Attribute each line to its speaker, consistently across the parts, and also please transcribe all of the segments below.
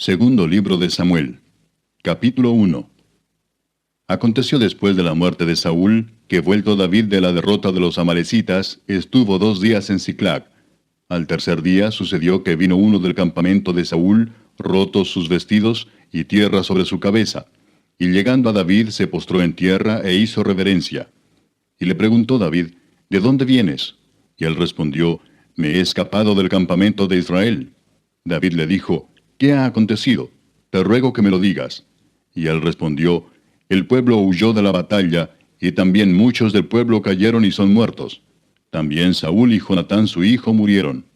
Speaker 1: Segundo libro de Samuel, capítulo 1. Aconteció después de la muerte de Saúl, que vuelto David de la derrota de los amalecitas, estuvo 2 días en Siclag. Al tercer día sucedió que vino uno del campamento de Saúl, rotos sus vestidos y tierra sobre su cabeza. Y llegando a David se postró en tierra e hizo reverencia. Y le preguntó David, ¿de dónde vienes? Y él respondió, me he escapado del campamento de Israel. David le dijo, ¿qué ha acontecido? Te ruego que me lo digas. Y él respondió, el pueblo huyó de la batalla, y también muchos del pueblo cayeron y son muertos. También Saúl y Jonatán su hijo murieron.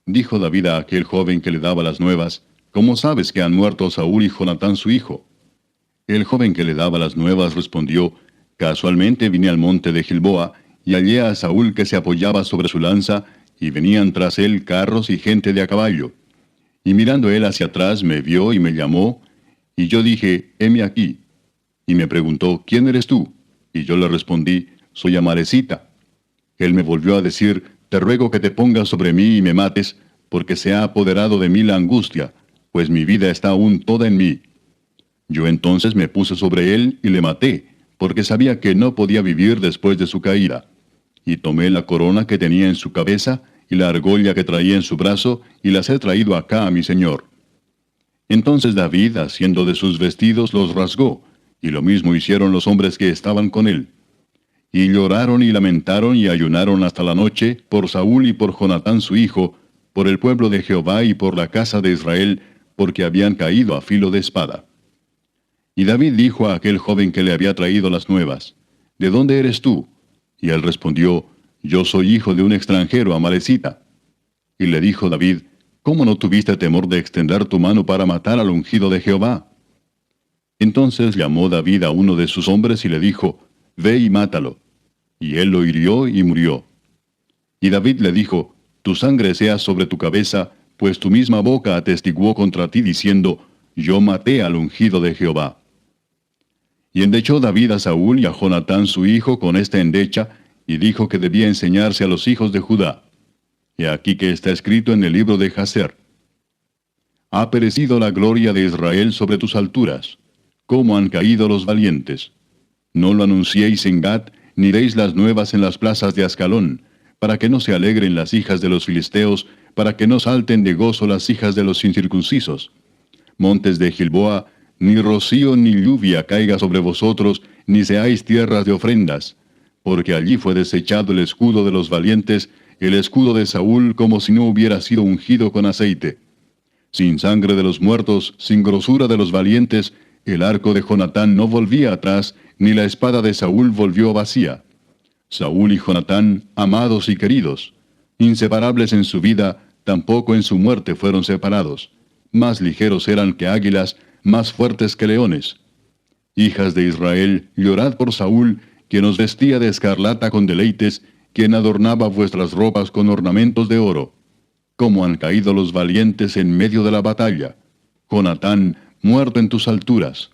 Speaker 1: Dijo David a aquel joven que le daba las nuevas, ¿cómo sabes que han muerto Saúl y Jonatán su hijo? El joven que le daba las nuevas respondió, casualmente vine al monte de Gilboa, y hallé a Saúl que se apoyaba sobre su lanza, y venían tras él carros y gente de a caballo. Y mirando él hacia atrás me vio y me llamó, y yo dije, heme aquí. Y me preguntó, ¿quién eres tú? Y yo le respondí, soy amalecita. Él me volvió a decir, te ruego que te pongas sobre mí y me mates, porque se ha apoderado de mí la angustia, pues mi vida está aún toda en mí. Yo entonces me puse sobre él y le maté, porque sabía que no podía vivir después de su caída. Y tomé la corona que tenía en su cabeza, y la argolla que traía en su brazo, y las he traído acá a mi señor. Entonces David, haciendo de sus vestidos, los rasgó, y lo mismo hicieron los hombres que estaban con él. Y lloraron y lamentaron y ayunaron hasta la noche, por Saúl y por Jonatán su hijo, por el pueblo de Jehová y por la casa de Israel, porque habían caído a filo de espada. Y David dijo a aquel joven que le había traído las nuevas, ¿de dónde eres tú? Y él respondió, yo soy hijo de un extranjero amalecita. Y le dijo David, ¿cómo no tuviste temor de extender tu mano para matar al ungido de Jehová? Entonces llamó David a uno de sus hombres y le dijo, ve y mátalo. Y él lo hirió y murió. Y David le dijo, tu sangre sea sobre tu cabeza, pues tu misma boca atestiguó contra ti diciendo, yo maté al ungido de Jehová. Y endechó David a Saúl y a Jonatán su hijo con esta endecha, y dijo que debía enseñarse a los hijos de Judá. Y aquí que está escrito en el libro de Jaser. Ha perecido la gloria de Israel sobre tus alturas. ¿Cómo han caído los valientes? No lo anunciéis en Gat, ni deis las nuevas en las plazas de Ascalón, para que no se alegren las hijas de los filisteos, para que no salten de gozo las hijas de los incircuncisos. Montes de Gilboa, ni rocío ni lluvia caiga sobre vosotros, ni seáis tierras de ofrendas, porque allí fue desechado el escudo de los valientes, el escudo de Saúl como si no hubiera sido ungido con aceite. Sin sangre de los muertos, sin grosura de los valientes, el arco de Jonatán no volvía atrás, ni la espada de Saúl volvió vacía. Saúl y Jonatán, amados y queridos, inseparables en su vida, tampoco en su muerte fueron separados. Más ligeros eran que águilas, más fuertes que leones. Hijas de Israel, llorad por Saúl, quien os vestía de escarlata con deleites, quien adornaba vuestras ropas con ornamentos de oro. Cómo han caído los valientes en medio de la batalla. Jonatán, muerto en tus alturas.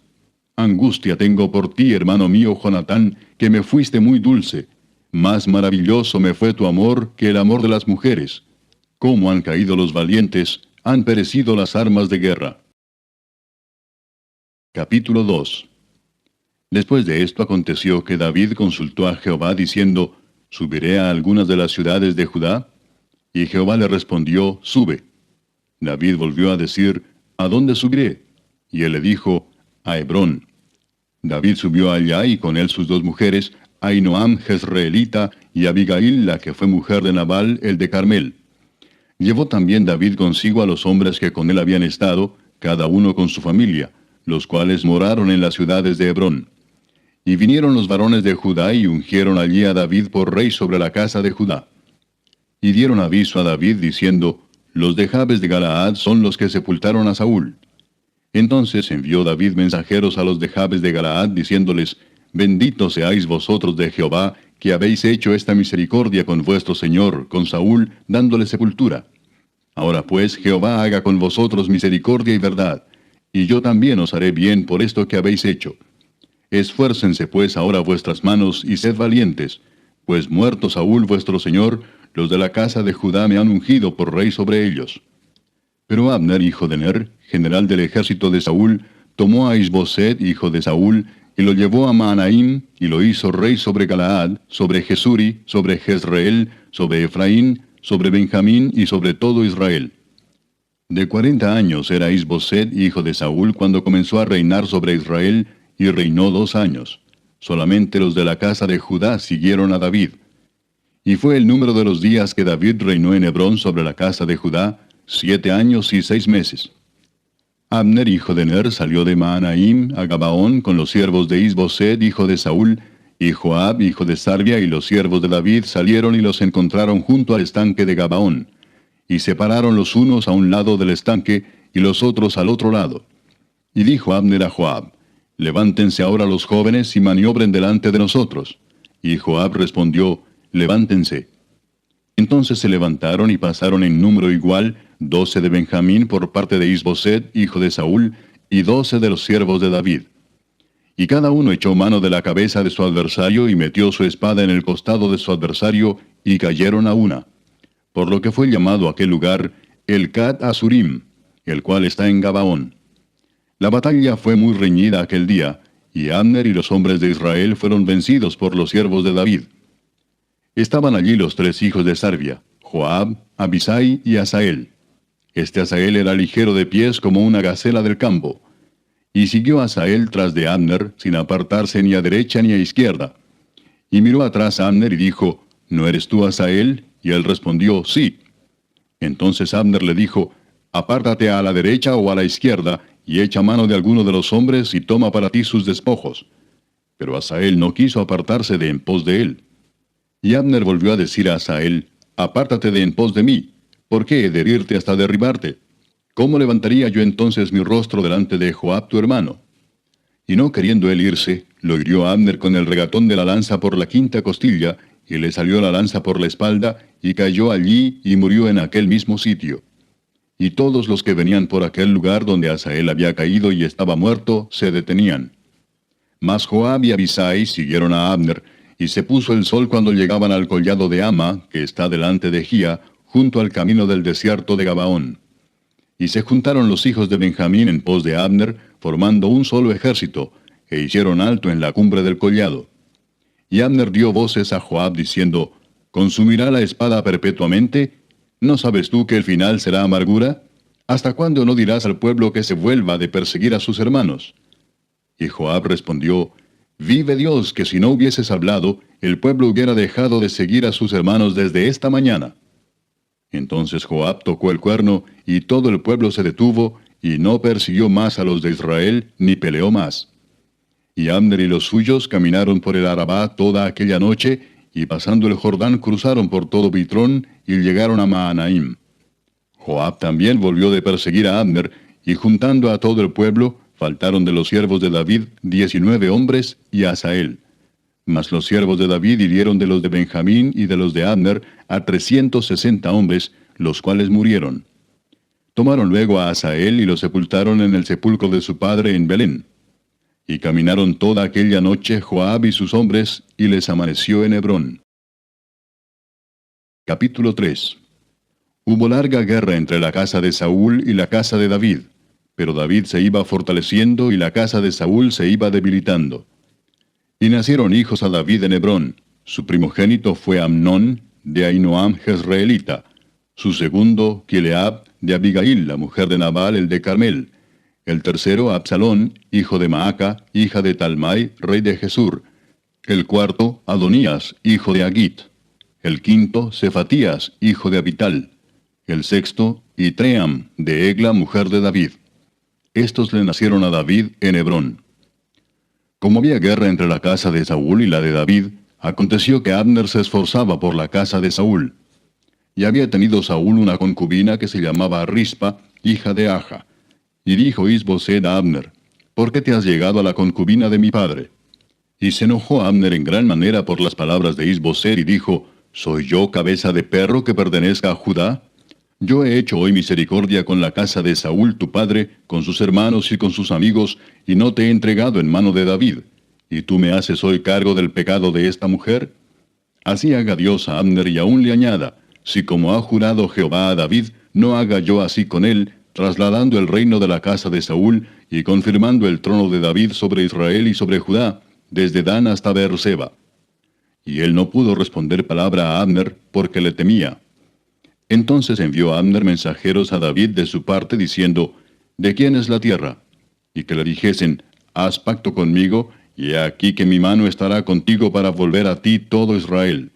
Speaker 1: Angustia tengo por ti, hermano mío Jonatán, que me fuiste muy dulce. Más maravilloso me fue tu amor que el amor de las mujeres. Cómo han caído los valientes, han perecido las armas de guerra. Capítulo 2. Después de esto aconteció que David consultó a Jehová diciendo, ¿subiré a algunas de las ciudades de Judá? Y Jehová le respondió, sube. David volvió a decir, ¿a dónde subiré? Y él le dijo, a Hebrón. David subió allá y con él sus 2 mujeres, Ahinoam jezreelita y Abigail, la que fue mujer de Nabal, el de Carmel. Llevó también David consigo a los hombres que con él habían estado, cada uno con su familia, los cuales moraron en las ciudades de Hebrón. Y vinieron los varones de Judá y ungieron allí a David por rey sobre la casa de Judá. Y dieron aviso a David diciendo, los de Jabes de Galaad son los que sepultaron a Saúl. Entonces envió David mensajeros a los de Jabes de Galaad diciéndoles, benditos seáis vosotros de Jehová, que habéis hecho esta misericordia con vuestro señor, con Saúl, dándole sepultura. Ahora pues Jehová haga con vosotros misericordia y verdad, y yo también os haré bien por esto que habéis hecho. Esfuércense pues ahora vuestras manos y sed valientes, pues muerto Saúl vuestro señor, los de la casa de Judá me han ungido por rey sobre ellos. Pero Abner, hijo de Ner, general del ejército de Saúl, tomó a Isboset, hijo de Saúl, y lo llevó a Mahanaim, y lo hizo rey sobre Galaad, sobre Jesuri, sobre Jezreel, sobre Efraín, sobre Benjamín y sobre todo Israel. De 40 años era Isboset, hijo de Saúl, cuando comenzó a reinar sobre Israel, y reinó 2 años. Solamente los de la casa de Judá siguieron a David. Y fue el número de los días que David reinó en Hebrón sobre la casa de Judá, 7 años y 6 meses. Abner, hijo de Ner, salió de Mahanaim a Gabaón con los siervos de Isboset, hijo de Saúl, y Joab, hijo de Sarvia, y los siervos de David salieron y los encontraron junto al estanque de Gabaón. Y se pararon los unos a un lado del estanque, y los otros al otro lado. Y dijo Abner a Joab: Levántense ahora los jóvenes y maniobren delante de nosotros. Y Joab respondió: Levántense. Entonces se levantaron y pasaron en número igual 12 de Benjamín por parte de Isboset, hijo de Saúl, y 12 de los siervos de David. Y cada uno echó mano de la cabeza de su adversario y metió su espada en el costado de su adversario, y cayeron a una. Por lo que fue llamado aquel lugar el Cat Asurim, el cual está en Gabaón. La batalla fue muy reñida aquel día, y Abner y los hombres de Israel fueron vencidos por los siervos de David. Estaban allí los 3 hijos de Sarvia, Joab, Abisai y Asael. Este Asael era ligero de pies como una gacela del campo. Y siguió Asael tras de Abner, sin apartarse ni a derecha ni a izquierda. Y miró atrás a Abner y dijo: ¿No eres tú Asael? Y él respondió: Sí. Entonces Abner le dijo: Apártate a la derecha o a la izquierda, y echa mano de alguno de los hombres y toma para ti sus despojos. Pero Asael no quiso apartarse de en pos de él. Y Abner volvió a decir a Asael: Apártate de en pos de mí. ¿Por qué he de herirte hasta derribarte? ¿Cómo levantaría yo entonces mi rostro delante de Joab tu hermano? Y no queriendo él irse, lo hirió a Abner con el regatón de la lanza por la 5ª costilla, y le salió la lanza por la espalda, y cayó allí y murió en aquel mismo sitio. Y todos los que venían por aquel lugar donde Asael había caído y estaba muerto, se detenían. Mas Joab y Abisai siguieron a Abner, y se puso el sol cuando llegaban al collado de Ama, que está delante de Gía, junto al camino del desierto de Gabaón. Y se juntaron los hijos de Benjamín en pos de Abner, formando un solo ejército, e hicieron alto en la cumbre del collado. Y Abner dio voces a Joab diciendo: ¿Consumirá la espada perpetuamente? ¿No sabes tú que el final será amargura? ¿Hasta cuándo no dirás al pueblo que se vuelva de perseguir a sus hermanos? Y Joab respondió: Vive Dios, que si no hubieses hablado, el pueblo hubiera dejado de seguir a sus hermanos desde esta mañana. Entonces Joab tocó el cuerno, y todo el pueblo se detuvo, y no persiguió más a los de Israel, ni peleó más. Y Abner y los suyos caminaron por el Arabá toda aquella noche, y pasando el Jordán cruzaron por todo Bitrón, y llegaron a Mahanaim. Joab también volvió de perseguir a Abner, y juntando a todo el pueblo, faltaron de los siervos de David 19 hombres y Asael. Mas los siervos de David hirieron de los de Benjamín y de los de Abner a 360 hombres, los cuales murieron. Tomaron luego a Asael y lo sepultaron en el sepulcro de su padre en Belén. Y caminaron toda aquella noche Joab y sus hombres, y les amaneció en Hebrón. Capítulo 3. Hubo larga guerra entre la casa de Saúl y la casa de David, pero David se iba fortaleciendo y la casa de Saúl se iba debilitando. Y nacieron hijos a David en Hebrón. Su primogénito fue Amnón, de Ahinoam Jezreelita. Su segundo, Kileab, de Abigail, la mujer de Nabal, el de Carmel. El tercero, Absalón, hijo de Maaca, hija de Talmai, rey de Jesur. El cuarto, Adonías, hijo de Agit. El quinto, Cefatías, hijo de Abital. El sexto, Itream, de Egla, mujer de David. Estos le nacieron a David en Hebrón. Como había guerra entre la casa de Saúl y la de David, aconteció que Abner se esforzaba por la casa de Saúl. Y había tenido Saúl una concubina que se llamaba Rispa, hija de Aja. Y dijo Isboset a Abner: ¿Por qué te has llegado a la concubina de mi padre? Y se enojó Abner en gran manera por las palabras de Isboset y dijo: ¿Soy yo cabeza de perro que pertenezca a Judá? Yo he hecho hoy misericordia con la casa de Saúl tu padre, con sus hermanos y con sus amigos, y no te he entregado en mano de David. ¿Y tú me haces hoy cargo del pecado de esta mujer? Así haga Dios a Abner y aún le añada: si como ha jurado Jehová a David, no haga yo así con él, trasladando el reino de la casa de Saúl y confirmando el trono de David sobre Israel y sobre Judá, desde Dan hasta Beerseba. Y él no pudo responder palabra a Abner, porque le temía. Entonces envió Abner mensajeros a David de su parte, diciendo, ¿de quién es la tierra? Y que le dijesen, haz pacto conmigo, y he aquí que mi mano estará contigo para volver a ti todo Israel.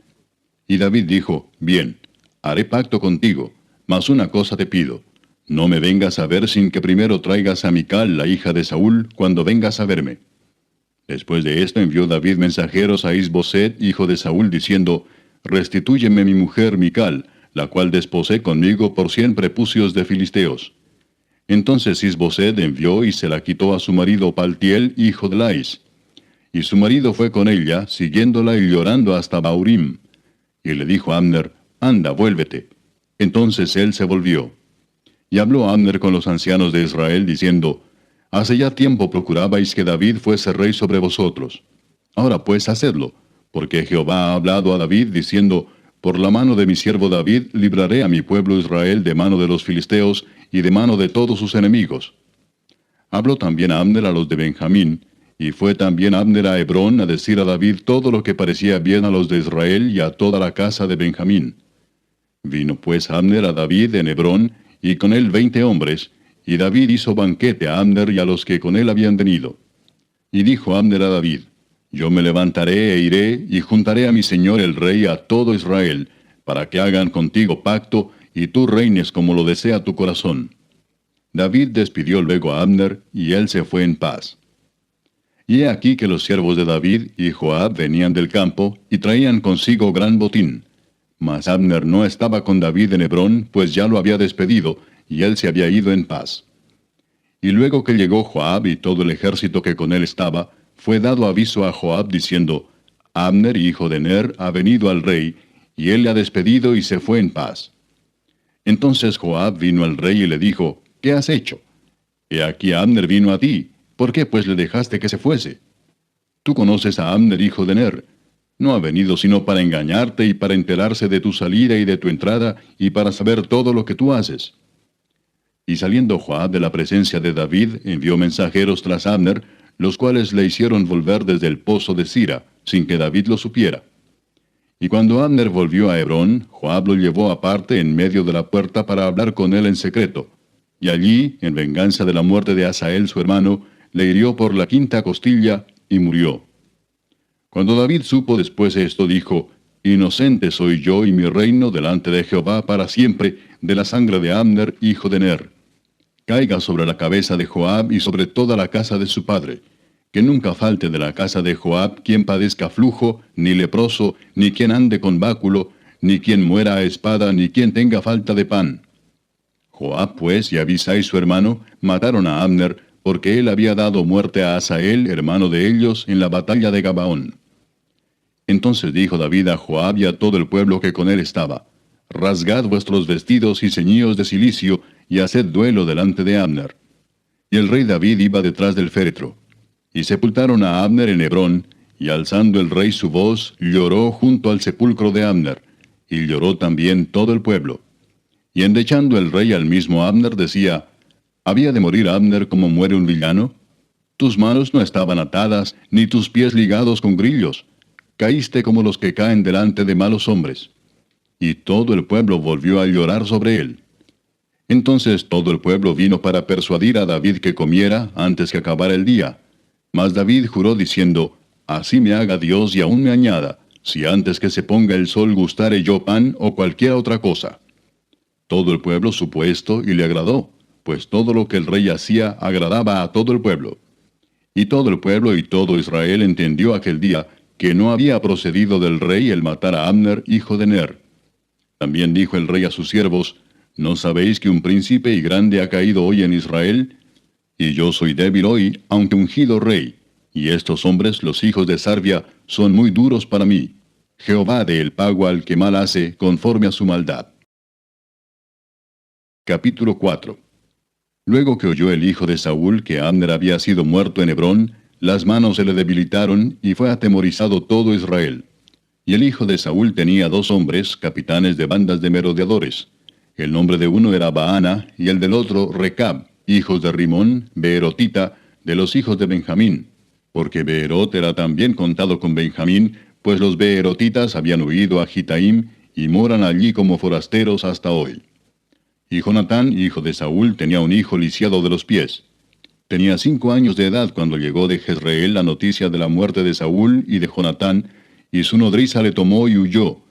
Speaker 1: Y David dijo, bien, haré pacto contigo, mas una cosa te pido, no me vengas a ver sin que primero traigas a Mical, la hija de Saúl, cuando vengas a verme. Después de esto envió David mensajeros a Is-Boset, hijo de Saúl, diciendo, restitúyeme mi mujer Mical, la cual desposé conmigo por 100 prepucios de filisteos. Entonces Is-Boset envió y se la quitó a su marido Paltiel, hijo de Lais. Y su marido fue con ella, siguiéndola y llorando hasta Baurim. Y le dijo a Abner, anda, vuélvete. Entonces él se volvió. Y habló Abner con los ancianos de Israel, diciendo, hace ya tiempo procurabais que David fuese rey sobre vosotros. Ahora pues hacedlo, porque Jehová ha hablado a David, diciendo, por la mano de mi siervo David libraré a mi pueblo Israel de mano de los filisteos y de mano de todos sus enemigos. Habló también Abner a los de Benjamín, y fue también Abner a Hebrón a decir a David todo lo que parecía bien a los de Israel y a toda la casa de Benjamín. Vino pues Abner a David en Hebrón, y con él 20 hombres, y David hizo banquete a Abner y a los que con él habían venido. Y dijo Abner a David, yo me levantaré e iré, y juntaré a mi señor el rey a todo Israel, para que hagan contigo pacto, y tú reines como lo desea tu corazón. David despidió luego a Abner, y él se fue en paz. Y he aquí que los siervos de David y Joab venían del campo, y traían consigo gran botín. Mas Abner no estaba con David en Hebrón, pues ya lo había despedido, y él se había ido en paz. Y luego que llegó Joab y todo el ejército que con él estaba, fue dado aviso a Joab diciendo, Abner, hijo de Ner, ha venido al rey, y él le ha despedido y se fue en paz. Entonces Joab vino al rey y le dijo, ¿qué has hecho? He aquí Abner vino a ti, ¿por qué pues le dejaste que se fuese? Tú conoces a Abner, hijo de Ner. No ha venido sino para engañarte y para enterarse de tu salida y de tu entrada, y para saber todo lo que tú haces. Y saliendo Joab de la presencia de David, envió mensajeros tras Abner, los cuales le hicieron volver desde el pozo de Sira, sin que David lo supiera. Y cuando Abner volvió a Hebrón, Joab lo llevó aparte en medio de la puerta para hablar con él en secreto. Y allí, en venganza de la muerte de Asael su hermano, le hirió por la 5ª costilla y murió. Cuando David supo después esto, dijo, inocente soy yo y mi reino delante de Jehová para siempre de la sangre de Abner, hijo de Ner. Caiga sobre la cabeza de Joab y sobre toda la casa de su padre. Que nunca falte de la casa de Joab quien padezca flujo, ni leproso, ni quien ande con báculo, ni quien muera a espada, ni quien tenga falta de pan. Joab pues y Abisai su hermano mataron a Abner, porque él había dado muerte a Asael, hermano de ellos, en la batalla de Gabaón. Entonces dijo David a Joab y a todo el pueblo que con él estaba, rasgad vuestros vestidos y ceñíos de cilicio, y haced duelo delante de Abner. Y el rey David iba detrás del féretro. Y sepultaron a Abner en Hebrón, y alzando el rey su voz, lloró junto al sepulcro de Abner, y lloró también todo el pueblo. Y endechando el rey al mismo Abner, decía, ¿había de morir Abner como muere un villano? Tus manos no estaban atadas, ni tus pies ligados con grillos. Caíste como los que caen delante de malos hombres. Y todo el pueblo volvió a llorar sobre él. Entonces todo el pueblo vino para persuadir a David que comiera antes que acabara el día. Mas David juró diciendo, así me haga Dios y aún me añada, si antes que se ponga el sol gustare yo pan o cualquier otra cosa. Todo el pueblo supo esto y le agradó, pues todo lo que el rey hacía agradaba a todo el pueblo. Y todo el pueblo y todo Israel entendió aquel día que no había procedido del rey el matar a Abner, hijo de Ner. También dijo el rey a sus siervos, ¿no sabéis que un príncipe y grande ha caído hoy en Israel? Y yo soy débil hoy, aunque ungido rey, y estos hombres, los hijos de Sarvia, son muy duros para mí. Jehová dé el pago al que mal hace, conforme a su maldad. Capítulo 4. Luego que oyó el hijo de Saúl que Abner había sido muerto en Hebrón, las manos se le debilitaron, y fue atemorizado todo Israel. Y el hijo de Saúl tenía 2 hombres, capitanes de bandas de merodeadores. El nombre de uno era Baana, y el del otro Recab, hijos de Rimón, beerotita, de los hijos de Benjamín. Porque Beerot era también contado con Benjamín, pues los beerotitas habían huido a Gitaim, y moran allí como forasteros hasta hoy. Y Jonatán, hijo de Saúl, tenía un hijo lisiado de los pies. Tenía 5 años de edad cuando llegó de Jezreel la noticia de la muerte de Saúl y de Jonatán, y su nodriza le tomó y huyó.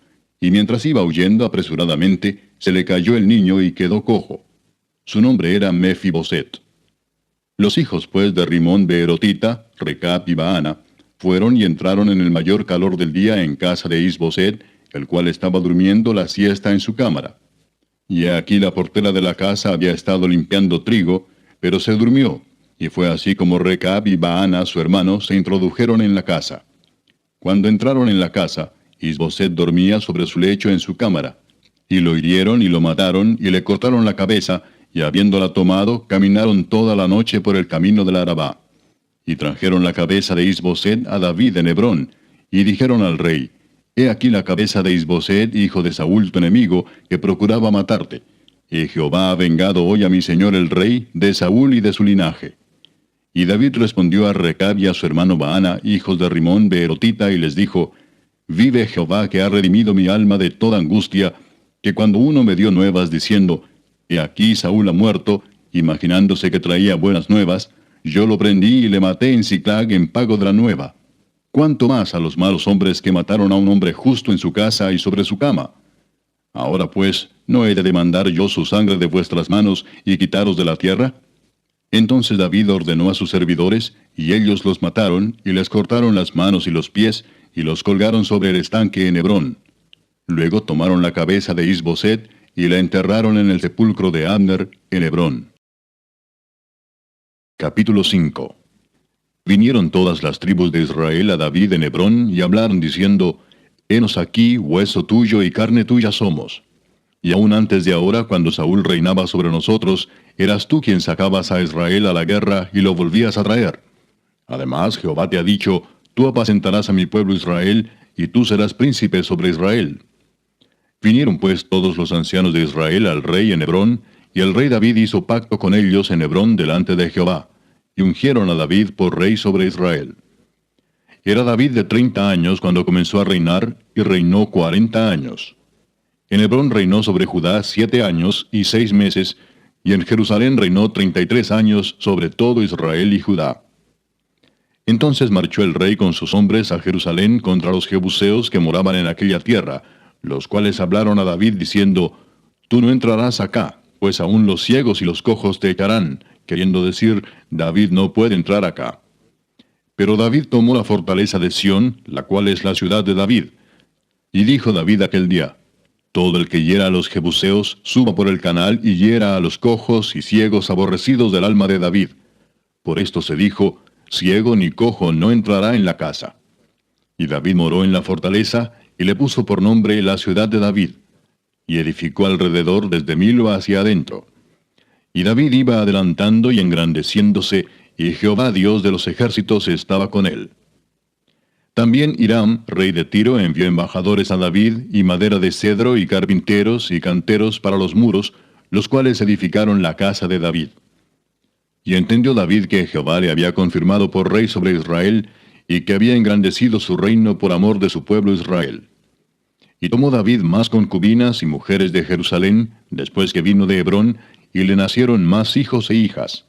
Speaker 1: Y mientras iba huyendo apresuradamente, se le cayó el niño y quedó cojo. Su nombre era Mefiboset. Los hijos pues de Rimón beerotita, Recab y Baana, fueron y entraron en el mayor calor del día en casa de Isboset, el cual estaba durmiendo la siesta en su cámara. Y aquí la portera de la casa había estado limpiando trigo, pero se durmió, y fue así como Recab y Baana, su hermano, se introdujeron en la casa. Cuando entraron en la casa, Isboset dormía sobre su lecho en su cámara. Y lo hirieron y lo mataron, y le cortaron la cabeza, y habiéndola tomado, caminaron toda la noche por el camino del Arabá. Y trajeron la cabeza de Isboset a David en Hebrón, y dijeron al rey, He aquí la cabeza de Isboset, hijo de Saúl tu enemigo, que procuraba matarte. Y Jehová ha vengado hoy a mi señor el rey, de Saúl y de su linaje. Y David respondió a Recab y a su hermano Baana, hijos de Rimón beerotita, y les dijo, Vive Jehová que ha redimido mi alma de toda angustia, que cuando uno me dio nuevas diciendo, He aquí Saúl ha muerto, imaginándose que traía buenas nuevas, yo lo prendí y le maté en Siclag en pago de la nueva. ¿Cuánto más a los malos hombres que mataron a un hombre justo en su casa y sobre su cama? Ahora pues, ¿no he de demandar yo su sangre de vuestras manos y quitaros de la tierra? Entonces David ordenó a sus servidores, y ellos los mataron, y les cortaron las manos y los pies, y los colgaron sobre el estanque en Hebrón. Luego tomaron la cabeza de Isboset, y la enterraron en el sepulcro de Abner, en Hebrón. Capítulo 5. Vinieron todas las tribus de Israel a David en Hebrón, y hablaron diciendo, Henos aquí, hueso tuyo y carne tuya somos. Y aún antes de ahora, cuando Saúl reinaba sobre nosotros, eras tú quien sacabas a Israel a la guerra y lo volvías a traer. Además, Jehová te ha dicho, Tú apacentarás a mi pueblo Israel, y tú serás príncipe sobre Israel. Vinieron pues todos los ancianos de Israel al rey en Hebrón, y el rey David hizo pacto con ellos en Hebrón delante de Jehová, y ungieron a David por rey sobre Israel. Era David de 30 años cuando comenzó a reinar, y reinó 40 años. En Hebrón reinó sobre Judá 7 años y 6 meses, y en Jerusalén reinó 33 años sobre todo Israel y Judá. Entonces marchó el rey con sus hombres a Jerusalén contra los jebuseos que moraban en aquella tierra, los cuales hablaron a David diciendo, Tú no entrarás acá, pues aún los ciegos y los cojos te echarán, queriendo decir, David no puede entrar acá. Pero David tomó la fortaleza de Sión, la cual es la ciudad de David. Y dijo David aquel día, Todo el que hiera a los jebuseos, suba por el canal y hiera a los cojos y ciegos aborrecidos del alma de David. Por esto se dijo, ciego ni cojo no entrará en la casa. Y David moró en la fortaleza, y le puso por nombre la ciudad de David, y edificó alrededor desde Milo hacia adentro. Y David iba adelantando y engrandeciéndose, y Jehová Dios de los ejércitos estaba con él. También Hiram, rey de Tiro, envió embajadores a David, y madera de cedro, y carpinteros, y canteros para los muros, los cuales edificaron la casa de David. Y entendió David que Jehová le había confirmado por rey sobre Israel, y que había engrandecido su reino por amor de su pueblo Israel. Y tomó David más concubinas y mujeres de Jerusalén, después que vino de Hebrón, y le nacieron más hijos e hijas.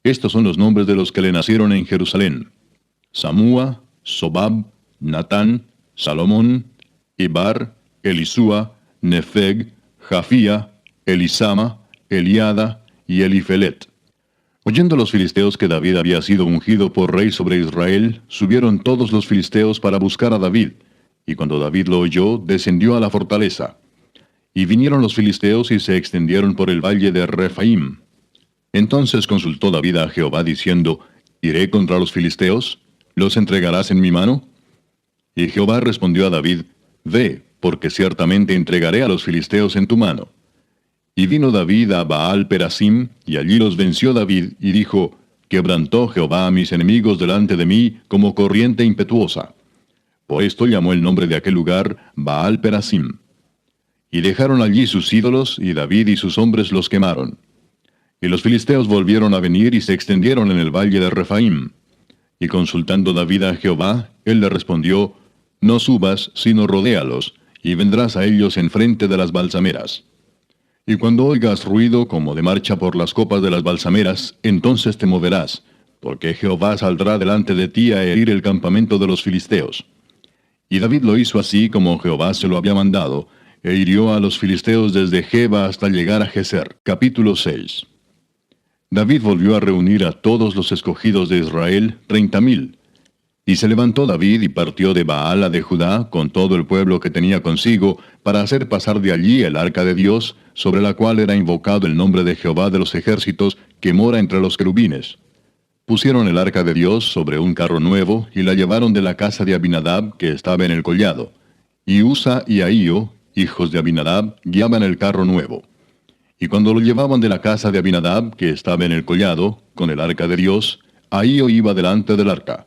Speaker 1: Estos son los nombres de los que le nacieron en Jerusalén: Samúa, Sobab, Natán, Salomón, Ibar, Elisúa, Nefeg, Jafía, Elisama, Eliada y Elifelet. Oyendo los filisteos que David había sido ungido por rey sobre Israel, subieron todos los filisteos para buscar a David, y cuando David lo oyó, descendió a la fortaleza. Y vinieron los filisteos y se extendieron por el valle de Refaim. Entonces consultó David a Jehová diciendo, ¿Iré contra los filisteos? ¿Los entregarás en mi mano? Y Jehová respondió a David, Ve, porque ciertamente entregaré a los filisteos en tu mano. Y vino David a Baal Perasim, y allí los venció David, y dijo, Quebrantó Jehová a mis enemigos delante de mí como corriente impetuosa. Por esto llamó el nombre de aquel lugar Baal Perasim. Y dejaron allí sus ídolos, y David y sus hombres los quemaron. Y los filisteos volvieron a venir y se extendieron en el valle de Refaim. Y consultando David a Jehová, él le respondió, no subas, sino rodéalos, y vendrás a ellos enfrente de las balsameras. Y cuando oigas ruido como de marcha por las copas de las balsameras, entonces te moverás, porque Jehová saldrá delante de ti a herir el campamento de los filisteos. Y David lo hizo así como Jehová se lo había mandado, e hirió a los filisteos desde Geba hasta llegar a Geser. Capítulo 6. David volvió a reunir a todos los escogidos de Israel, 30,000. Y se levantó David y partió de Baala de Judá con todo el pueblo que tenía consigo, para hacer pasar de allí el arca de Dios, sobre la cual era invocado el nombre de Jehová de los ejércitos, que mora entre los querubines. Pusieron el arca de Dios sobre un carro nuevo, y la llevaron de la casa de Abinadab, que estaba en el collado. Y Usa y Ahío, hijos de Abinadab, guiaban el carro nuevo. Y cuando lo llevaban de la casa de Abinadab, que estaba en el collado, con el arca de Dios, Ahío iba delante del arca.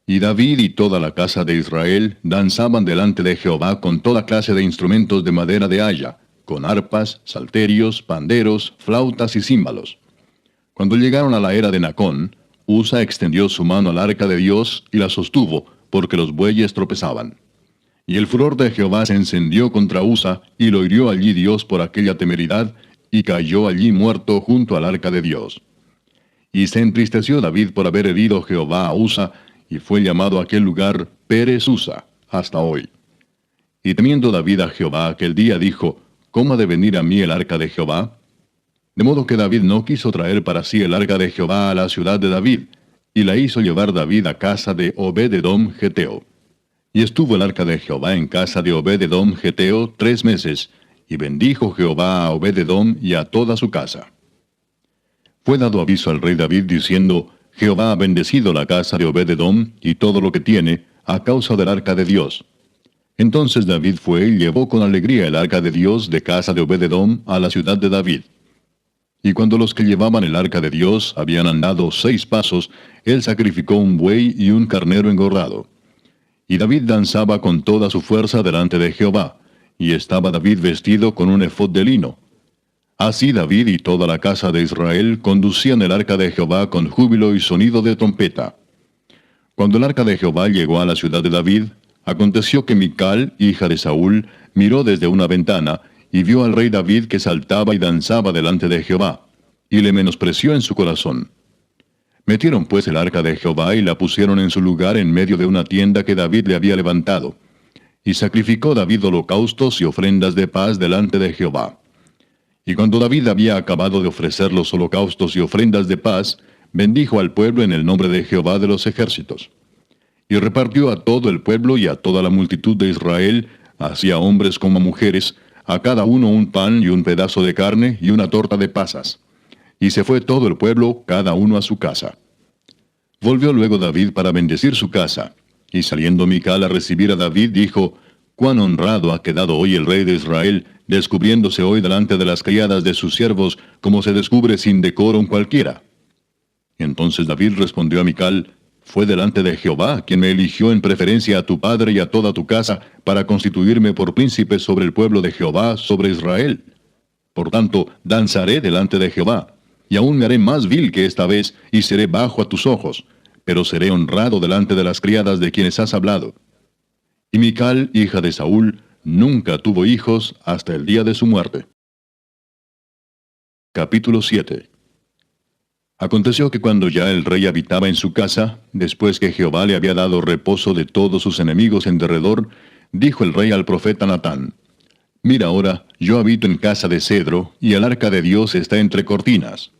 Speaker 1: Y David y toda la casa de Israel danzaban delante de Jehová con toda clase de instrumentos de madera de haya, con arpas, salterios, panderos, flautas y címbalos. Cuando llegaron a la era de Nacón, Usa extendió su mano al arca de Dios y la sostuvo, porque los bueyes tropezaban. Y el furor de Jehová se encendió contra Usa, y lo hirió allí Dios por aquella temeridad, y cayó allí muerto junto al arca de Dios. Y se entristeció David por haber herido Jehová a Usa, y fue llamado aquel lugar Pérez Usa, hasta hoy. Y temiendo David a Jehová aquel día dijo, ¿cómo ha de venir a mí el arca de Jehová? De modo que David no quiso traer para sí el arca de Jehová a la ciudad de David, y la hizo llevar David a casa de Obed-edom Geteo. Y estuvo el arca de Jehová en casa de Obed-edom Geteo 3 meses, y bendijo Jehová a Obed-edom y a toda su casa. Fue dado aviso al rey David diciendo, Jehová ha bendecido la casa de Obed-edom y todo lo que tiene, a causa del arca de Dios. Entonces David fue y llevó con alegría el arca de Dios de casa de Obed-edom a la ciudad de David. Y cuando los que llevaban el arca de Dios habían andado 6 pasos, él sacrificó un buey y un carnero engordado. Y David danzaba con toda su fuerza delante de Jehová, y estaba David vestido con un efod de lino. Así David y toda la casa de Israel conducían el arca de Jehová con júbilo y sonido de trompeta. Cuando el arca de Jehová llegó a la ciudad de David, aconteció que Mical, hija de Saúl, miró desde una ventana, y vio al rey David que saltaba y danzaba delante de Jehová, y le menospreció en su corazón. Metieron pues el arca de Jehová y la pusieron en su lugar en medio de una tienda que David le había levantado. Y sacrificó David holocaustos y ofrendas de paz delante de Jehová. Y cuando David había acabado de ofrecer los holocaustos y ofrendas de paz, bendijo al pueblo en el nombre de Jehová de los ejércitos. Y repartió a todo el pueblo y a toda la multitud de Israel, así a hombres como a mujeres, a cada uno un pan y un pedazo de carne y una torta de pasas. Y se fue todo el pueblo, cada uno a su casa. Volvió luego David para bendecir su casa. Y saliendo Mical a recibir a David, dijo, «Cuán honrado ha quedado hoy el rey de Israel, descubriéndose hoy delante de las criadas de sus siervos, como se descubre sin decoro cualquiera». Entonces David respondió a Mical, «Fue delante de Jehová quien me eligió en preferencia a tu padre y a toda tu casa, para constituirme por príncipe sobre el pueblo de Jehová, sobre Israel. Por tanto, danzaré delante de Jehová, y aún me haré más vil que esta vez, y seré bajo a tus ojos, pero seré honrado delante de las criadas de quienes has hablado». Y Mical, hija de Saúl, nunca tuvo hijos hasta el día de su muerte. Capítulo 7. Aconteció que cuando ya el rey habitaba en su casa, después que Jehová le había dado reposo de todos sus enemigos en derredor, dijo el rey al profeta Natán, «Mira ahora, yo habito en casa de cedro, y el arca de Dios está entre cortinas».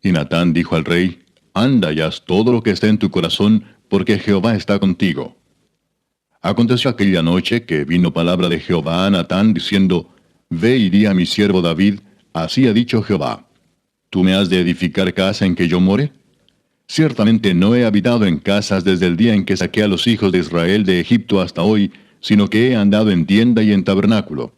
Speaker 1: Y Natán dijo al rey, «Anda y haz todo lo que esté en tu corazón, porque Jehová está contigo». Aconteció aquella noche que vino palabra de Jehová a Natán, diciendo, «Ve y di a mi siervo David, así ha dicho Jehová, ¿tú me has de edificar casa en que yo more? Ciertamente no he habitado en casas desde el día en que saqué a los hijos de Israel de Egipto hasta hoy, sino que he andado en tienda y en tabernáculo.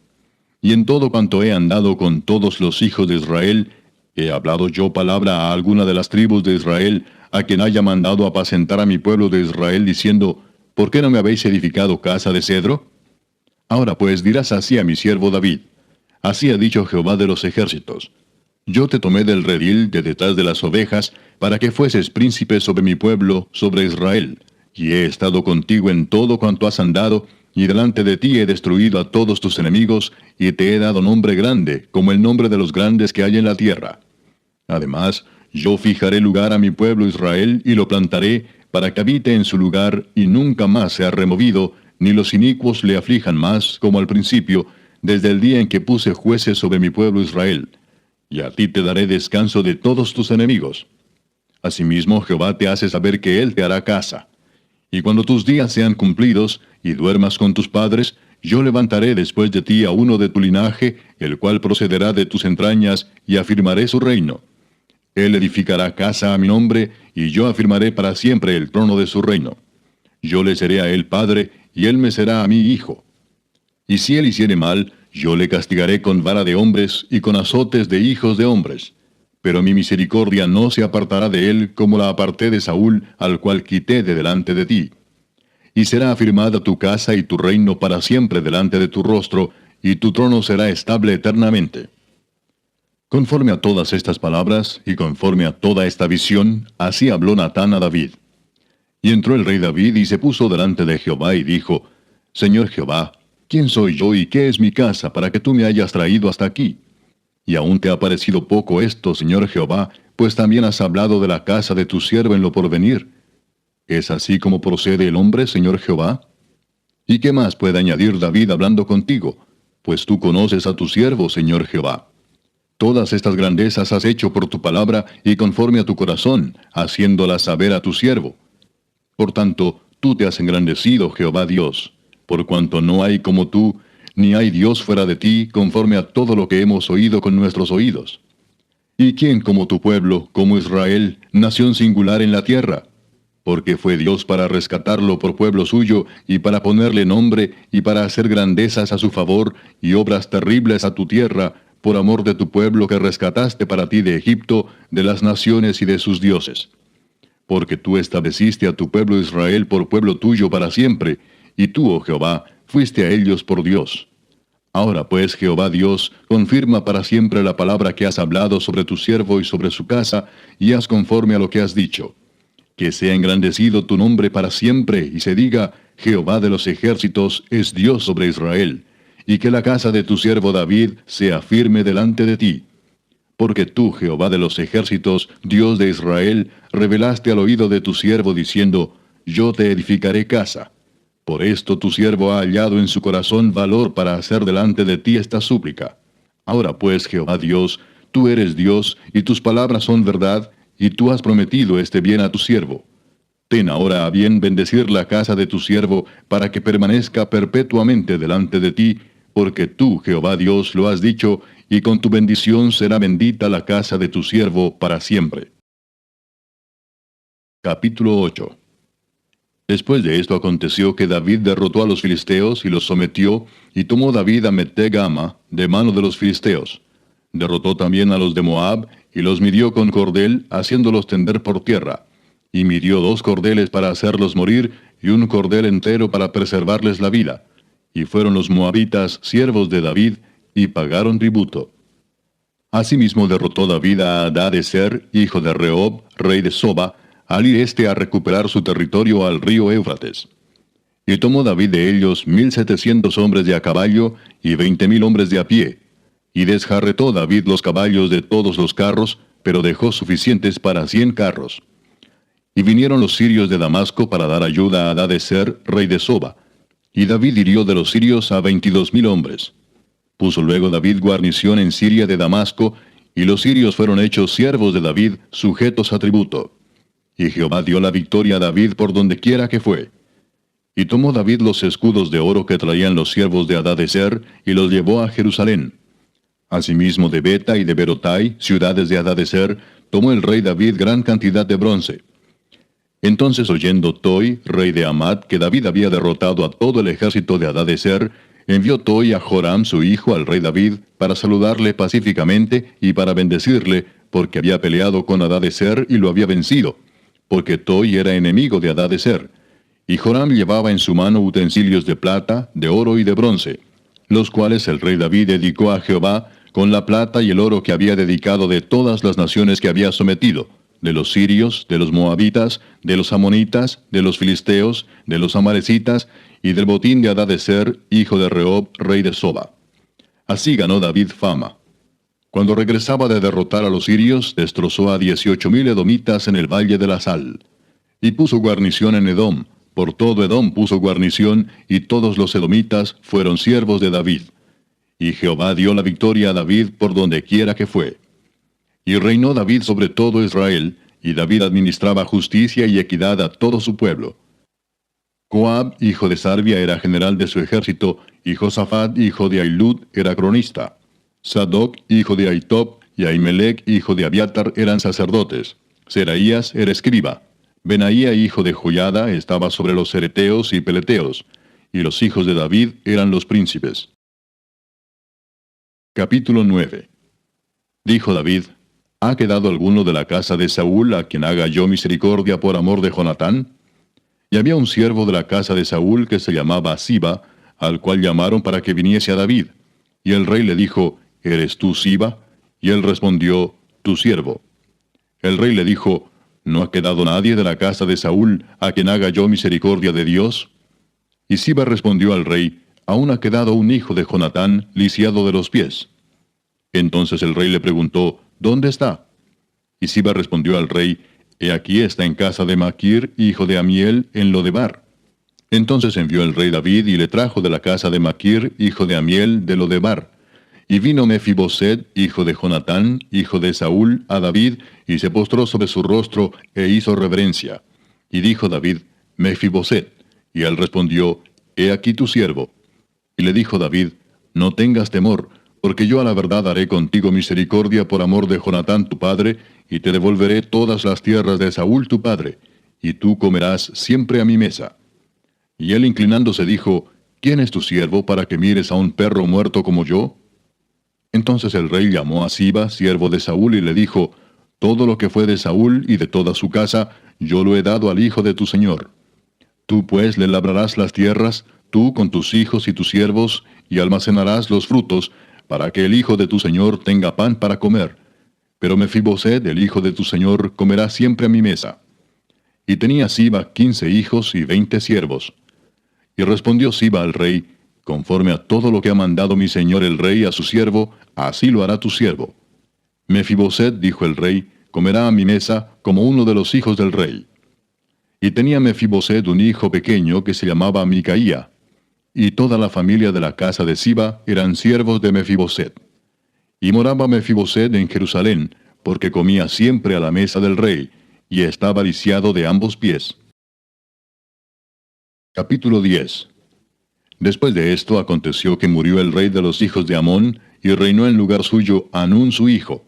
Speaker 1: Y en todo cuanto he andado con todos los hijos de Israel, ¿he hablado yo palabra a alguna de las tribus de Israel, a quien haya mandado apacentar a mi pueblo de Israel, diciendo, ¿por qué no me habéis edificado casa de cedro? Ahora pues dirás así a mi siervo David, Así ha dicho Jehová de los ejércitos. Yo te tomé del redil de detrás de las ovejas, para que fueses príncipe sobre mi pueblo, sobre Israel. Y he estado contigo en todo cuanto has andado, y delante de ti he destruido a todos tus enemigos, y te he dado nombre grande, como el nombre de los grandes que hay en la tierra. Además, yo fijaré lugar a mi pueblo Israel, y lo plantaré, para que habite en su lugar, y nunca más sea removido, ni los inicuos le aflijan más, como al principio, desde el día en que puse jueces sobre mi pueblo Israel. Y a ti te daré descanso de todos tus enemigos. Asimismo, Jehová te hace saber que Él te hará casa. Y cuando tus días sean cumplidos, y duermas con tus padres, yo levantaré después de ti a uno de tu linaje, el cual procederá de tus entrañas, y afirmaré su reino. Él edificará casa a mi nombre, y yo afirmaré para siempre el trono de su reino. Yo le seré a él padre, y él me será a mí hijo. Y si él hiciere mal, yo le castigaré con vara de hombres, y con azotes de hijos de hombres. Pero mi misericordia no se apartará de él, como la aparté de Saúl, al cual quité de delante de ti. Y será afirmada tu casa y tu reino para siempre delante de tu rostro, y tu trono será estable eternamente. Conforme a todas estas palabras, y conforme a toda esta visión, así habló Natán a David. Y entró el rey David y se puso delante de Jehová y dijo, Señor Jehová, ¿quién soy yo y qué es mi casa para que tú me hayas traído hasta aquí? Y aún te ha parecido poco esto, Señor Jehová, pues también has hablado de la casa de tu siervo en lo porvenir. ¿Es así como procede el hombre, Señor Jehová? ¿Y qué más puede añadir David hablando contigo? Pues tú conoces a tu siervo, Señor Jehová. Todas estas grandezas has hecho por tu palabra y conforme a tu corazón, haciéndolas saber a tu siervo. Por tanto, tú te has engrandecido, Jehová Dios, por cuanto no hay como tú, ni hay Dios fuera de ti, conforme a todo lo que hemos oído con nuestros oídos. ¿Y quién como tu pueblo, como Israel, nación singular en la tierra? Porque fue Dios para rescatarlo por pueblo suyo, y para ponerle nombre, y para hacer grandezas a su favor, y obras terribles a tu tierra, por amor de tu pueblo que rescataste para ti de Egipto, de las naciones y de sus dioses. Porque tú estableciste a tu pueblo Israel por pueblo tuyo para siempre, y tú, oh Jehová, fuiste a ellos por Dios. Ahora pues, Jehová Dios, confirma para siempre la palabra que has hablado sobre tu siervo y sobre su casa, y haz conforme a lo que has dicho. Que sea engrandecido tu nombre para siempre, y se diga, Jehová de los ejércitos es Dios sobre Israel, y que la casa de tu siervo David sea firme delante de ti. Porque tú, Jehová de los ejércitos, Dios de Israel, revelaste al oído de tu siervo diciendo, Yo te edificaré casa. Por esto tu siervo ha hallado en su corazón valor para hacer delante de ti esta súplica. Ahora pues, Jehová Dios, tú eres Dios, y tus palabras son verdad, y tú has prometido este bien a tu siervo. Ten ahora a bien bendecir la casa de tu siervo, para que permanezca perpetuamente delante de ti, porque tú, Jehová Dios, lo has dicho, y con tu bendición será bendita la casa de tu siervo para siempre. Capítulo 8. Después de esto aconteció que David derrotó a los filisteos y los sometió, y tomó David a Met-Gama de mano de los filisteos. Derrotó también a los de Moab, y los midió con cordel, haciéndolos tender por tierra. Y midió 2 cordeles para hacerlos morir, y un cordel entero para preservarles la vida. Y fueron los moabitas siervos de David, y pagaron tributo. Asimismo derrotó David a Hadadezer, hijo de Rehob, rey de Soba, al ir a recuperar su territorio al río Éufrates. Y tomó David de ellos 1,700 hombres de a caballo, y 20,000 hombres de a pie. Y desjarretó David los caballos de todos los carros, pero dejó suficientes para 100 carros. Y vinieron los sirios de Damasco para dar ayuda a Hadadezer, rey de Soba. Y David hirió de los sirios a 22,000 hombres. Puso luego David guarnición en Siria de Damasco, y los sirios fueron hechos siervos de David, sujetos a tributo. Y Jehová dio la victoria a David por donde quiera que fue. Y tomó David los escudos de oro que traían los siervos de Hadadezer, y los llevó a Jerusalén. Asimismo de Beta y de Berotai, ciudades de Hadadezer, tomó el rey David gran cantidad de bronce. Entonces oyendo Toi, rey de Hamat, que David había derrotado a todo el ejército de Hadadezer, envió Toi a Joram su hijo al rey David, para saludarle pacíficamente y para bendecirle, porque había peleado con Hadadezer y lo había vencido, porque Toi era enemigo de Hadadezer. Y Joram llevaba en su mano utensilios de plata, de oro y de bronce. los cuales el rey David dedicó a Jehová con la plata y el oro que había dedicado de todas las naciones que había sometido, de los sirios, de los moabitas, de los amonitas, de los filisteos, de los amalecitas, y del botín de Hadadezer, hijo de Rehob, rey de Soba. Así ganó David fama. Cuando regresaba de derrotar a los sirios, destrozó a 18,000 edomitas en el valle de la Sal. Y puso guarnición en Edom, por todo Edom puso guarnición, y todos los edomitas fueron siervos de David. Y Jehová dio la victoria a David por donde quiera que fue. Y reinó David sobre todo Israel, y David administraba justicia y equidad a todo su pueblo. Joab, hijo de Sarvia, era general de su ejército, y Josafat, hijo de Ahilud, era cronista. Sadoc, hijo de Ahitob, y Ahimelech, hijo de Abiatar, eran sacerdotes. Seraías era escriba. Benaía, hijo de Joiada, estaba sobre los cereteos y peleteos, y los hijos de David eran los príncipes. Capítulo 9. Dijo David: ¿Ha quedado alguno de la casa de Saúl a quien haga yo misericordia por amor de Jonatán? Y había un siervo de la casa de Saúl que se llamaba Siba, al cual llamaron para que viniese a David. Y el rey le dijo: ¿Eres tú Siba? Y él respondió: Tu siervo. El rey le dijo: ¿No ha quedado nadie de la casa de Saúl a quien haga yo misericordia de Dios? Y Siba respondió al rey: Aún ha quedado un hijo de Jonatán, lisiado de los pies. Entonces el rey le preguntó: ¿Dónde está? Y Siba respondió al rey: He aquí está en casa de Maquir, hijo de Amiel, en Lodebar. Entonces envió el rey David y le trajo de la casa de Maquir, hijo de Amiel, de Lodebar. Y vino Mefiboset, hijo de Jonatán, hijo de Saúl, a David, y se postró sobre su rostro, e hizo reverencia. Y dijo David: Mefiboset. Y él respondió: He aquí tu siervo. Y le dijo David: No tengas temor, porque yo a la verdad haré contigo misericordia por amor de Jonatán tu padre, y te devolveré todas las tierras de Saúl tu padre, y tú comerás siempre a mi mesa. Y él inclinándose dijo: ¿Quién es tu siervo para que mires a un perro muerto como yo? Entonces el rey llamó a Siba, siervo de Saúl, y le dijo: Todo lo que fue de Saúl y de toda su casa, yo lo he dado al hijo de tu señor. Tú pues le labrarás las tierras, tú con tus hijos y tus siervos, y almacenarás los frutos, para que el hijo de tu señor tenga pan para comer. Pero Mefiboset, el hijo de tu señor, comerá siempre a mi mesa. Y tenía Siba 15 hijos y 20 siervos. Y respondió Siba al rey: Conforme a todo lo que ha mandado mi señor el rey a su siervo, así lo hará tu siervo. Mefiboset, dijo el rey, comerá a mi mesa como uno de los hijos del rey. Y tenía Mefiboset un hijo pequeño que se llamaba Micaía. Y toda la familia de la casa de Siba eran siervos de Mefiboset. Y moraba Mefiboset en Jerusalén, porque comía siempre a la mesa del rey, y estaba lisiado de ambos pies. Capítulo 10. Después de esto aconteció que murió el rey de los hijos de Amón, y reinó en lugar suyo Hanún su hijo.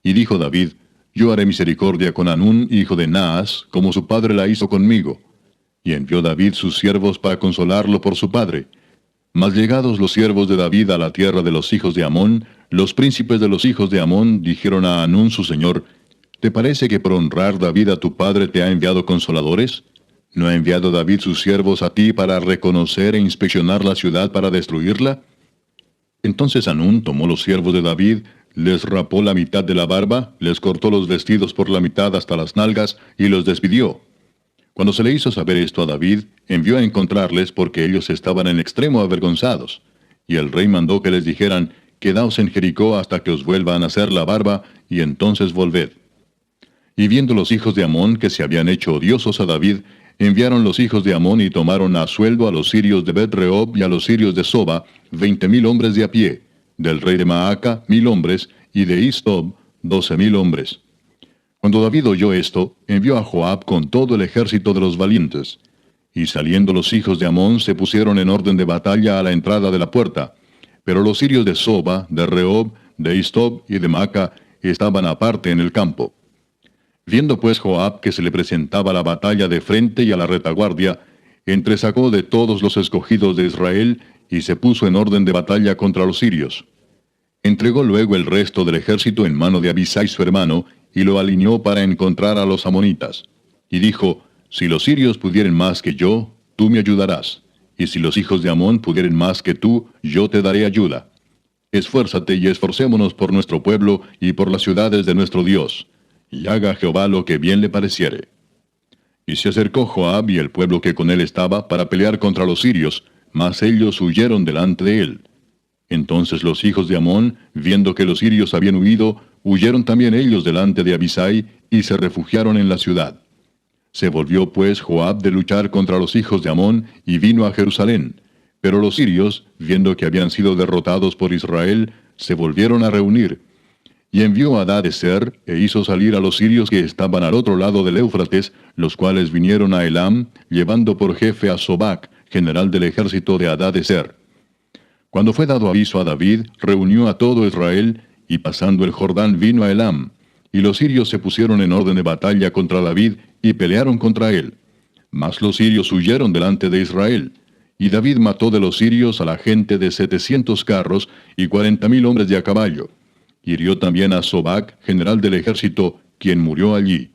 Speaker 1: Y dijo David: Yo haré misericordia con Hanún, hijo de Naas, como su padre la hizo conmigo. Y envió David sus siervos para consolarlo por su padre. Mas llegados los siervos de David a la tierra de los hijos de Amón, los príncipes de los hijos de Amón dijeron a Hanún su señor: ¿Te parece que por honrar David a tu padre te ha enviado consoladores? ¿No ha enviado David sus siervos a ti para reconocer e inspeccionar la ciudad para destruirla? Entonces Hanún tomó los siervos de David, les rapó la mitad de la barba, les cortó los vestidos por la mitad hasta las nalgas, y los despidió. Cuando se le hizo saber esto a David, envió a encontrarles porque ellos estaban en extremo avergonzados. Y el rey mandó que les dijeran: Quedaos en Jericó hasta que os vuelvan a hacer la barba, y entonces volved. Y viendo los hijos de Amón que se habían hecho odiosos a David, enviaron los hijos de Amón y tomaron a sueldo a los sirios de Bet-Rehob y a los sirios de Soba, 20,000 hombres de a pie, del rey de Maaca 1,000 hombres, y de Istob 12,000 hombres. Cuando David oyó esto, envió a Joab con todo el ejército de los valientes. Y saliendo los hijos de Amón se pusieron en orden de batalla a la entrada de la puerta. Pero los sirios de Soba, de Rehob, de Istob y de Maaca estaban aparte en el campo. Viendo pues Joab que se le presentaba la batalla de frente y a la retaguardia, entresacó de todos los escogidos de Israel y se puso en orden de batalla contra los sirios. Entregó luego el resto del ejército en mano de Abisai su hermano, y lo alineó para encontrar a los amonitas. Y dijo: Si los sirios pudieren más que yo, tú me ayudarás. y si los hijos de Amón pudieren más que tú, yo te daré ayuda. Esfuérzate y esforcémonos por nuestro pueblo y por las ciudades de nuestro Dios, y haga Jehová lo que bien le pareciere. Y se acercó Joab y el pueblo que con él estaba para pelear contra los sirios, mas ellos huyeron delante de él. Entonces los hijos de Amón, viendo que los sirios habían huido, huyeron también ellos delante de Abisai, y se refugiaron en la ciudad. Se volvió pues Joab de luchar contra los hijos de Amón, y vino a Jerusalén. Pero los sirios, viendo que habían sido derrotados por Israel, se volvieron a reunir. Y envió a Hadadezer, e hizo salir a los sirios que estaban al otro lado del Éufrates, los cuales vinieron a Elam, llevando por jefe a Sobac, general del ejército de Hadadezer. Cuando fue dado aviso a David, reunió a todo Israel, y pasando el Jordán vino a Elam. Y los sirios se pusieron en orden de batalla contra David, y pelearon contra él. Mas los sirios huyeron delante de Israel. Y David mató de los sirios a la gente de 700 carros, y 40,000 hombres de a caballo. Hirió también a Sobac, general del ejército, quien murió allí.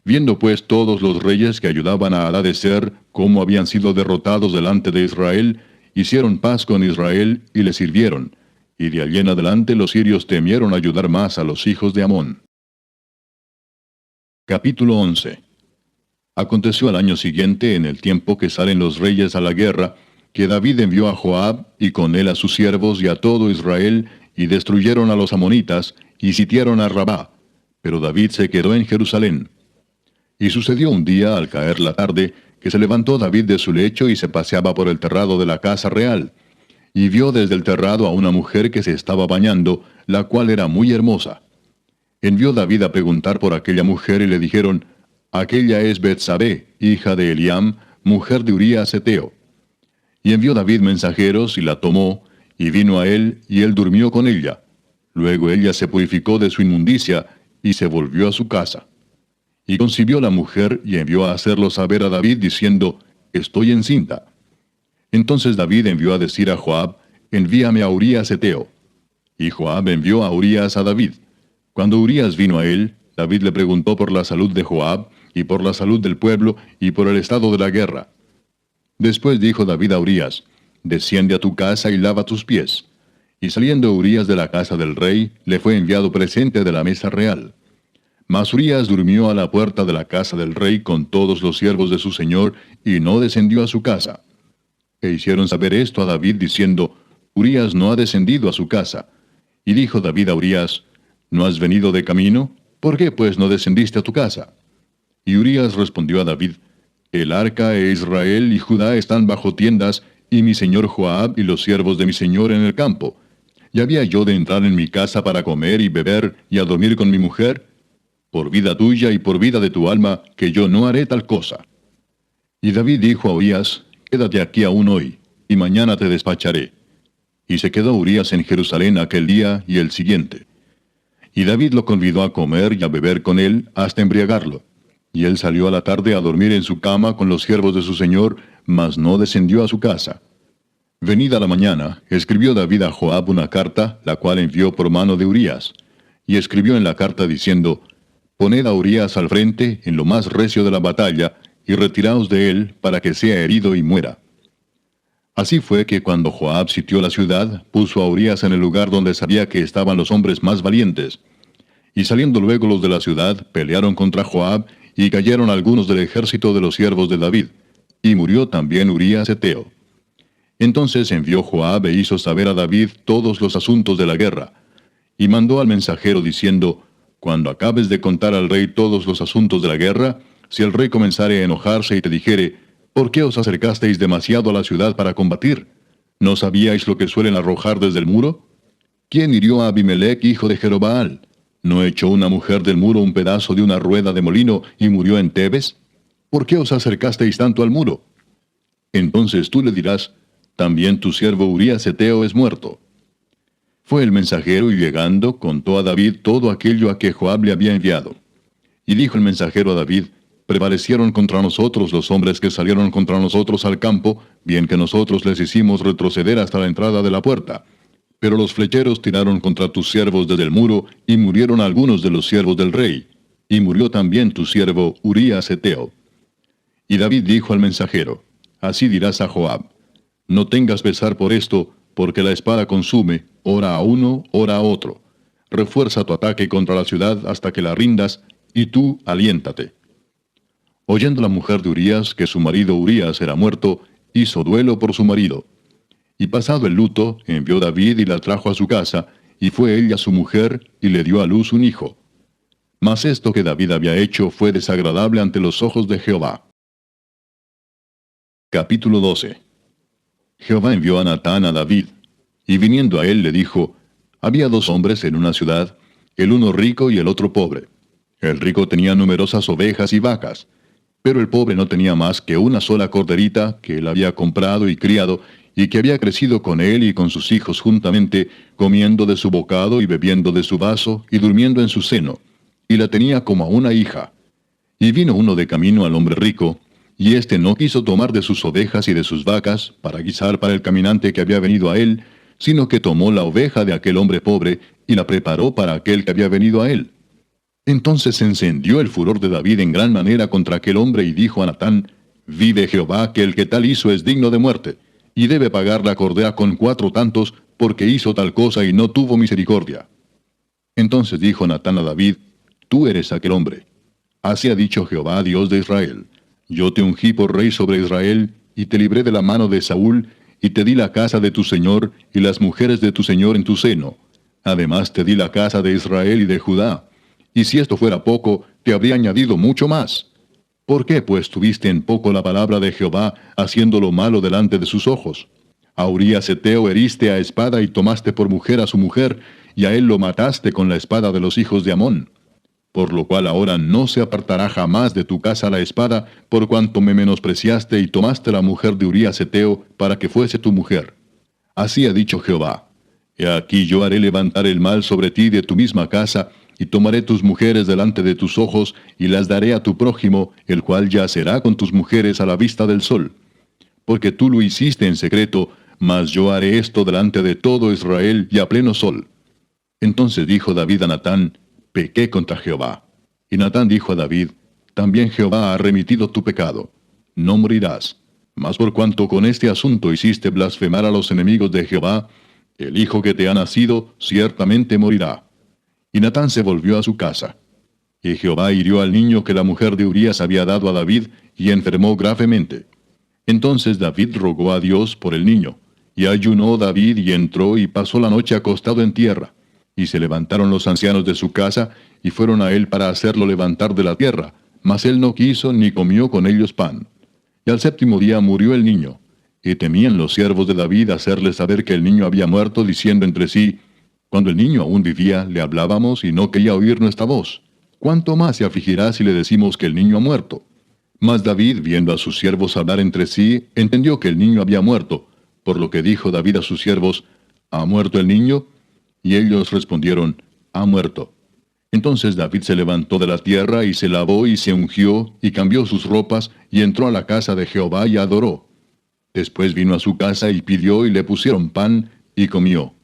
Speaker 1: Viendo pues todos los reyes que ayudaban a Hadadezer cómo habían sido derrotados delante de Israel, hicieron paz con Israel y le sirvieron, y de allí en adelante los sirios temieron ayudar más a los hijos de Amón. Capítulo 11. Aconteció al año siguiente, en el tiempo que salen los reyes a la guerra, que David envió a Joab, y con él a sus siervos y a todo Israel, y destruyeron a los amonitas, y sitiaron a Rabá. Pero David se quedó en Jerusalén. Y sucedió un día, al caer la tarde, que se levantó David de su lecho y se paseaba por el terrado de la casa real. Y vio desde el terrado a una mujer que se estaba bañando, la cual era muy hermosa. Envió David a preguntar por aquella mujer, y le dijeron: aquella es Betsabé, hija de Eliam, mujer de Urías Heteo. Y envió David mensajeros, y la tomó, y vino a él, y él durmió con ella. Luego ella se purificó de su inmundicia, y se volvió a su casa. Y concibió la mujer, y envió a hacerlo saber a David, diciendo: estoy encinta. Entonces David envió a decir a Joab: envíame a Urías Heteo. Y Joab envió a Urías a David. Cuando Urías vino a él, David le preguntó por la salud de Joab, y por la salud del pueblo, y por el estado de la guerra. Después dijo David a Urías: desciende a tu casa y lava tus pies. Y saliendo Urías de la casa del rey, le fue enviado presente de la mesa real. Mas Urías durmió a la puerta de la casa del rey con todos los siervos de su señor, y no descendió a su casa. E hicieron saber esto a David, diciendo: Urías no ha descendido a su casa. Y dijo David a Urías: ¿no has venido de camino? ¿Por qué pues no descendiste a tu casa? Y Urías respondió a David: el arca e Israel y Judá están bajo tiendas, y mi señor Joab y los siervos de mi señor en el campo. ¿Y había yo de entrar en mi casa para comer y beber y a dormir con mi mujer? Por vida tuya y por vida de tu alma, que yo no haré tal cosa. Y David dijo a Urías: quédate aquí aún hoy, y mañana te despacharé. Y se quedó Urías en Jerusalén aquel día y el siguiente. Y David lo convidó a comer y a beber con él hasta embriagarlo. Y él salió a la tarde a dormir en su cama con los siervos de su señor, mas no descendió a su casa. Venida la mañana, escribió David a Joab una carta, la cual envió por mano de Urías. Y escribió en la carta diciendo: poned a Urías al frente en lo más recio de la batalla, y retiraos de él para que sea herido y muera. Así fue que cuando Joab sitió la ciudad, puso a Urías en el lugar donde sabía que estaban los hombres más valientes. Y saliendo luego los de la ciudad, pelearon contra Joab, y cayeron algunos del ejército de los siervos de David. Y murió también Urías Heteo. Entonces envió Joab e hizo saber a David todos los asuntos de la guerra. Y mandó al mensajero diciendo: cuando acabes de contar al rey todos los asuntos de la guerra, si el rey comenzare a enojarse y te dijere: ¿por qué os acercasteis demasiado a la ciudad para combatir? ¿No sabíais lo que suelen arrojar desde el muro? ¿Quién hirió a Abimelech, hijo de Jerobaal? ¿No echó una mujer del muro un pedazo de una rueda de molino y murió en Tebes? ¿Por qué os acercasteis tanto al muro? Entonces tú le dirás: también tu siervo Urías Heteo es muerto. Fue el mensajero, y llegando, contó a David todo aquello a que Joab le había enviado. Y dijo el mensajero a David: prevalecieron contra nosotros los hombres que salieron contra nosotros al campo, bien que nosotros les hicimos retroceder hasta la entrada de la puerta. Pero los flecheros tiraron contra tus siervos desde el muro, y murieron algunos de los siervos del rey. Y murió también tu siervo Urías Heteo. Y David dijo al mensajero: Así dirás a Joab: no tengas pesar por esto, porque la espada consume, ora a uno, ora a otro. Refuerza tu ataque contra la ciudad hasta que la rindas, y tú aliéntate. Oyendo la mujer de Urías que su marido Urías era muerto, hizo duelo por su marido. Y pasado el luto, envió David y la trajo a su casa, y fue ella su mujer, y le dio a luz un hijo. Mas esto que David había hecho fue desagradable ante los ojos de Jehová. Capítulo 12. Jehová envió a Natán a David, y viniendo a él le dijo: había dos hombres en una ciudad, el uno rico y el otro pobre. El rico tenía numerosas ovejas y vacas, pero el pobre no tenía más que una sola corderita que él había comprado y criado, y que había crecido con él y con sus hijos juntamente, comiendo de su bocado y bebiendo de su vaso, y durmiendo en su seno, y la tenía como a una hija. Y vino uno de camino al hombre rico, y éste no quiso tomar de sus ovejas y de sus vacas, para guisar para el caminante que había venido a él, sino que tomó la oveja de aquel hombre pobre, y la preparó para aquel que había venido a él. Entonces se encendió el furor de David en gran manera contra aquel hombre, y dijo a Natán: vive Jehová, que el que tal hizo es digno de muerte, y debe pagar la cordera con 4 tantos, porque hizo tal cosa y no tuvo misericordia. Entonces dijo Natán a David: tú eres aquel hombre. Así ha dicho Jehová, Dios de Israel: yo te ungí por rey sobre Israel, y te libré de la mano de Saúl, y te di la casa de tu señor, y las mujeres de tu señor en tu seno. Además te di la casa de Israel y de Judá. Y si esto fuera poco, te habría añadido mucho más. ¿Por qué pues tuviste en poco la palabra de Jehová, haciendo lo malo delante de sus ojos? A Urías Heteo heriste a espada y tomaste por mujer a su mujer, y a él lo mataste con la espada de los hijos de Amón. Por lo cual ahora no se apartará jamás de tu casa la espada, por cuanto me menospreciaste y tomaste la mujer de Urías Heteo para que fuese tu mujer. Así ha dicho Jehová: he aquí yo haré levantar el mal sobre ti de tu misma casa, y tomaré tus mujeres delante de tus ojos, y las daré a tu prójimo, el cual yacerá con tus mujeres a la vista del sol. Porque tú lo hiciste en secreto, mas yo haré esto delante de todo Israel y a pleno sol. Entonces dijo David a Natán: pequé contra Jehová. Y Natán dijo a David: también Jehová ha remitido tu pecado. No morirás. Mas por cuanto con este asunto hiciste blasfemar a los enemigos de Jehová, el hijo que te ha nacido ciertamente morirá. Y Natán se volvió a su casa. Y Jehová hirió al niño que la mujer de Urías había dado a David, y enfermó gravemente. Entonces David rogó a Dios por el niño, y ayunó David y entró y pasó la noche acostado en tierra. Y se levantaron los ancianos de su casa, y fueron a él para hacerlo levantar de la tierra, mas él no quiso ni comió con ellos pan. Y al 7º día murió el niño, y temían los siervos de David hacerle saber que el niño había muerto, diciendo entre sí: cuando el niño aún vivía, le hablábamos y no quería oír nuestra voz. ¿Cuánto más se afligirá si le decimos que el niño ha muerto? Mas David, viendo a sus siervos hablar entre sí, entendió que el niño había muerto, por lo que dijo David a sus siervos: ¿ha muerto el niño? Y ellos respondieron: ha muerto. Entonces David se levantó de la tierra, y se lavó, y se ungió, y cambió sus ropas, y entró a la casa de Jehová, y adoró. Después vino a su casa, y pidió, y le pusieron pan, y comió.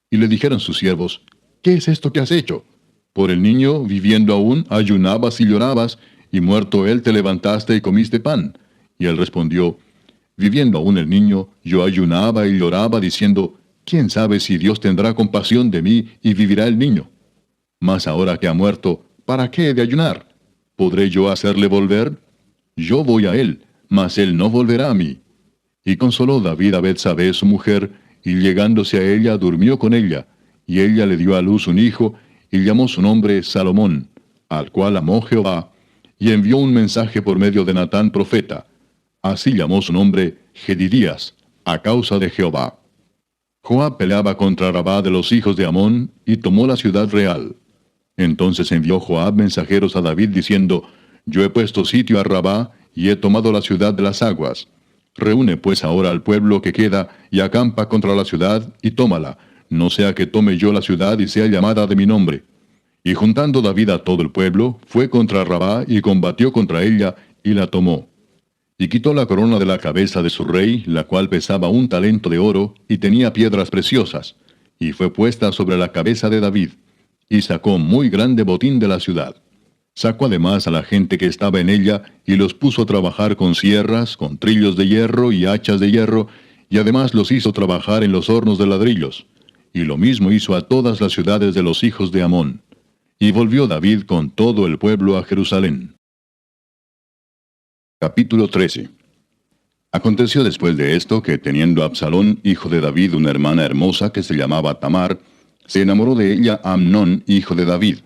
Speaker 1: Y le dijeron sus siervos: ¿qué es esto que has hecho? Por el niño, viviendo aún, ayunabas y llorabas, y muerto él te levantaste y comiste pan. Y él respondió: viviendo aún el niño, yo ayunaba y lloraba, diciendo: ¿quién sabe si Dios tendrá compasión de mí y vivirá el niño? Mas ahora que ha muerto, ¿para qué he de ayunar? ¿Podré yo hacerle volver? Yo voy a él, mas él no volverá a mí. Y consoló David a Betsabé su mujer, y llegándose a ella durmió con ella, y ella le dio a luz un hijo, y llamó su nombre Salomón, al cual amó Jehová, y envió un mensaje por medio de Natán profeta. Así llamó su nombre Jedidías, a causa de Jehová. Joab peleaba contra Rabá de los hijos de Amón, y tomó la ciudad real. Entonces envió Joab mensajeros a David diciendo: yo he puesto sitio a Rabá, y he tomado la ciudad de las aguas. Reúne pues ahora al pueblo que queda, y acampa contra la ciudad, y tómala, no sea que tome yo la ciudad y sea llamada de mi nombre. Y juntando David a todo el pueblo, fue contra Rabá, y combatió contra ella, y la tomó. Y quitó la corona de la cabeza de su rey, la cual pesaba 1 talento de oro, y tenía piedras preciosas, y fue puesta sobre la cabeza de David, y sacó muy grande botín de la ciudad. Sacó además a la gente que estaba en ella y los puso a trabajar con sierras, con trillos de hierro y hachas de hierro, y además los hizo trabajar en los hornos de ladrillos. Y lo mismo hizo a todas las ciudades de los hijos de Amón. Y volvió David con todo el pueblo a Jerusalén. Capítulo 13. Aconteció después de esto que, teniendo Absalón, hijo de David, una hermana hermosa que se llamaba Tamar, se enamoró de ella Amnón, hijo de David.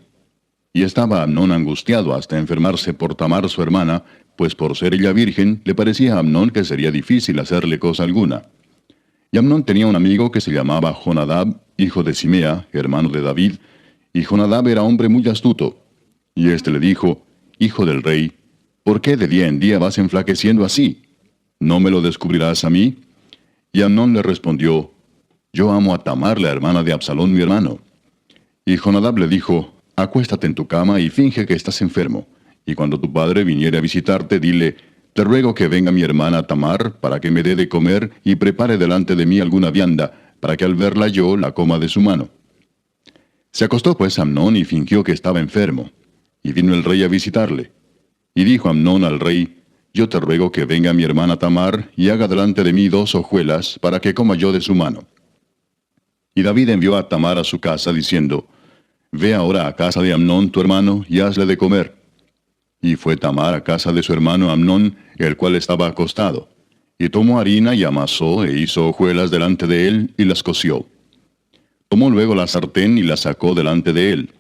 Speaker 1: Y estaba Amnón angustiado hasta enfermarse por Tamar su hermana, pues por ser ella virgen, le parecía a Amnón que sería difícil hacerle cosa alguna. Y Amnón tenía un amigo que se llamaba Jonadab, hijo de Simea, hermano de David, y Jonadab era hombre muy astuto. Y éste le dijo, Hijo del rey, ¿por qué de día en día vas enflaqueciendo así? ¿No me lo descubrirás a mí? Y Amnón le respondió, Yo amo a Tamar, la hermana de Absalón mi hermano. Y Jonadab le dijo, Acuéstate en tu cama y finge que estás enfermo, y cuando tu padre viniere a visitarte, dile, Te ruego que venga mi hermana Tamar, para que me dé de comer y prepare delante de mí alguna vianda, para que al verla yo la coma de su mano. Se acostó pues Amnón y fingió que estaba enfermo, y vino el rey a visitarle. Y dijo Amnón al rey, Yo te ruego que venga mi hermana Tamar, y haga delante de mí 2 hojuelas, para que coma yo de su mano. Y David envió a Tamar a su casa, diciendo, Ve ahora a casa de Amnón tu hermano, y hazle de comer. Y fue Tamar a casa de su hermano Amnón, el cual estaba acostado. Y tomó harina y amasó, e hizo hojuelas delante de él, y las coció. Tomó luego la sartén y la sacó delante de él.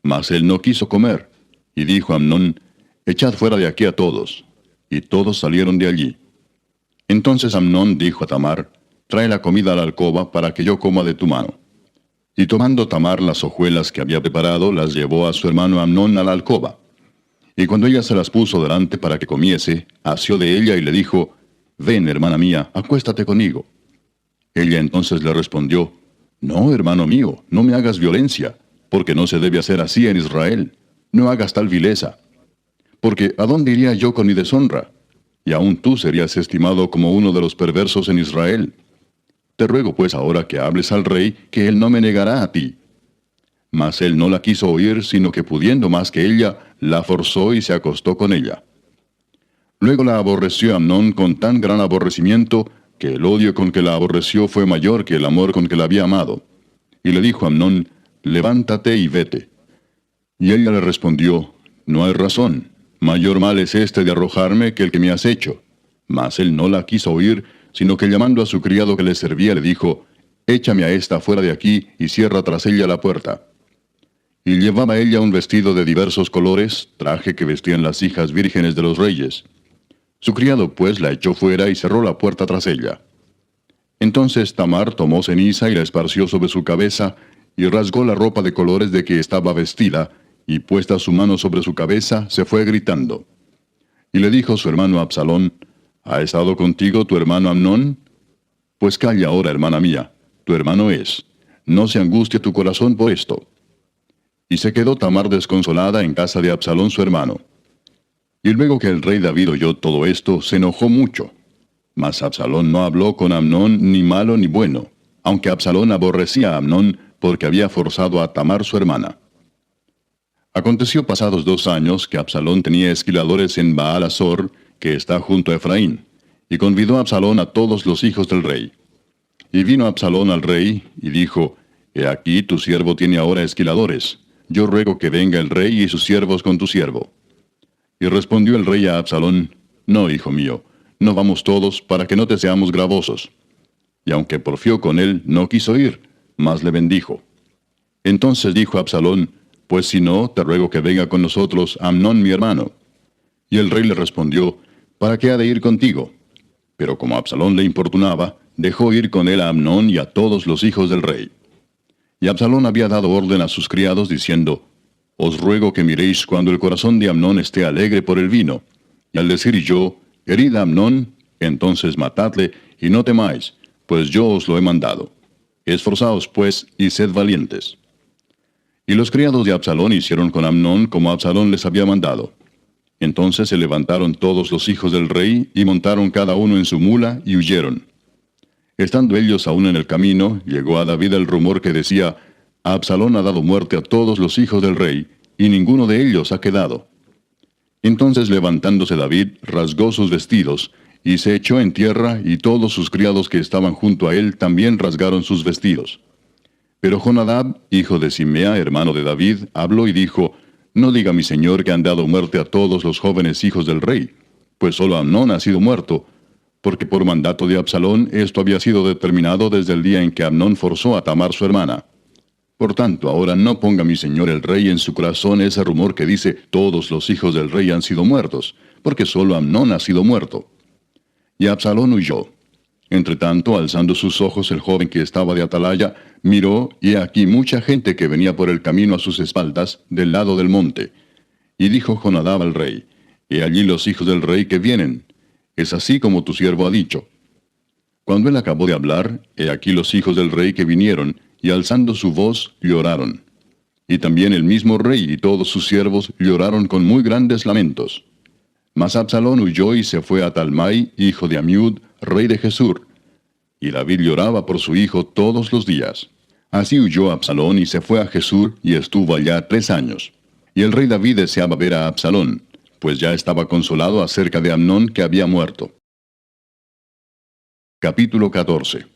Speaker 1: Mas él no quiso comer. Y dijo Amnón, Echad fuera de aquí a todos. Y todos salieron de allí. Entonces Amnón dijo a Tamar, Trae la comida a la alcoba, para que yo coma de tu mano. Y tomando Tamar las hojuelas que había preparado, las llevó a su hermano Amnón a la alcoba. Y cuando ella se las puso delante para que comiese, asió de ella y le dijo, Ven, hermana mía, acuéstate conmigo. Ella entonces le respondió, No, hermano mío, no me hagas violencia, porque no se debe hacer así en Israel. No hagas tal vileza. Porque ¿a dónde iría yo con mi deshonra? Y aún tú serías estimado como uno de los perversos en Israel. Te ruego pues ahora que hables al rey, que él no me negará a ti. Mas él no la quiso oír, sino que pudiendo más que ella, la forzó y se acostó con ella. Luego la aborreció Amnón con tan gran aborrecimiento, que el odio con que la aborreció fue mayor que el amor con que la había amado. Y le dijo a Amnón, Levántate y vete. Y ella le respondió, No hay razón, mayor mal es este de arrojarme que el que me has hecho. Mas él no la quiso oír, sino que llamando a su criado que le servía, le dijo, Échame a esta fuera de aquí, y cierra tras ella la puerta. Y llevaba ella un vestido de diversos colores, traje que vestían las hijas vírgenes de los reyes. Su criado pues la echó fuera y cerró la puerta tras ella. Entonces Tamar tomó ceniza y la esparció sobre su cabeza, y rasgó la ropa de colores de que estaba vestida, y puesta su mano sobre su cabeza, se fue gritando. Y le dijo su hermano Absalón, ¿Ha estado contigo tu hermano Amnón? Pues calla ahora, hermana mía, tu hermano es. No se angustie tu corazón por esto. Y se quedó Tamar desconsolada en casa de Absalón su hermano. Y luego que el rey David oyó todo esto, se enojó mucho. Mas Absalón no habló con Amnón ni malo ni bueno, aunque Absalón aborrecía a Amnón porque había forzado a Tamar su hermana. Aconteció pasados 2 años que Absalón tenía esquiladores en Baal-Azor, que está junto a Efraín, y convidó a Absalón a todos los hijos del rey. Y vino Absalón al rey, y dijo, He aquí tu siervo tiene ahora esquiladores. Yo ruego que venga el rey y sus siervos con tu siervo. Y respondió el rey a Absalón, No, hijo mío, no vamos todos, para que no te seamos gravosos. Y aunque porfió con él, no quiso ir, mas le bendijo. Entonces dijo Absalón, Pues si no, te ruego que venga con nosotros Amnón mi hermano. Y el rey le respondió, ¿Para qué ha de ir contigo? Pero como Absalón le importunaba, dejó ir con él a Amnón y a todos los hijos del rey. Y Absalón había dado orden a sus criados, diciendo, Os ruego que miréis cuando el corazón de Amnón esté alegre por el vino. Y al decir yo, Herid a Amnón, entonces matadle, y no temáis, pues yo os lo he mandado. Esforzaos, pues, y sed valientes. Y los criados de Absalón hicieron con Amnón como Absalón les había mandado. Entonces se levantaron todos los hijos del rey, y montaron cada uno en su mula, y huyeron. Estando ellos aún en el camino, llegó a David el rumor que decía, Absalón ha dado muerte a todos los hijos del rey, y ninguno de ellos ha quedado. Entonces levantándose David, rasgó sus vestidos, y se echó en tierra, y todos sus criados que estaban junto a él también rasgaron sus vestidos. Pero Jonadab, hijo de Simea, hermano de David, habló y dijo, no diga mi señor que han dado muerte a todos los jóvenes hijos del rey, pues solo Amnón ha sido muerto, porque por mandato de Absalón esto había sido determinado desde el día en que Amnón forzó a Tamar su hermana. Por tanto, ahora no ponga mi señor el rey en su corazón ese rumor que dice, todos los hijos del rey han sido muertos, porque solo Amnón ha sido muerto. Y Absalón huyó. Entretanto, alzando sus ojos, el joven que estaba de atalaya, miró, y he aquí mucha gente que venía por el camino a sus espaldas, del lado del monte. Y dijo Jonadab al rey, he allí los hijos del rey que vienen. Es así como tu siervo ha dicho. Cuando él acabó de hablar, he aquí los hijos del rey que vinieron, y alzando su voz, lloraron. Y también el mismo rey y todos sus siervos lloraron con muy grandes lamentos. Mas Absalón huyó y se fue a Talmai, hijo de Amiud, rey de Gesur. Y David lloraba por su hijo todos los días. Así huyó Absalón y se fue a Gesur, y estuvo allá 3 años. Y el rey David deseaba ver a Absalón, pues ya estaba consolado acerca de Amnón que había muerto. Capítulo 14.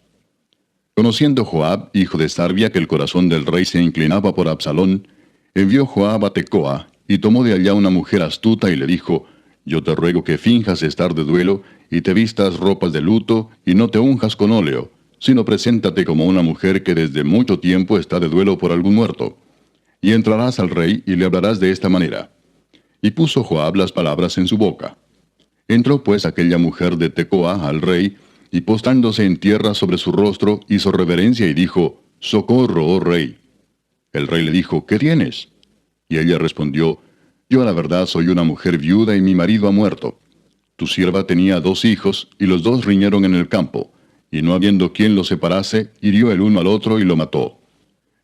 Speaker 1: Conociendo Joab, hijo de Sarvia, que el corazón del rey se inclinaba por Absalón, envió Joab a Tecoa, y tomó de allá una mujer astuta y le dijo, yo te ruego que finjas estar de duelo, y te vistas ropas de luto, y no te unjas con óleo, sino preséntate como una mujer que desde mucho tiempo está de duelo por algún muerto. Y entrarás al rey, y le hablarás de esta manera. Y puso Joab las palabras en su boca. Entró pues aquella mujer de Tecoa al rey, y postrándose en tierra sobre su rostro, hizo reverencia y dijo, socorro, oh rey. El rey le dijo, ¿qué tienes? Y ella respondió, yo a la verdad soy una mujer viuda y mi marido ha muerto. Tu sierva tenía 2 hijos, y los 2 riñeron en el campo, y no habiendo quien los separase, hirió el uno al otro y lo mató.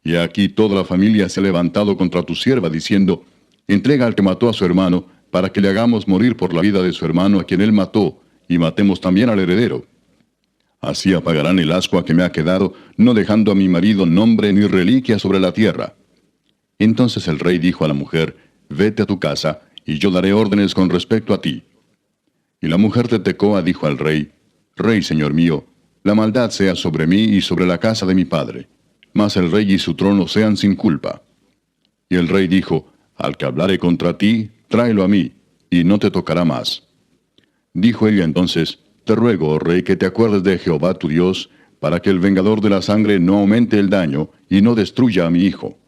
Speaker 1: Y aquí toda la familia se ha levantado contra tu sierva, diciendo, entrega al que mató a su hermano, para que le hagamos morir por la vida de su hermano a quien él mató, y matemos también al heredero. Así apagarán el ascua que me ha quedado, no dejando a mi marido nombre ni reliquia sobre la tierra. Entonces el rey dijo a la mujer, vete a tu casa, y yo daré órdenes con respecto a ti. Y la mujer de Tecoa dijo al rey, Rey, señor mío, la maldad sea sobre mí y sobre la casa de mi padre, mas el rey y su trono sean sin culpa. Y el rey dijo, al que hablare contra ti, tráelo a mí, y no te tocará más. Dijo ella entonces, te ruego, oh rey, que te acuerdes de Jehová tu Dios, para que el vengador de la sangre no aumente el daño, y no destruya a mi hijo.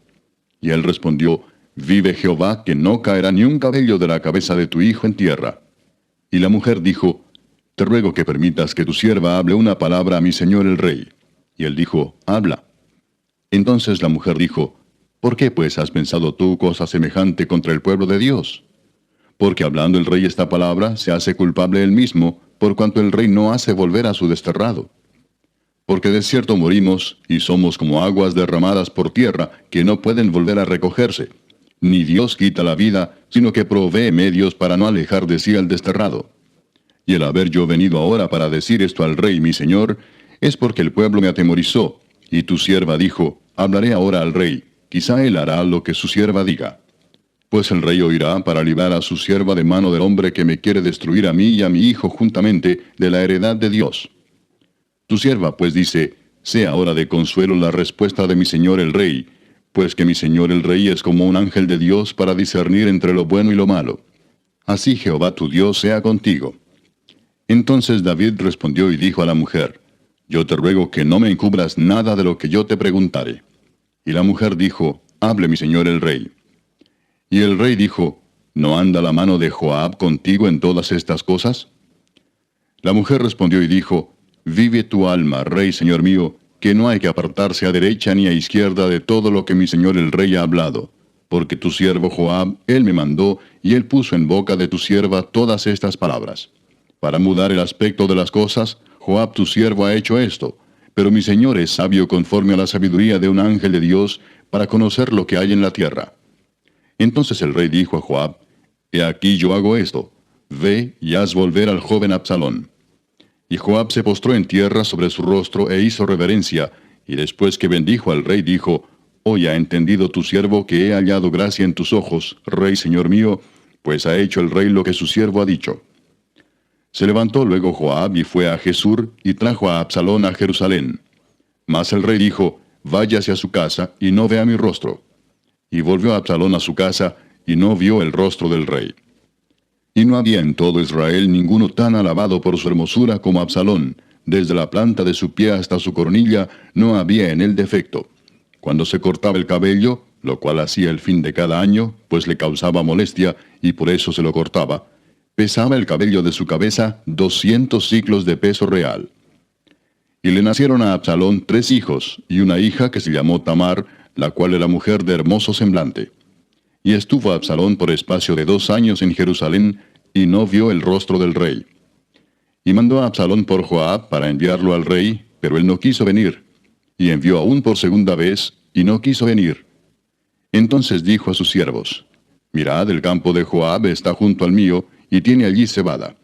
Speaker 1: Y él respondió, vive Jehová, que no caerá ni un cabello de la cabeza de tu hijo en tierra. Y la mujer dijo, te ruego que permitas que tu sierva hable una palabra a mi señor el rey. Y él dijo, habla. Entonces la mujer dijo, ¿por qué pues has pensado tú cosa semejante contra el pueblo de Dios? Porque hablando el rey esta palabra, se hace culpable él mismo, por cuanto el rey no hace volver a su desterrado. Porque de cierto morimos, y somos como aguas derramadas por tierra, que no pueden volver a recogerse. Ni Dios quita la vida, sino que provee medios para no alejar de sí al desterrado. Y el haber yo venido ahora para decir esto al rey mi señor, es porque el pueblo me atemorizó, y tu sierva dijo, hablaré ahora al rey, quizá él hará lo que su sierva diga. Pues el rey oirá para librar a su sierva de mano del hombre que me quiere destruir a mí y a mi hijo juntamente de la heredad de Dios. Tu sierva pues dice, sea ahora de consuelo la respuesta de mi señor el rey, pues que mi señor el rey es como un ángel de Dios para discernir entre lo bueno y lo malo. Así Jehová tu Dios sea contigo. Entonces David respondió y dijo a la mujer, yo te ruego que no me encubras nada de lo que yo te preguntare. Y la mujer dijo, hable mi señor el rey. Y el rey dijo, ¿no anda la mano de Joab contigo en todas estas cosas? La mujer respondió y dijo, vive tu alma, rey señor mío, que no hay que apartarse a derecha ni a izquierda de todo lo que mi señor el rey ha hablado, porque tu siervo Joab, él me mandó, y él puso en boca de tu sierva todas estas palabras. Para mudar el aspecto de las cosas, Joab tu siervo ha hecho esto, pero mi señor es sabio conforme a la sabiduría de un ángel de Dios, para conocer lo que hay en la tierra. Entonces el rey dijo a Joab, he aquí yo hago esto, ve y haz volver al joven Absalón. Y Joab se postró en tierra sobre su rostro e hizo reverencia, y después que bendijo al rey dijo, hoy ha entendido tu siervo que he hallado gracia en tus ojos, rey señor mío, pues ha hecho el rey lo que su siervo ha dicho. Se levantó luego Joab y fue a Jesur, y trajo a Absalón a Jerusalén. Mas el rey dijo, váyase a su casa, y no vea mi rostro. Y volvió Absalón a su casa, y no vio el rostro del rey. Y no había en todo Israel ninguno tan alabado por su hermosura como Absalón. Desde la planta de su pie hasta su coronilla no había en él defecto. Cuando se cortaba el cabello, lo cual hacía el fin de cada año, pues le causaba molestia, y por eso se lo cortaba, pesaba el cabello de su cabeza 200 siclos de peso real. Y le nacieron a Absalón 3 hijos, y una hija que se llamó Tamar, la cual era mujer de hermoso semblante. Y estuvo Absalón por espacio de 2 años en Jerusalén, y no vio el rostro del rey. Y mandó a Absalón por Joab para enviarlo al rey, pero él no quiso venir. Y envió aún por segunda vez, y no quiso venir. Entonces dijo a sus siervos, mirad, el campo de Joab está junto al mío, y tiene allí cebada.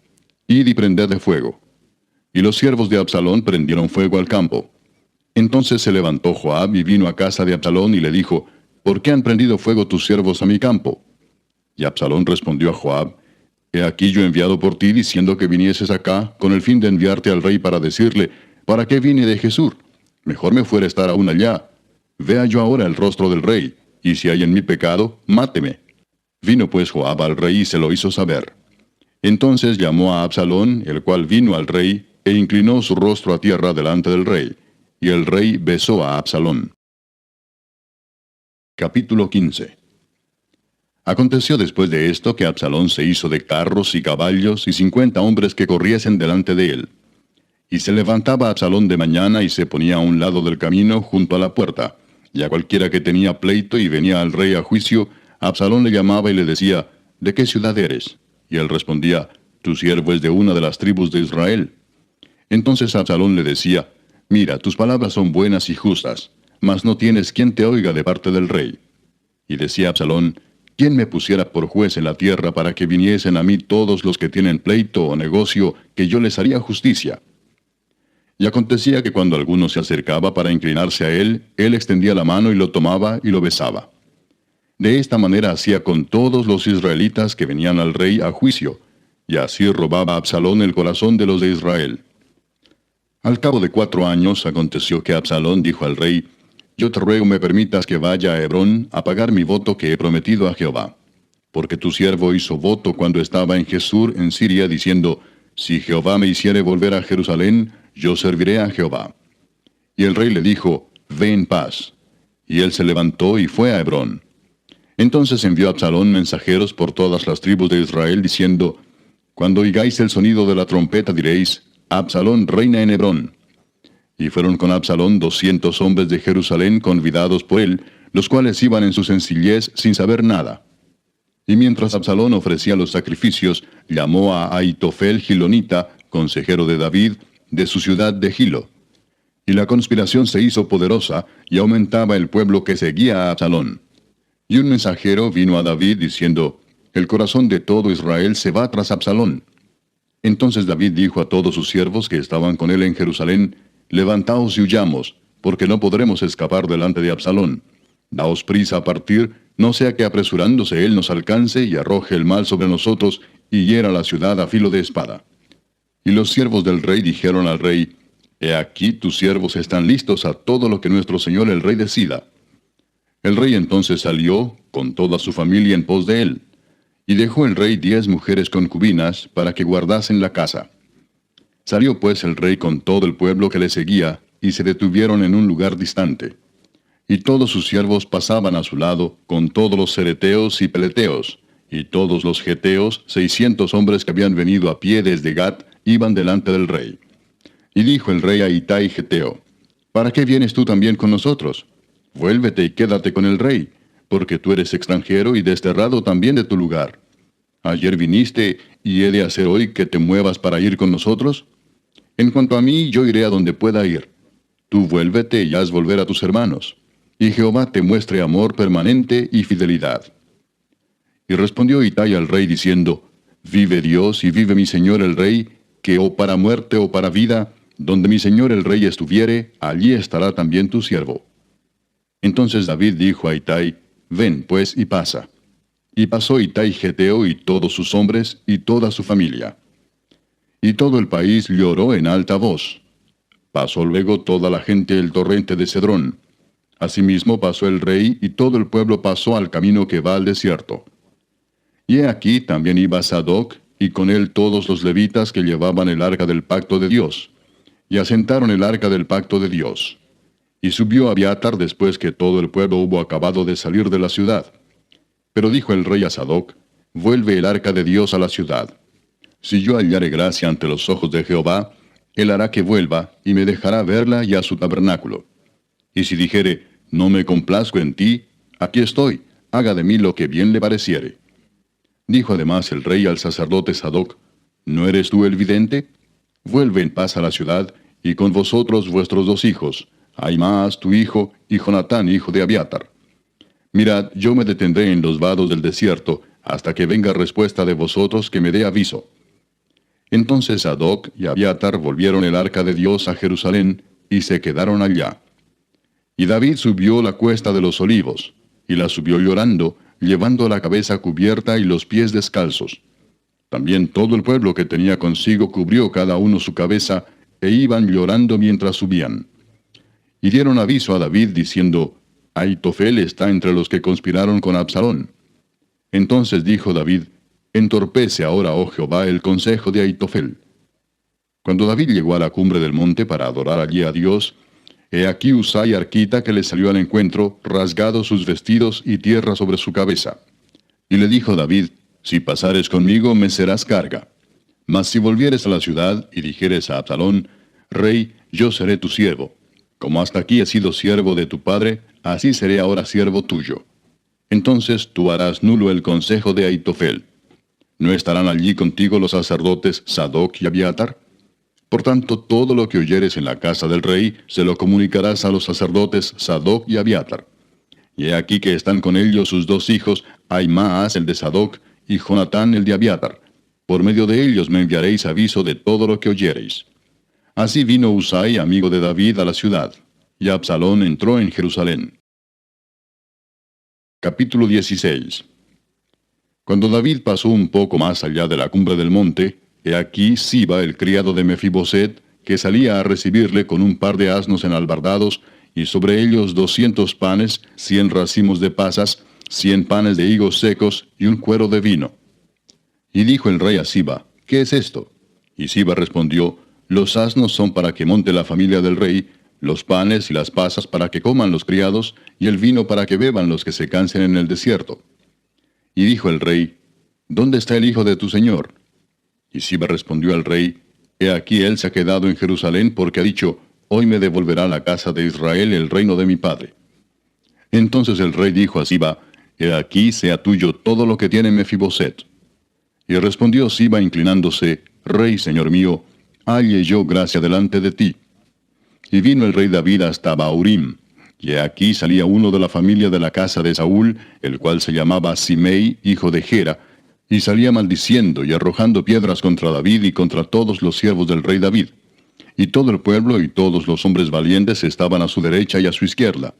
Speaker 1: Id y prended de fuego. Y los siervos de Absalón prendieron fuego al campo. Entonces se levantó Joab y vino a casa de Absalón y le dijo, ¿por qué han prendido fuego tus siervos a mi campo? Y Absalón respondió a Joab, he aquí yo he enviado por ti diciendo que vinieses acá, con el fin de enviarte al rey para decirle, ¿para qué vine de Jesús? Mejor me fuera estar aún allá. Vea yo ahora el rostro del rey, y si hay en mí pecado, máteme. Vino pues Joab al rey y se lo hizo saber. Entonces llamó a Absalón, el cual vino al rey, e inclinó su rostro a tierra delante del rey. Y el rey besó a Absalón. Capítulo 15. Aconteció después de esto que Absalón se hizo de carros y caballos y 50 hombres que corriesen delante de él. Y se levantaba Absalón de mañana y se ponía a un lado del camino junto a la puerta. Y a cualquiera que tenía pleito y venía al rey a juicio, Absalón le llamaba y le decía, ¿de qué ciudad eres? Y él respondía, tu siervo es de una de las tribus de Israel. Entonces Absalón le decía, mira, tus palabras son buenas y justas, mas no tienes quien te oiga de parte del rey. Y decía Absalón, ¿quién me pusiera por juez en la tierra para que viniesen a mí todos los que tienen pleito o negocio, que yo les haría justicia? Y acontecía que cuando alguno se acercaba para inclinarse a él extendía la mano y lo tomaba y lo besaba. De esta manera hacía con todos los israelitas que venían al rey a juicio, y así robaba Absalón el corazón de los de Israel. Al cabo de 4 años aconteció que Absalón dijo al rey, yo te ruego me permitas que vaya a Hebrón a pagar mi voto que he prometido a Jehová. Porque tu siervo hizo voto cuando estaba en Jesús en Siria, diciendo, si Jehová me hiciere volver a Jerusalén, yo serviré a Jehová. Y el rey le dijo, ve en paz. Y él se levantó y fue a Hebrón. Entonces envió Absalón mensajeros por todas las tribus de Israel, diciendo, cuando oigáis el sonido de la trompeta diréis, Absalón reina en Hebrón. Y fueron con Absalón 200 hombres de Jerusalén convidados por él, los cuales iban en su sencillez sin saber nada. Y mientras Absalón ofrecía los sacrificios, llamó a Ahitofel Gilonita, consejero de David, de su ciudad de Gilo. Y la conspiración se hizo poderosa, y aumentaba el pueblo que seguía a Absalón. Y un mensajero vino a David diciendo, el corazón de todo Israel se va tras Absalón. Entonces David dijo a todos sus siervos que estaban con él en Jerusalén, levantaos y huyamos, porque no podremos escapar delante de Absalón. Daos prisa a partir, no sea que apresurándose él nos alcance y arroje el mal sobre nosotros y hiera la ciudad a filo de espada. Y los siervos del rey dijeron al rey, he aquí tus siervos están listos a todo lo que nuestro señor el rey decida. El rey entonces salió, con toda su familia en pos de él. Y dejó el rey 10 mujeres concubinas para que guardasen la casa. Salió pues el rey con todo el pueblo que le seguía, y se detuvieron en un lugar distante. Y todos sus siervos pasaban a su lado, con todos los cereteos y peleteos, y todos los geteos, 600 hombres que habían venido a pie desde Gat, iban delante del rey. Y dijo el rey a Itai Geteo, ¿para qué vienes tú también con nosotros? Vuélvete y quédate con el rey, porque tú eres extranjero y desterrado también de tu lugar. Ayer viniste, ¿y he de hacer hoy que te muevas para ir con nosotros? En cuanto a mí, yo iré a donde pueda ir. Tú vuélvete y haz volver a tus hermanos, y Jehová te muestre amor permanente y fidelidad. Y respondió Itai al rey diciendo, vive Dios y vive mi señor el rey, que o para muerte o para vida, donde mi señor el rey estuviere, allí estará también tu siervo. Entonces David dijo a Itai, ven pues y pasa. Y pasó Itai Geteo y todos sus hombres y toda su familia. Y todo el país lloró en alta voz. Pasó luego toda la gente el torrente de Cedrón. Asimismo pasó el rey y todo el pueblo pasó al camino que va al desierto. Y he aquí también iba Sadoc, y con él todos los levitas que llevaban el arca del pacto de Dios. Y asentaron el arca del pacto de Dios. Y subió Abiatar después que todo el pueblo hubo acabado de salir de la ciudad. Pero dijo el rey a Sadoc, vuelve el arca de Dios a la ciudad. Si yo hallare gracia ante los ojos de Jehová, él hará que vuelva, y me dejará verla y a su tabernáculo. Y si dijere, no me complazco en ti, aquí estoy, haga de mí lo que bien le pareciere. Dijo además el rey al sacerdote Sadoc, ¿no eres tú el vidente? Vuelve en paz a la ciudad, y con vosotros vuestros 2 hijos, Ahimaas tu hijo, y Jonatán hijo de Abiatar. Mirad, yo me detendré en los vados del desierto, hasta que venga respuesta de vosotros que me dé aviso. Entonces Sadoc y Abiatar volvieron el arca de Dios a Jerusalén, y se quedaron allá. Y David subió la cuesta de los olivos, y la subió llorando, llevando la cabeza cubierta y los pies descalzos. También todo el pueblo que tenía consigo cubrió cada uno su cabeza, e iban llorando mientras subían. Y dieron aviso a David diciendo, Ahitofel está entre los que conspiraron con Absalón. Entonces dijo David, entorpece ahora, oh Jehová, el consejo de Ahitofel. Cuando David llegó a la cumbre del monte para adorar allí a Dios, he aquí Usai arquita que le salió al encuentro, rasgados sus vestidos y tierra sobre su cabeza. Y le dijo David, si pasares conmigo me serás carga. Mas si volvieres a la ciudad y dijeres a Absalón, Rey, yo seré tu siervo. Como hasta aquí he sido siervo de tu padre, así seré ahora siervo tuyo. Entonces tú harás nulo el consejo de Ahitofel. ¿No estarán allí contigo los sacerdotes Sadoc y Abiatar? Por tanto, todo lo que oyeres en la casa del rey, se lo comunicarás a los sacerdotes Sadoc y Abiatar. Y he aquí que están con ellos sus 2 hijos, Ahimaas el de Sadoc, y Jonatán el de Abiatar. Por medio de ellos me enviaréis aviso de todo lo que oyereis. Así vino Usai, amigo de David, a la ciudad, y Absalón entró en Jerusalén. Capítulo 16. Cuando David pasó un poco más allá de la cumbre del monte, he aquí Siba, el criado de Mefiboset, que salía a recibirle con un par de asnos enalbardados, y sobre ellos 200 panes, 100 racimos de pasas, 100 panes de higos secos, y un cuero de vino. Y dijo el rey a Siba, ¿qué es esto? Y Siba respondió, los asnos son para que monte la familia del rey, los panes y las pasas para que coman los criados, y el vino para que beban los que se cansen en el desierto. Y dijo el rey, ¿dónde está el hijo de tu señor? Y Siba respondió al rey, he aquí él se ha quedado en Jerusalén porque ha dicho, hoy me devolverá la casa de Israel el reino de mi padre. Entonces el rey dijo a Siba, he aquí sea tuyo todo lo que tiene Mefiboset. Y respondió Siba inclinándose, Rey, señor mío, halle yo gracia delante de ti. Y vino el rey David hasta Bahurim, y aquí salía uno de la familia de la casa de Saúl, el cual se llamaba Simei, hijo de Gera, y salía maldiciendo y arrojando piedras contra David y contra todos los siervos del rey David. Y todo el pueblo y todos los hombres valientes estaban a su derecha y a su izquierda.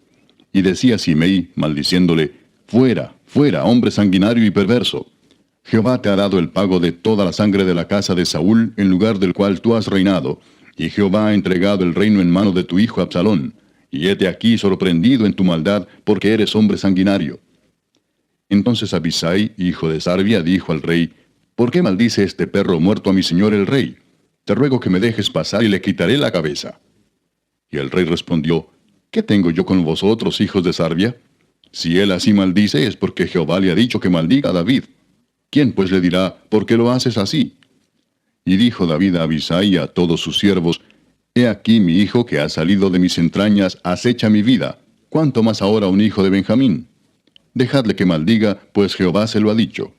Speaker 1: Y decía Simei, maldiciéndole, fuera, fuera, hombre sanguinario y perverso. Jehová te ha dado el pago de toda la sangre de la casa de Saúl, en lugar del cual tú has reinado, y Jehová ha entregado el reino en mano de tu hijo Absalón, y hete aquí sorprendido en tu maldad, porque eres hombre sanguinario. Entonces Abisai, hijo de Sarbia, dijo al rey, ¿por qué maldice este perro muerto a mi señor el rey? Te ruego que me dejes pasar y le quitaré la cabeza. Y el rey respondió, ¿qué tengo yo con vosotros, hijos de Sarbia? Si él así maldice es porque Jehová le ha dicho que maldiga a David. ¿Quién pues le dirá, por qué lo haces así? Y dijo David a Abisai y a todos sus siervos, he aquí mi hijo que ha salido de mis entrañas acecha mi vida, ¿cuánto más ahora un hijo de Benjamín? Dejadle que maldiga, pues Jehová se lo ha dicho.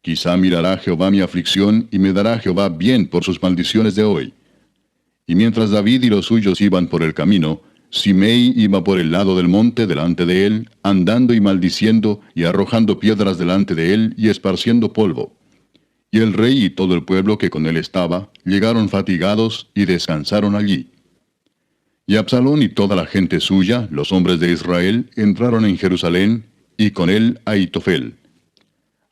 Speaker 1: Quizá mirará Jehová mi aflicción, y me dará Jehová bien por sus maldiciones de hoy. Y mientras David y los suyos iban por el camino, Simei iba por el lado del monte delante de él, andando y maldiciendo, y arrojando piedras delante de él, y esparciendo polvo. Y el rey y todo el pueblo que con él estaba, llegaron fatigados, y descansaron allí. Y Absalón y toda la gente suya, los hombres de Israel, entraron en Jerusalén, y con él Ahitofel.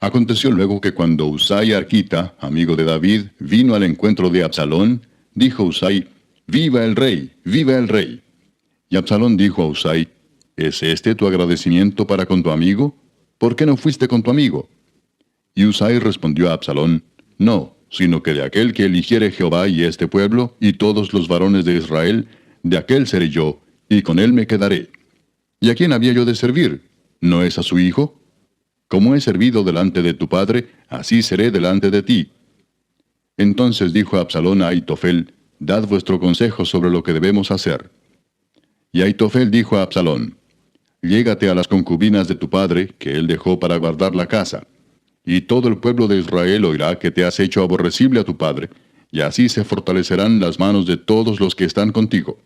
Speaker 1: Aconteció luego que cuando Husai Arquita, amigo de David, vino al encuentro de Absalón, dijo Husai: «¡Viva el rey! ¡Viva el rey!». Y Absalón dijo a Husai: «¿Es este tu agradecimiento para con tu amigo? ¿Por qué no fuiste con tu amigo?». Y Husai respondió a Absalón: «No, sino que de aquel que eligiere Jehová y este pueblo, y todos los varones de Israel, de aquel seré yo, y con él me quedaré. ¿Y a quién había yo de servir? ¿No es a su hijo? Como he servido delante de tu padre, así seré delante de ti». Entonces dijo Absalón a Ahitofel: «Dad vuestro consejo sobre lo que debemos hacer». Y Ahitofel dijo a Absalón: «Llégate a las concubinas de tu padre, que él dejó para guardar la casa. Y todo el pueblo de Israel oirá que te has hecho aborrecible a tu padre, y así se fortalecerán las manos de todos los que están contigo».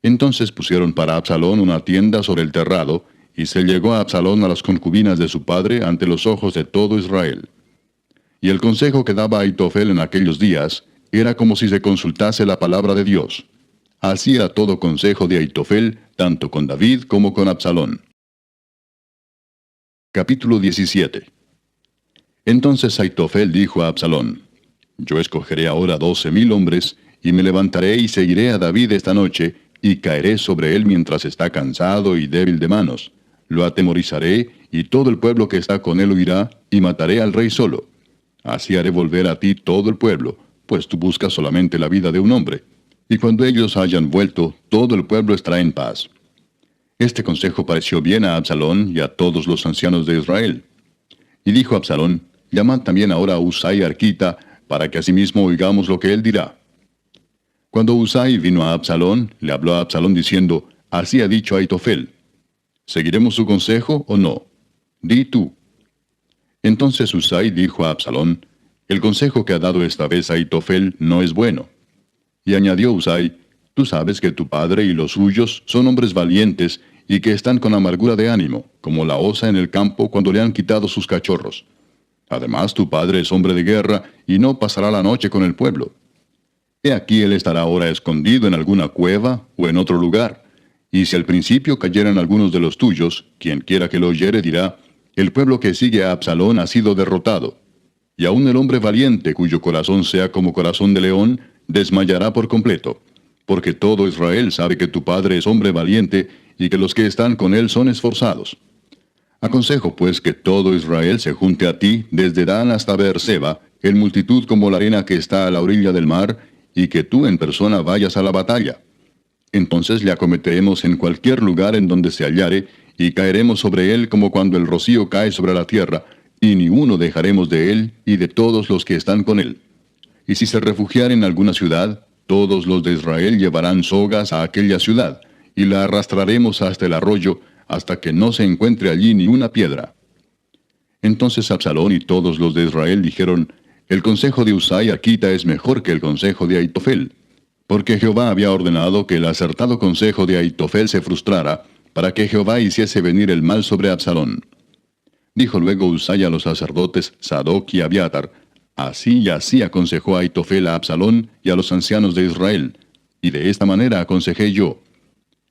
Speaker 1: Entonces pusieron para Absalón una tienda sobre el terrado, y se llegó a Absalón a las concubinas de su padre ante los ojos de todo Israel. Y el consejo que daba Ahitofel en aquellos días era como si se consultase la palabra de Dios. Así era todo consejo de Ahitofel, tanto con David como con Absalón. Capítulo 17. Entonces Ahitofel dijo a Absalón: «Yo escogeré ahora 12,000 hombres, y me levantaré y seguiré a David esta noche, y caeré sobre él mientras está cansado y débil de manos. Lo atemorizaré, y todo el pueblo que está con él huirá, y mataré al rey solo. Así haré volver a ti todo el pueblo, pues tú buscas solamente la vida de un hombre. Y cuando ellos hayan vuelto, todo el pueblo estará en paz». Este consejo pareció bien a Absalón y a todos los ancianos de Israel. Y dijo Absalón: «Llamad también ahora a Husai Arquita, para que asimismo oigamos lo que él dirá». Cuando Husai vino a Absalón, le habló a Absalón diciendo: «Así ha dicho Ahitofel. ¿Seguiremos su consejo o no? Di tú». Entonces Husai dijo a Absalón: «El consejo que ha dado esta vez Ahitofel no es bueno». Y añadió Husai: «Tú sabes que tu padre y los suyos son hombres valientes, y que están con amargura de ánimo, como la osa en el campo cuando le han quitado sus cachorros. Además tu padre es hombre de guerra, y no pasará la noche con el pueblo. He aquí él estará ahora escondido en alguna cueva o en otro lugar. Y si al principio cayeran algunos de los tuyos, quien quiera que lo oyere dirá: el pueblo que sigue a Absalón ha sido derrotado. Y aun el hombre valiente, cuyo corazón sea como corazón de león, desmayará por completo. Porque todo Israel sabe que tu padre es hombre valiente, y que los que están con él son esforzados. Aconsejo pues que todo Israel se junte a ti, desde Dan hasta Beerseba, en multitud como la arena que está a la orilla del mar, y que tú en persona vayas a la batalla. Entonces le acometeremos en cualquier lugar en donde se hallare, y caeremos sobre él como cuando el rocío cae sobre la tierra, y ni uno dejaremos de él y de todos los que están con él. Y si se refugiare en alguna ciudad, todos los de Israel llevarán sogas a aquella ciudad, y la arrastraremos hasta el arroyo, hasta que no se encuentre allí ni una piedra». Entonces Absalón y todos los de Israel dijeron: «El consejo de Husai Arquita es mejor que el consejo de Ahitofel», porque Jehová había ordenado que el acertado consejo de Ahitofel se frustrara, para que Jehová hiciese venir el mal sobre Absalón. Dijo luego Husai a los sacerdotes Sadoc y Abiatar: «Así y así aconsejó Ahitofel a Absalón y a los ancianos de Israel, y de esta manera aconsejé yo.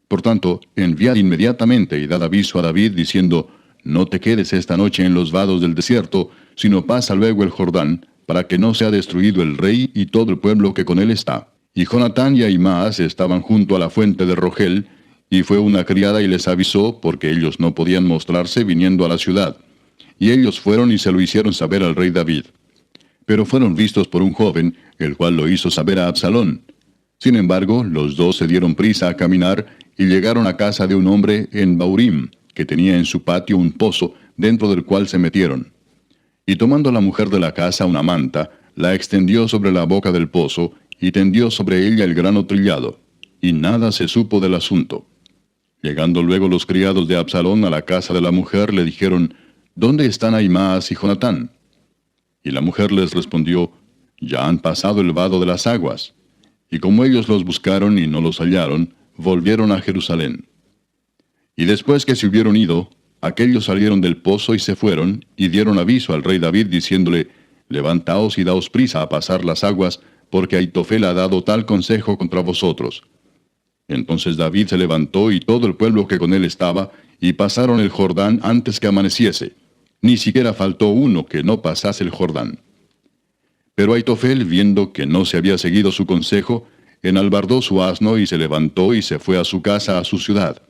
Speaker 1: Por tanto, enviad inmediatamente y dad aviso a David, diciendo: no te quedes esta noche en los vados del desierto, sino pasa luego el Jordán, para que no sea destruido el rey y todo el pueblo que con él está». Y Jonatán y Ahimaas estaban junto a la fuente de Rogel, y fue una criada y les avisó, porque ellos no podían mostrarse viniendo a la ciudad. Y ellos fueron y se lo hicieron saber al rey David. Pero fueron vistos por un joven, el cual lo hizo saber a Absalón. Sin embargo, los dos se dieron prisa a caminar, y llegaron a casa de un hombre en Baurim, que tenía en su patio un pozo, dentro del cual se metieron. Y tomando la mujer de la casa una manta, la extendió sobre la boca del pozo, y tendió sobre ella el grano trillado, y nada se supo del asunto. Llegando luego los criados de Absalón a la casa de la mujer, le dijeron: ¿dónde están Ahimaas y Jonatán? Y la mujer les respondió: ya han pasado el vado de las aguas. Y como ellos los buscaron y no los hallaron, volvieron a Jerusalén. Y después que se hubieron ido, aquellos salieron del pozo y se fueron, y dieron aviso al rey David, diciéndole: levantaos y daos prisa a pasar las aguas, porque Ahitofel ha dado tal consejo contra vosotros. Entonces David se levantó y todo el pueblo que con él estaba, y pasaron el Jordán antes que amaneciese. Ni siquiera faltó uno que no pasase el Jordán. Pero Aitofel, viendo que no se había seguido su consejo, enalbardó su asno y se levantó y se fue a su casa, a su ciudad.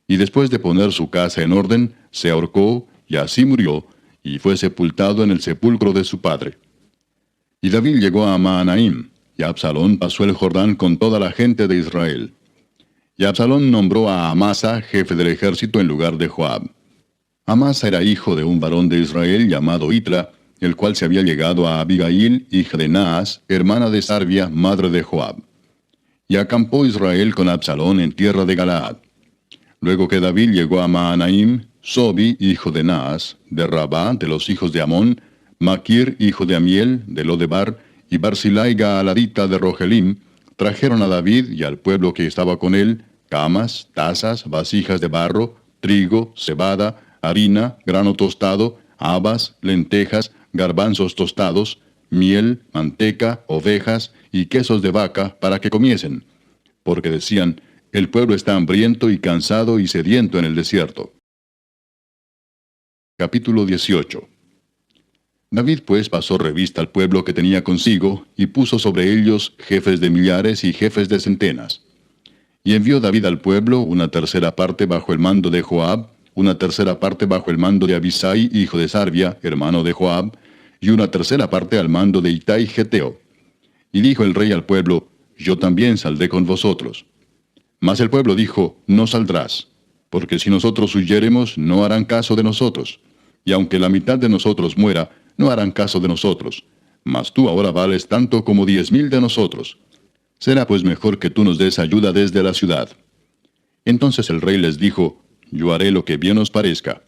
Speaker 1: Y después de poner su casa en orden, se ahorcó, y así murió, y fue sepultado en el sepulcro de su padre. Y David llegó a Mahanaim, y Absalón pasó el Jordán con toda la gente de Israel. Y Absalón nombró a Amasa jefe del ejército en lugar de Joab. Amasa era hijo de un varón de Israel llamado Itra, el cual se había llegado a Abigail, hija de Naas, hermana de Sarvia, madre de Joab. Y acampó Israel con Absalón en tierra de Galaad. Luego que David llegó a Mahanaim, Sobi, hijo de Naas, de Rabá, de los hijos de Amón, Maquir, hijo de Amiel, de Lodebar, y Barzilai Gaaladita de Rogelim, trajeron a David y al pueblo que estaba con él, camas, tazas, vasijas de barro, trigo, cebada, harina, grano tostado, habas, lentejas, garbanzos tostados, miel, manteca, ovejas y quesos de vaca para que comiesen. Porque decían, el pueblo está hambriento y cansado y sediento en el desierto. Capítulo 18. David pues pasó revista al pueblo que tenía consigo, y puso sobre ellos jefes de millares y jefes de centenas. Y envió David al pueblo una tercera parte bajo el mando de Joab, una tercera parte bajo el mando de Abisai, hijo de Sarvia, hermano de Joab, y una tercera parte al mando de Itai Geteo. Y dijo el rey al pueblo, yo también saldré con vosotros. Mas el pueblo dijo, no saldrás, porque si nosotros huyéremos, no harán caso de nosotros. Y aunque la mitad de nosotros muera, no harán caso de nosotros. Mas tú ahora vales tanto como 10,000 de nosotros. Será pues mejor que tú nos des ayuda desde la ciudad. Entonces el rey les dijo, yo haré lo que bien os parezca.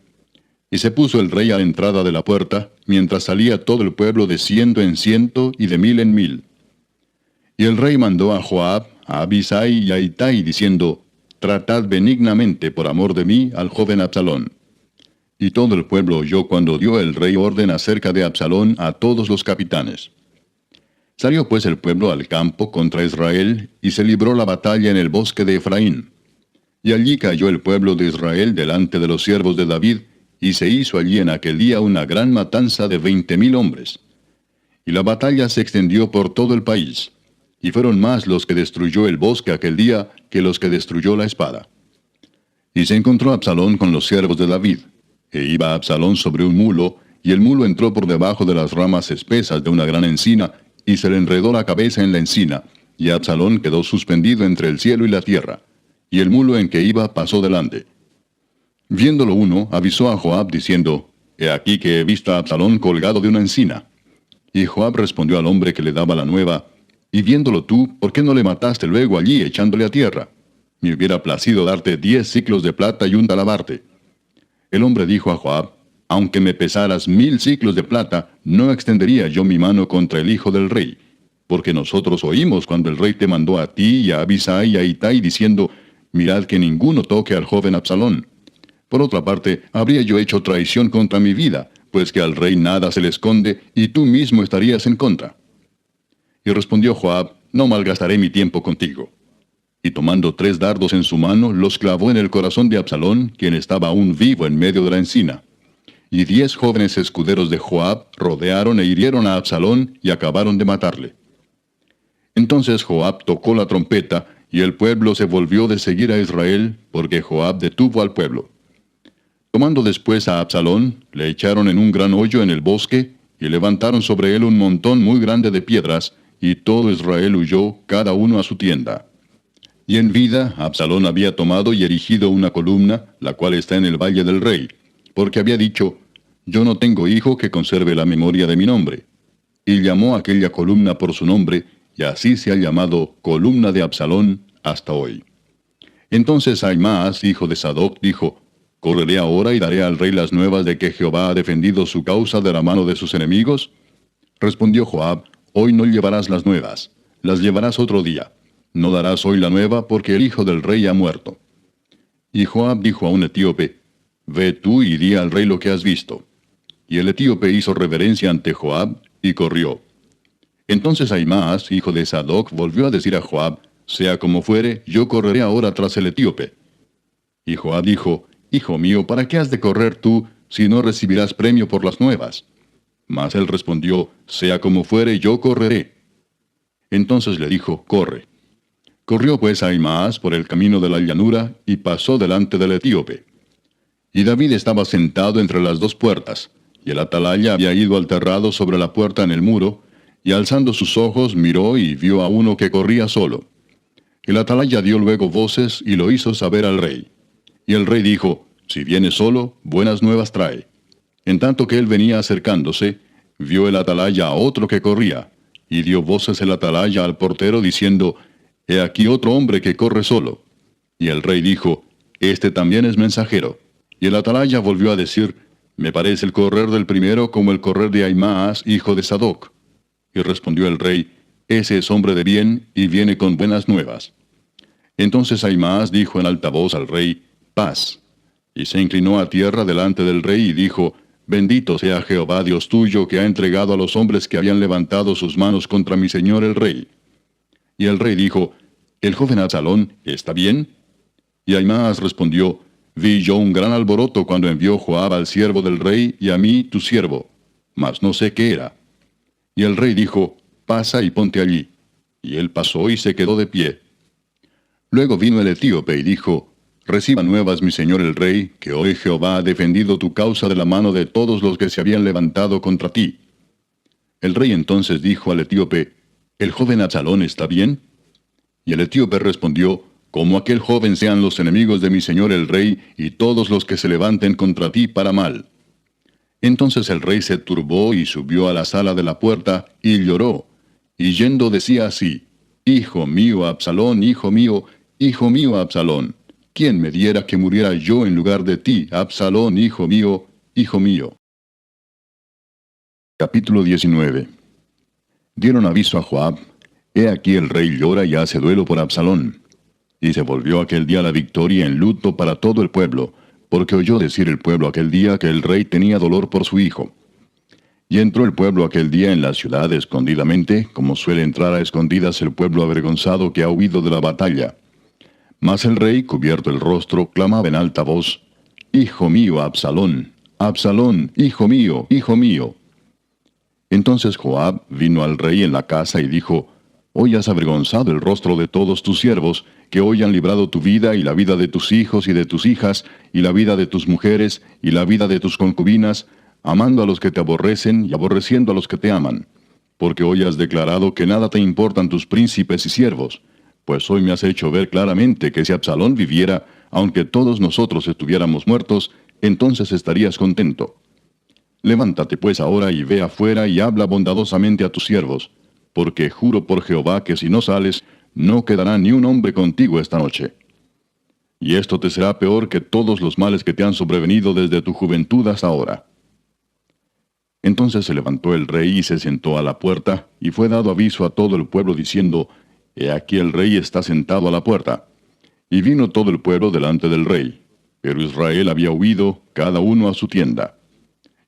Speaker 1: Y se puso el rey a la entrada de la puerta, mientras salía todo el pueblo de 100 en 100 y de 1000 en 1000. Y el rey mandó a Joab, a Abisai y a Itai, diciendo, tratad benignamente por amor de mí al joven Absalón. Y todo el pueblo oyó cuando dio el rey orden acerca de Absalón a todos los capitanes. Salió pues el pueblo al campo contra Israel, y se libró la batalla en el bosque de Efraín. Y allí cayó el pueblo de Israel delante de los siervos de David, y se hizo allí en aquel día una gran matanza de 20,000 hombres. Y la batalla se extendió por todo el país, y fueron más los que destruyó el bosque aquel día que los que destruyó la espada. Y se encontró Absalón con los siervos de David, e iba Absalón sobre un mulo, y el mulo entró por debajo de las ramas espesas de una gran encina, y se le enredó la cabeza en la encina, y Absalón quedó suspendido entre el cielo y la tierra, y el mulo en que iba pasó delante. Viéndolo uno, avisó a Joab diciendo, he aquí que he visto a Absalón colgado de una encina. Y Joab respondió al hombre que le daba la nueva, y viéndolo tú, ¿por qué no le mataste luego allí echándole a tierra? Me hubiera placido darte 10 siclos de plata y un talabarte. El hombre dijo a Joab, aunque me pesaras 1000 siclos de plata, no extendería yo mi mano contra el hijo del rey, porque nosotros oímos cuando el rey te mandó a ti y a Abisai y a Itai diciendo, mirad que ninguno toque al joven Absalón. Por otra parte, habría yo hecho traición contra mi vida, pues que al rey nada se le esconde, y tú mismo estarías en contra. Y respondió Joab, no malgastaré mi tiempo contigo. Y tomando 3 dardos en su mano, los clavó en el corazón de Absalón, quien estaba aún vivo en medio de la encina. Y 10 jóvenes escuderos de Joab rodearon e hirieron a Absalón y acabaron de matarle. Entonces Joab tocó la trompeta, y el pueblo se volvió de seguir a Israel, porque Joab detuvo al pueblo. Tomando después a Absalón, le echaron en un gran hoyo en el bosque, y levantaron sobre él un montón muy grande de piedras, y todo Israel huyó, cada uno a su tienda. Y en vida, Absalón había tomado y erigido una columna, la cual está en el valle del rey, porque había dicho, yo no tengo hijo que conserve la memoria de mi nombre. Y llamó aquella columna por su nombre, y así se ha llamado columna de Absalón hasta hoy. Entonces Ahimaas, hijo de Sadoc, dijo, ¿correré ahora y daré al rey las nuevas de que Jehová ha defendido su causa de la mano de sus enemigos? Respondió Joab, hoy no llevarás las nuevas, las llevarás otro día. No darás hoy la nueva, porque el hijo del rey ha muerto. Y Joab dijo a un etíope, ve tú y di al rey lo que has visto. Y el etíope hizo reverencia ante Joab, y corrió. Entonces Ahimaas, hijo de Sadoc, volvió a decir a Joab, sea como fuere, yo correré ahora tras el etíope. Y Joab dijo, hijo mío, ¿para qué has de correr tú, si no recibirás premio por las nuevas. Mas él respondió, sea como fuere, yo correré. Entonces le dijo, corre. Corrió pues Ahimaas por el camino de la llanura, y pasó delante del etíope. Y David estaba sentado entre las dos puertas, y el atalaya había ido al terrado sobre la puerta en el muro, y alzando sus ojos miró y vio a uno que corría solo. El atalaya dio luego voces y lo hizo saber al rey. Y el rey dijo, si viene solo, buenas nuevas trae. En tanto que él venía acercándose, vio el atalaya a otro que corría, y dio voces el atalaya al portero diciendo, he aquí otro hombre que corre solo. Y el rey dijo, este también es mensajero. Y el atalaya volvió a decir, me parece el correr del primero como el correr de Ahimaas, hijo de Sadoc. Y respondió el rey, ese es hombre de bien, y viene con buenas nuevas. Entonces Ahimaas dijo en alta voz al rey, paz. Y se inclinó a tierra delante del rey y dijo, bendito sea Jehová Dios tuyo, que ha entregado a los hombres que habían levantado sus manos contra mi señor el rey. Y el rey dijo, ¿el joven Absalón está bien? Y Ahimaas respondió, vi yo un gran alboroto cuando envió Joab al siervo del rey y a mí tu siervo, mas no sé qué era. Y el rey dijo, pasa y ponte allí. Y él pasó y se quedó de pie. Luego vino el etíope y dijo, reciba nuevas mi señor el rey, que hoy Jehová ha defendido tu causa de la mano de todos los que se habían levantado contra ti. El rey entonces dijo al etíope, ¿el joven Absalón está bien? Y el etíope respondió, como aquel joven sean los enemigos de mi señor el rey, y todos los que se levanten contra ti para mal. Entonces el rey se turbó y subió a la sala de la puerta, y lloró, y yendo decía así, hijo mío Absalón, hijo mío Absalón, ¿quién me diera que muriera yo en lugar de ti, Absalón, hijo mío, hijo mío? Capítulo 19. Dieron aviso a Joab, he aquí el rey llora y hace duelo por Absalón. Y se volvió aquel día la victoria en luto para todo el pueblo, porque oyó decir el pueblo aquel día que el rey tenía dolor por su hijo. Y entró el pueblo aquel día en la ciudad escondidamente, como suele entrar a escondidas el pueblo avergonzado que ha huido de la batalla. Mas el rey, cubierto el rostro, clamaba en alta voz, hijo mío Absalón, Absalón, hijo mío, hijo mío. Entonces Joab vino al rey en la casa y dijo, hoy has avergonzado el rostro de todos tus siervos, que hoy han librado tu vida y la vida de tus hijos y de tus hijas, y la vida de tus mujeres y la vida de tus concubinas, amando a los que te aborrecen y aborreciendo a los que te aman. Porque hoy has declarado que nada te importan tus príncipes y siervos, pues hoy me has hecho ver claramente que si Absalón viviera, aunque todos nosotros estuviéramos muertos, entonces estarías contento. Levántate pues ahora y ve afuera y habla bondadosamente a tus siervos, porque juro por Jehová que si no sales, no quedará ni un hombre contigo esta noche. Y esto te será peor que todos los males que te han sobrevenido desde tu juventud hasta ahora. Entonces se levantó el rey y se sentó a la puerta, y fue dado aviso a todo el pueblo diciendo, he aquí el rey está sentado a la puerta. Y vino todo el pueblo delante del rey, pero Israel había huido, cada uno a su tienda.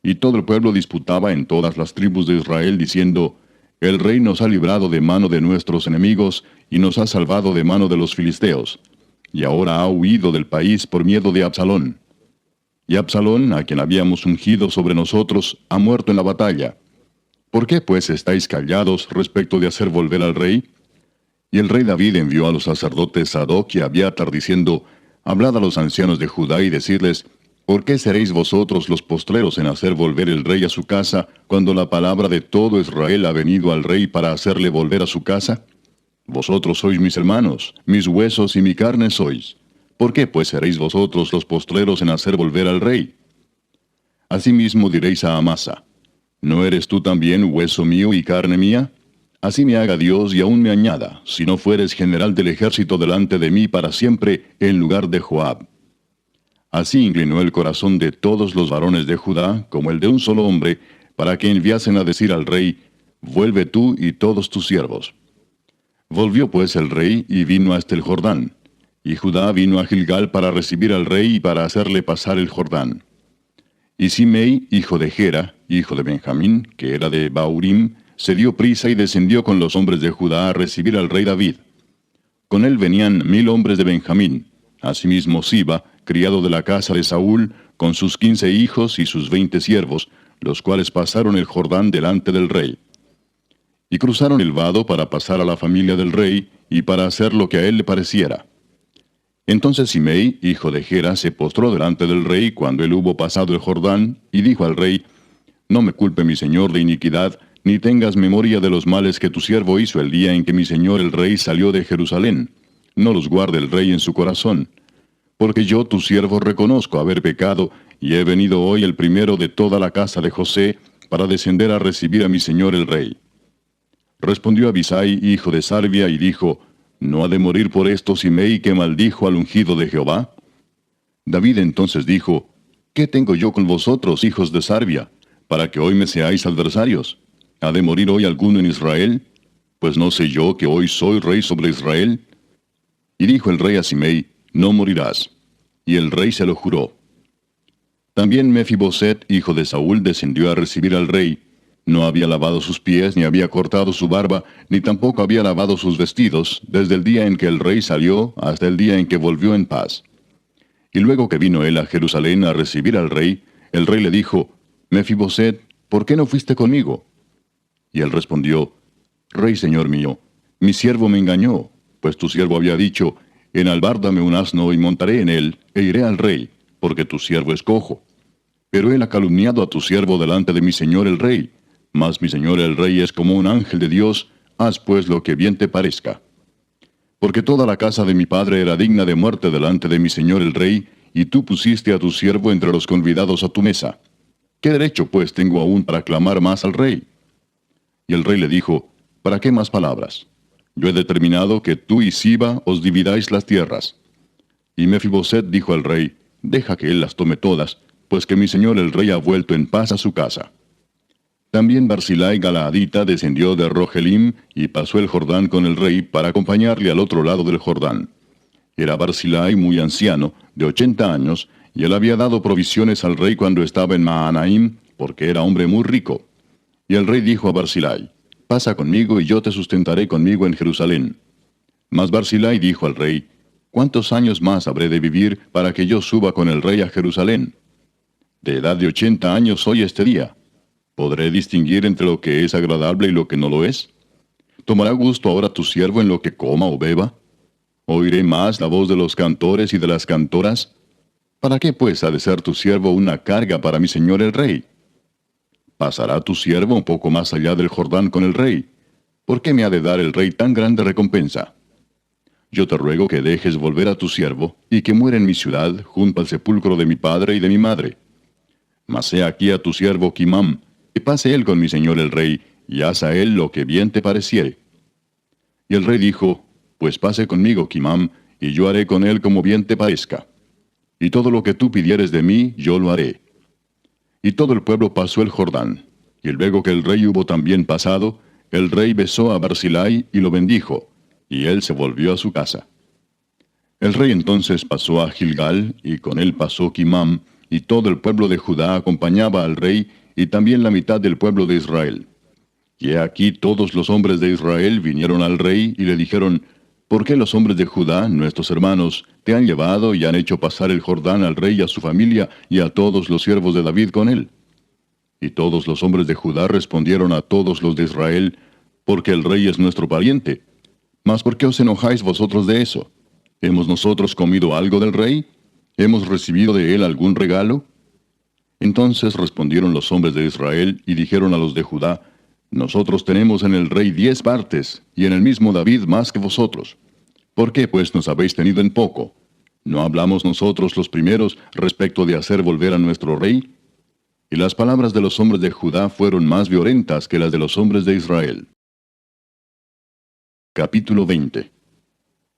Speaker 1: Y todo el pueblo disputaba en todas las tribus de Israel diciendo, el rey nos ha librado de mano de nuestros enemigos, y nos ha salvado de mano de los filisteos, y ahora ha huido del país por miedo de Absalón. Y Absalón, a quien habíamos ungido sobre nosotros, ha muerto en la batalla. ¿Por qué pues estáis callados respecto de hacer volver al rey? Y el rey David envió a los sacerdotes Sadoc y Abiatar diciendo, hablad a los ancianos de Judá y decidles, ¿por qué seréis vosotros los postreros en hacer volver el rey a su casa, cuando la palabra de todo Israel ha venido al rey para hacerle volver a su casa? Vosotros sois mis hermanos, mis huesos y mi carne sois. ¿Por qué pues seréis vosotros los postreros en hacer volver al rey? Asimismo diréis a Amasa, ¿no eres tú también hueso mío y carne mía? Así me haga Dios y aún me añada, si no fueres general del ejército delante de mí para siempre, en lugar de Joab. Así inclinó el corazón de todos los varones de Judá, como el de un solo hombre, para que enviasen a decir al rey, vuelve tú y todos tus siervos. Volvió pues el rey y vino hasta el Jordán, y Judá vino a Gilgal para recibir al rey y para hacerle pasar el Jordán. Y Simei, hijo de Gera, hijo de Benjamín, que era de Baurim, se dio prisa y descendió con los hombres de Judá a recibir al rey David. Con él venían 1000 hombres de Benjamín, asimismo Siba, criado de la casa de Saúl, con sus 15 hijos y sus 20 siervos, los cuales pasaron el Jordán delante del rey. Y cruzaron el vado para pasar a la familia del rey, y para hacer lo que a él le pareciera. Entonces Simei, hijo de Gera, se postró delante del rey cuando él hubo pasado el Jordán, y dijo al rey: No me culpe mi señor de iniquidad, ni tengas memoria de los males que tu siervo hizo el día en que mi señor el rey salió de Jerusalén. No los guarde el rey en su corazón. Porque yo, tu siervo, reconozco haber pecado, y he venido hoy el primero de toda la casa de José, para descender a recibir a mi señor el rey. Respondió Abisai, hijo de Sarvia, y dijo: ¿No ha de morir por esto Simei, que maldijo al ungido de Jehová? David entonces dijo: ¿Qué tengo yo con vosotros, hijos de Sarvia, para que hoy me seáis adversarios? ¿Ha de morir hoy alguno en Israel? Pues no sé yo que hoy soy rey sobre Israel. Y dijo el rey a Simei: No morirás. Y el rey se lo juró. También Mefiboset, hijo de Saúl, descendió a recibir al rey. No había lavado sus pies, ni había cortado su barba, ni tampoco había lavado sus vestidos, desde el día en que el rey salió hasta el día en que volvió en paz. Y luego que vino él a Jerusalén a recibir al rey, el rey le dijo: Mefiboset, ¿por qué no fuiste conmigo? Y él respondió: Rey señor mío, mi siervo me engañó, pues tu siervo había dicho: Enalbárdame un asno y montaré en él, e iré al rey, porque tu siervo es cojo. Pero él ha calumniado a tu siervo delante de mi señor el rey. Mas mi señor el rey es como un ángel de Dios, haz pues lo que bien te parezca. Porque toda la casa de mi padre era digna de muerte delante de mi señor el rey, y tú pusiste a tu siervo entre los convidados a tu mesa. ¿Qué derecho pues tengo aún para clamar más al rey? Y el rey le dijo: ¿Para qué más palabras? Yo he determinado que tú y Siba os dividáis las tierras. Y Mefiboset dijo al rey: Deja que él las tome todas, pues que mi señor el rey ha vuelto en paz a su casa. También Barzillai Galaadita descendió de Rogelim y pasó el Jordán con el rey para acompañarle al otro lado del Jordán. Era Barzillai muy anciano, de 80 años, y él había dado provisiones al rey cuando estaba en Mahanaim, porque era hombre muy rico. Y el rey dijo a Barzillai: Pasa conmigo y yo te sustentaré conmigo en Jerusalén. Mas Barzillai dijo al rey: ¿Cuántos años más habré de vivir para que yo suba con el rey a Jerusalén? De edad de 80 años soy este día. ¿Podré distinguir entre lo que es agradable y lo que no lo es? ¿Tomará gusto ahora tu siervo en lo que coma o beba? ¿Oiré más la voz de los cantores y de las cantoras? ¿Para qué pues ha de ser tu siervo una carga para mi señor el rey? ¿Pasará tu siervo un poco más allá del Jordán con el rey? ¿Por qué me ha de dar el rey tan grande recompensa? Yo te ruego que dejes volver a tu siervo, y que muera en mi ciudad, junto al sepulcro de mi padre y de mi madre. Mas he aquí a tu siervo Kimam, que pase él con mi señor el rey, y haz a él lo que bien te pareciere. Y el rey dijo: Pues pase conmigo Kimam, y yo haré con él como bien te parezca. Y todo lo que tú pidieres de mí, yo lo haré. Y todo el pueblo pasó el Jordán. Y luego que el rey hubo también pasado, el rey besó a Barzillai y lo bendijo, y él se volvió a su casa. El rey entonces pasó a Gilgal, y con él pasó Kimam, y todo el pueblo de Judá acompañaba al rey, y también la mitad del pueblo de Israel. Y he aquí todos los hombres de Israel vinieron al rey, y le dijeron: ¿Por qué los hombres de Judá, nuestros hermanos, te han llevado y han hecho pasar el Jordán al rey y a su familia, y a todos los siervos de David con él? Y todos los hombres de Judá respondieron a todos los de Israel: Porque el rey es nuestro pariente. Mas ¿por qué os enojáis vosotros de eso? ¿Hemos nosotros comido algo del rey? ¿Hemos recibido de él algún regalo? Entonces respondieron los hombres de Israel y dijeron a los de Judá: Nosotros tenemos en el rey 10 partes, y en el mismo David más que vosotros. ¿Por qué pues nos habéis tenido en poco? ¿No hablamos nosotros los primeros respecto de hacer volver a nuestro rey? Y las palabras de los hombres de Judá fueron más violentas que las de los hombres de Israel. Capítulo 20.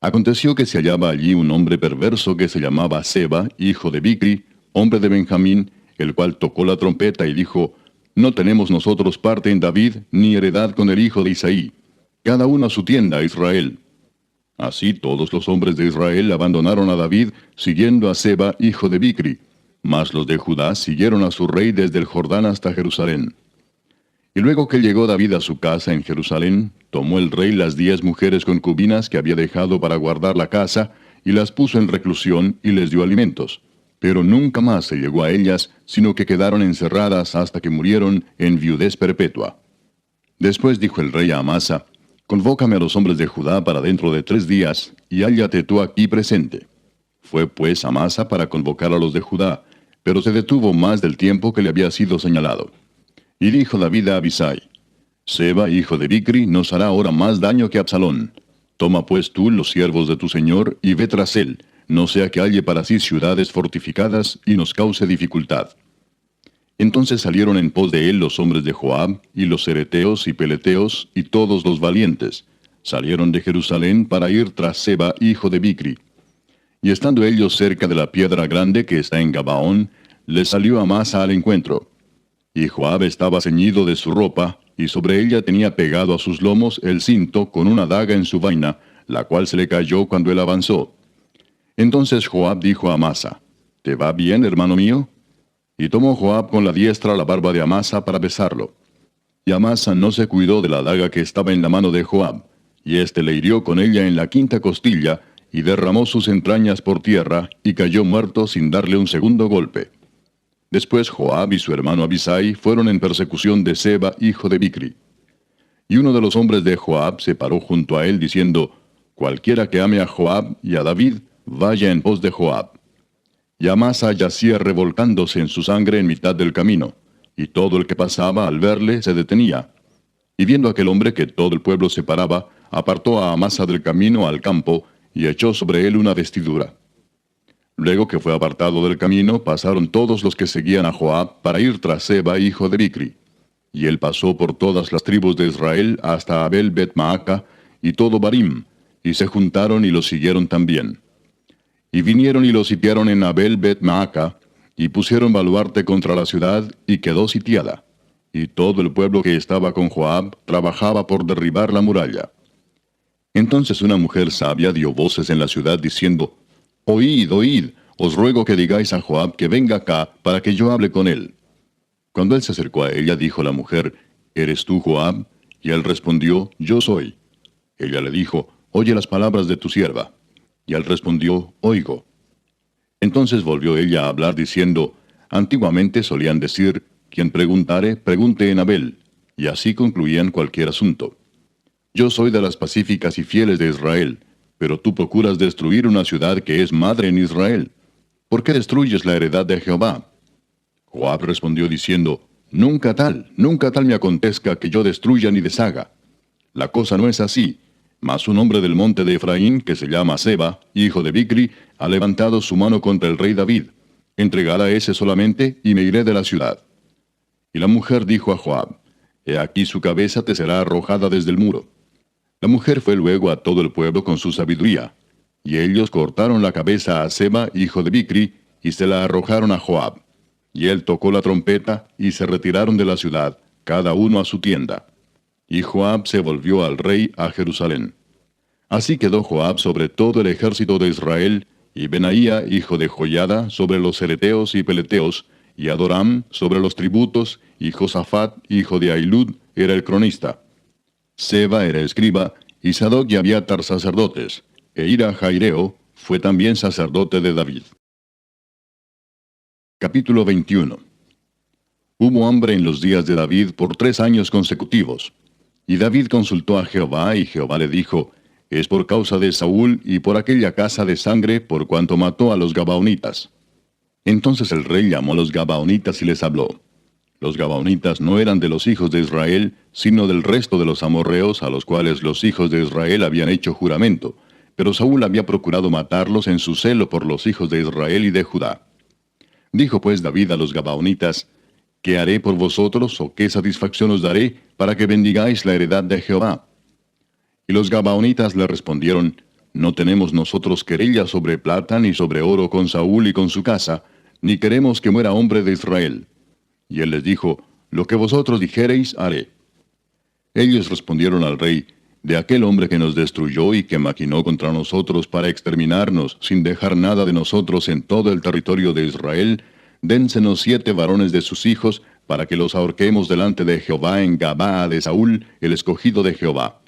Speaker 1: Aconteció que se hallaba allí un hombre perverso que se llamaba Seba, hijo de Bicri, hombre de Benjamín, el cual tocó la trompeta y dijo: No tenemos nosotros parte en David, ni heredad con el hijo de Isaí. Cada uno a su tienda, Israel. Así todos los hombres de Israel abandonaron a David, siguiendo a Seba, hijo de Bicri. Mas los de Judá siguieron a su rey desde el Jordán hasta Jerusalén. Y luego que llegó David a su casa en Jerusalén, tomó el rey las 10 mujeres concubinas que había dejado para guardar la casa, y las puso en reclusión y les dio alimentos. Pero nunca más se llegó a ellas, sino que quedaron encerradas hasta que murieron en viudez perpetua. Después dijo el rey a Amasa: «Convócame a los hombres de Judá para dentro de 3 días, y hállate tú aquí presente». Fue pues Amasa para convocar a los de Judá, pero se detuvo más del tiempo que le había sido señalado. Y dijo David a Abisai: «Seba, hijo de Bicri, nos hará ahora más daño que Absalón. Toma pues tú los siervos de tu señor, y ve tras él, no sea que halle para sí ciudades fortificadas, y nos cause dificultad». Entonces salieron en pos de él los hombres de Joab, y los cereteos y peleteos, y todos los valientes. Salieron de Jerusalén para ir tras Seba, hijo de Bicri. Y estando ellos cerca de la piedra grande que está en Gabaón, les salió Amasa al encuentro. Y Joab estaba ceñido de su ropa, y sobre ella tenía pegado a sus lomos el cinto con una daga en su vaina, la cual se le cayó cuando él avanzó. Entonces Joab dijo a Amasa: «¿Te va bien, hermano mío?». Y tomó Joab con la diestra la barba de Amasa para besarlo. Y Amasa no se cuidó de la daga que estaba en la mano de Joab, y éste le hirió con ella en la 5ª costilla, y derramó sus entrañas por tierra, y cayó muerto sin darle un segundo golpe. Después Joab y su hermano Abisai fueron en persecución de Seba, hijo de Bicri. Y uno de los hombres de Joab se paró junto a él, diciendo: «Cualquiera que ame a Joab y a David, vaya en pos de Joab». Y Amasa yacía revolcándose en su sangre en mitad del camino, y todo el que pasaba al verle se detenía. Y viendo aquel hombre que todo el pueblo se paraba, apartó a Amasa del camino al campo, y echó sobre él una vestidura. Luego que fue apartado del camino, pasaron todos los que seguían a Joab para ir tras Seba, hijo de Bicri. Y él pasó por todas las tribus de Israel hasta Abel Bet-Maaca y todo Barim, y se juntaron y lo siguieron también. Y vinieron y lo sitiaron en Abel Bet-Maaca, y pusieron baluarte contra la ciudad, y quedó sitiada. Y todo el pueblo que estaba con Joab trabajaba por derribar la muralla. Entonces una mujer sabia dio voces en la ciudad diciendo: «Oíd, oíd, os ruego que digáis a Joab que venga acá, para que yo hable con él». Cuando él se acercó a ella, dijo la mujer: «¿Eres tú Joab?». Y él respondió: «Yo soy». Ella le dijo: «Oye las palabras de tu sierva». Y él respondió: «Oigo». Entonces volvió ella a hablar diciendo: «Antiguamente solían decir: quien preguntare, pregunte en Abel», y así concluían cualquier asunto. «Yo soy de las pacíficas y fieles de Israel, pero tú procuras destruir una ciudad que es madre en Israel. ¿Por qué destruyes la heredad de Jehová?». Joab respondió diciendo: nunca tal me acontezca que yo destruya ni deshaga. La cosa no es así, mas un hombre del monte de Efraín, que se llama Seba, hijo de Bicri, ha levantado su mano contra el rey David. Entregad a ese solamente, y me iré de la ciudad. Y la mujer dijo a Joab: he aquí su cabeza te será arrojada desde el muro. La mujer fue luego a todo el pueblo con su sabiduría, y ellos cortaron la cabeza a Seba, hijo de Bicri, y se la arrojaron a Joab. Y él tocó la trompeta, y se retiraron de la ciudad, cada uno a su tienda. Y Joab se volvió al rey a Jerusalén. Así quedó Joab sobre todo el ejército de Israel, y Benaía, hijo de Joiada, sobre los cereteos y peleteos, y Adoram sobre los tributos, y Josafat, hijo de Ahilud, era el cronista. Seba era escriba, y Sadoc y Abiatar sacerdotes, e Ira Jaireo fue también sacerdote de David. Capítulo 21. Hubo hambre en los días de David por 3 años consecutivos. Y David consultó a Jehová, y Jehová le dijo: es por causa de Saúl y por aquella casa de sangre, por cuanto mató a los Gabaonitas. Entonces el rey llamó a los Gabaonitas y les habló. Los Gabaonitas no eran de los hijos de Israel, sino del resto de los amorreos, a los cuales los hijos de Israel habían hecho juramento, pero Saúl había procurado matarlos en su celo por los hijos de Israel y de Judá. Dijo pues David a los Gabaonitas: ¿qué haré por vosotros, o qué satisfacción os daré, para que bendigáis la heredad de Jehová? Y los Gabaonitas le respondieron: no tenemos nosotros querella sobre plata ni sobre oro con Saúl y con su casa, ni queremos que muera hombre de Israel. Y él les dijo: lo que vosotros dijereis haré. Ellos respondieron al rey: de aquel hombre que nos destruyó y que maquinó contra nosotros para exterminarnos, sin dejar nada de nosotros en todo el territorio de Israel, dénsenos 7 varones de sus hijos, para que los ahorquemos delante de Jehová en Gabaa de Saúl, el escogido de Jehová.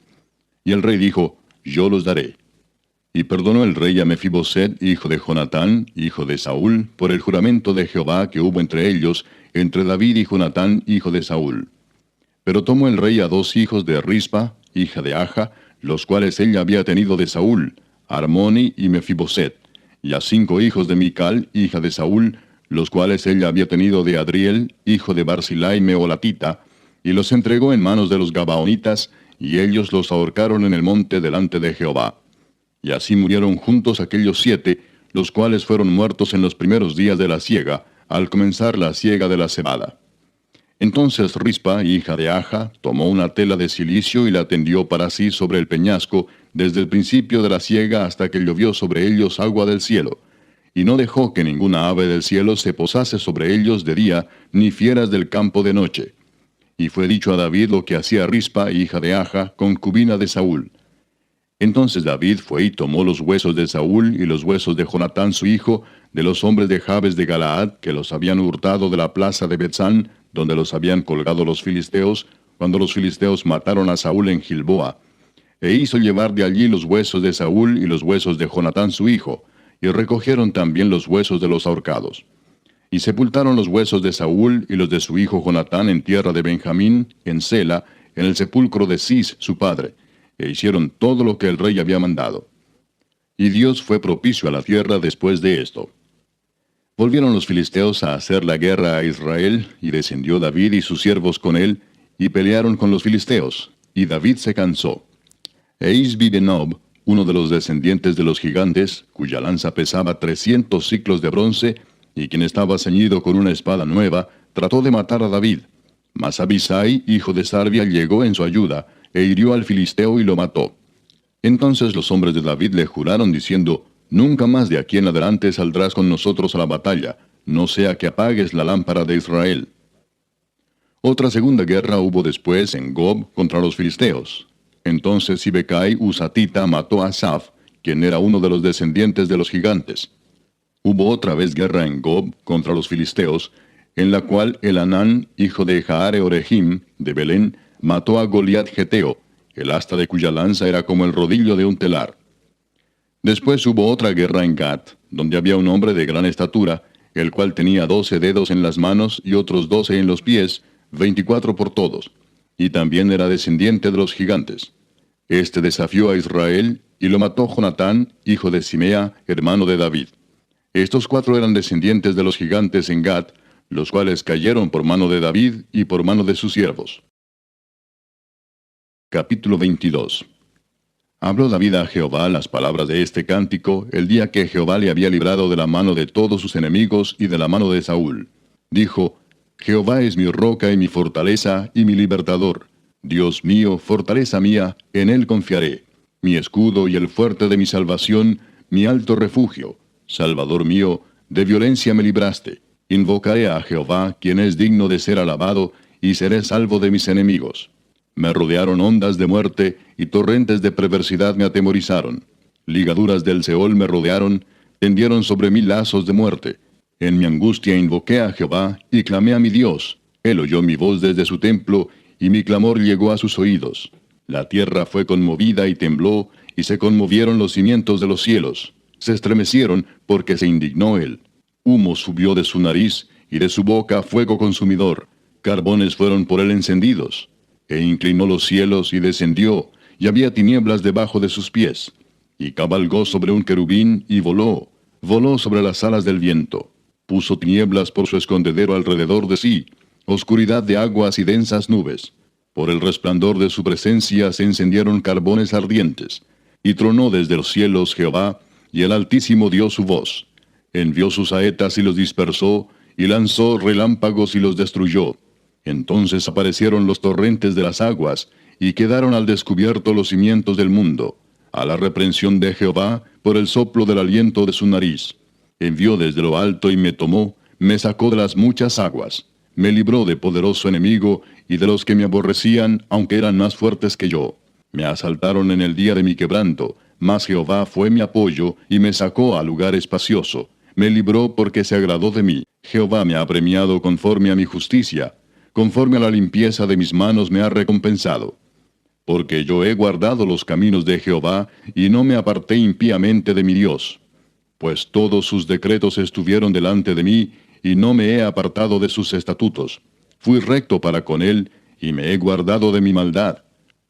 Speaker 1: Y el rey dijo: yo los daré. Y perdonó el rey a Mefiboset, hijo de Jonatán, hijo de Saúl, por el juramento de Jehová que hubo entre ellos, entre David y Jonatán, hijo de Saúl. Pero tomó el rey a 2 hijos de Rispa, hija de Aja, los cuales ella había tenido de Saúl, Armoni y Mefiboset, y a 5 hijos de Mical, hija de Saúl, los cuales ella había tenido de Adriel, hijo de Barzilai Meolatita, y los entregó en manos de los Gabaonitas, y ellos los ahorcaron en el monte delante de Jehová. Y así murieron juntos aquellos 7, los cuales fueron muertos en los primeros días de la siega, al comenzar la siega de la cebada. Entonces Rispa, hija de Aja, tomó una tela de cilicio y la tendió para sí sobre el peñasco, desde el principio de la siega hasta que llovió sobre ellos agua del cielo. Y no dejó que ninguna ave del cielo se posase sobre ellos de día, ni fieras del campo de noche. Y fue dicho a David lo que hacía Rispa, hija de Aja, concubina de Saúl. Entonces David fue y tomó los huesos de Saúl y los huesos de Jonatán su hijo, de los hombres de Jabes de Galaad, que los habían hurtado de la plaza de Betzán, donde los habían colgado los filisteos, cuando los filisteos mataron a Saúl en Gilboa. E hizo llevar de allí los huesos de Saúl y los huesos de Jonatán su hijo, y recogieron también los huesos de los ahorcados. Y sepultaron los huesos de Saúl y los de su hijo Jonatán en tierra de Benjamín, en Sela, en el sepulcro de Cis su padre, e hicieron todo lo que el rey había mandado. Y Dios fue propicio a la tierra después de esto. Volvieron los filisteos a hacer la guerra a Israel, y descendió David y sus siervos con él, y pelearon con los filisteos, y David se cansó. E Isbi-Benob, uno de los descendientes de los gigantes, cuya lanza pesaba 300 siclos de bronce, y quien estaba ceñido con una espada nueva, trató de matar a David. Mas Abisai, hijo de Sarbia, llegó en su ayuda, e hirió al filisteo y lo mató. Entonces los hombres de David le juraron diciendo: Nunca más de aquí en adelante saldrás con nosotros a la batalla, no sea que apagues la lámpara de Israel. Otra segunda guerra hubo después en Gob contra los filisteos. Entonces Sibecai Husatita mató a Asaph, quien era uno de los descendientes de los gigantes. Hubo otra vez guerra en Gob contra los filisteos, en la cual Elanán, hijo de Jaare Orehim, de Belén, mató a Goliat Geteo, el asta de cuya lanza era como el rodillo de un telar. Después hubo otra guerra en Gat, donde había un hombre de gran estatura, el cual tenía 12 dedos en las manos y otros 12 en los pies, 24 por todos, y también era descendiente de los gigantes. Este desafió a Israel, y lo mató Jonatán, hijo de Simea, hermano de David. Estos 4 eran descendientes de los gigantes en Gat, los cuales cayeron por mano de David y por mano de sus siervos. Capítulo 22. Habló David a Jehová las palabras de este cántico el día que Jehová le había librado de la mano de todos sus enemigos y de la mano de Saúl. Dijo: Jehová es mi roca y mi fortaleza y mi libertador. Dios mío, fortaleza mía, en él confiaré. Mi escudo y el fuerte de mi salvación, mi alto refugio. Salvador mío, de violencia me libraste. Invocaré a Jehová, quien es digno de ser alabado, y seré salvo de mis enemigos. Me rodearon ondas de muerte, y torrentes de perversidad me atemorizaron. Ligaduras del Seol me rodearon, tendieron sobre mí lazos de muerte. En mi angustia invoqué a Jehová, y clamé a mi Dios. Él oyó mi voz desde su templo, y mi clamor llegó a sus oídos. La tierra fue conmovida y tembló, y se conmovieron los cimientos de los cielos. Se estremecieron, porque se indignó él. Humo subió de su nariz, y de su boca fuego consumidor. Carbones fueron por él encendidos. E inclinó los cielos y descendió, y había tinieblas debajo de sus pies. Y cabalgó sobre un querubín y voló sobre las alas del viento. Puso tinieblas por su escondedero alrededor de sí, oscuridad de aguas y densas nubes. Por el resplandor de su presencia se encendieron carbones ardientes. Y tronó desde los cielos Jehová, y el Altísimo dio su voz. Envió sus saetas y los dispersó, y lanzó relámpagos y los destruyó. Entonces aparecieron los torrentes de las aguas, y quedaron al descubierto los cimientos del mundo, a la reprensión de Jehová, por el soplo del aliento de su nariz. Envió desde lo alto y me tomó, me sacó de las muchas aguas, me libró de poderoso enemigo, y de los que me aborrecían, aunque eran más fuertes que yo. Me asaltaron en el día de mi quebranto, mas Jehová fue mi apoyo, y me sacó a lugar espacioso. Me libró porque se agradó de mí. Jehová me ha premiado conforme a mi justicia. Conforme a la limpieza de mis manos me ha recompensado. Porque yo he guardado los caminos de Jehová, y no me aparté impíamente de mi Dios. Pues todos sus decretos estuvieron delante de mí, y no me he apartado de sus estatutos. Fui recto para con él, y me he guardado de mi maldad.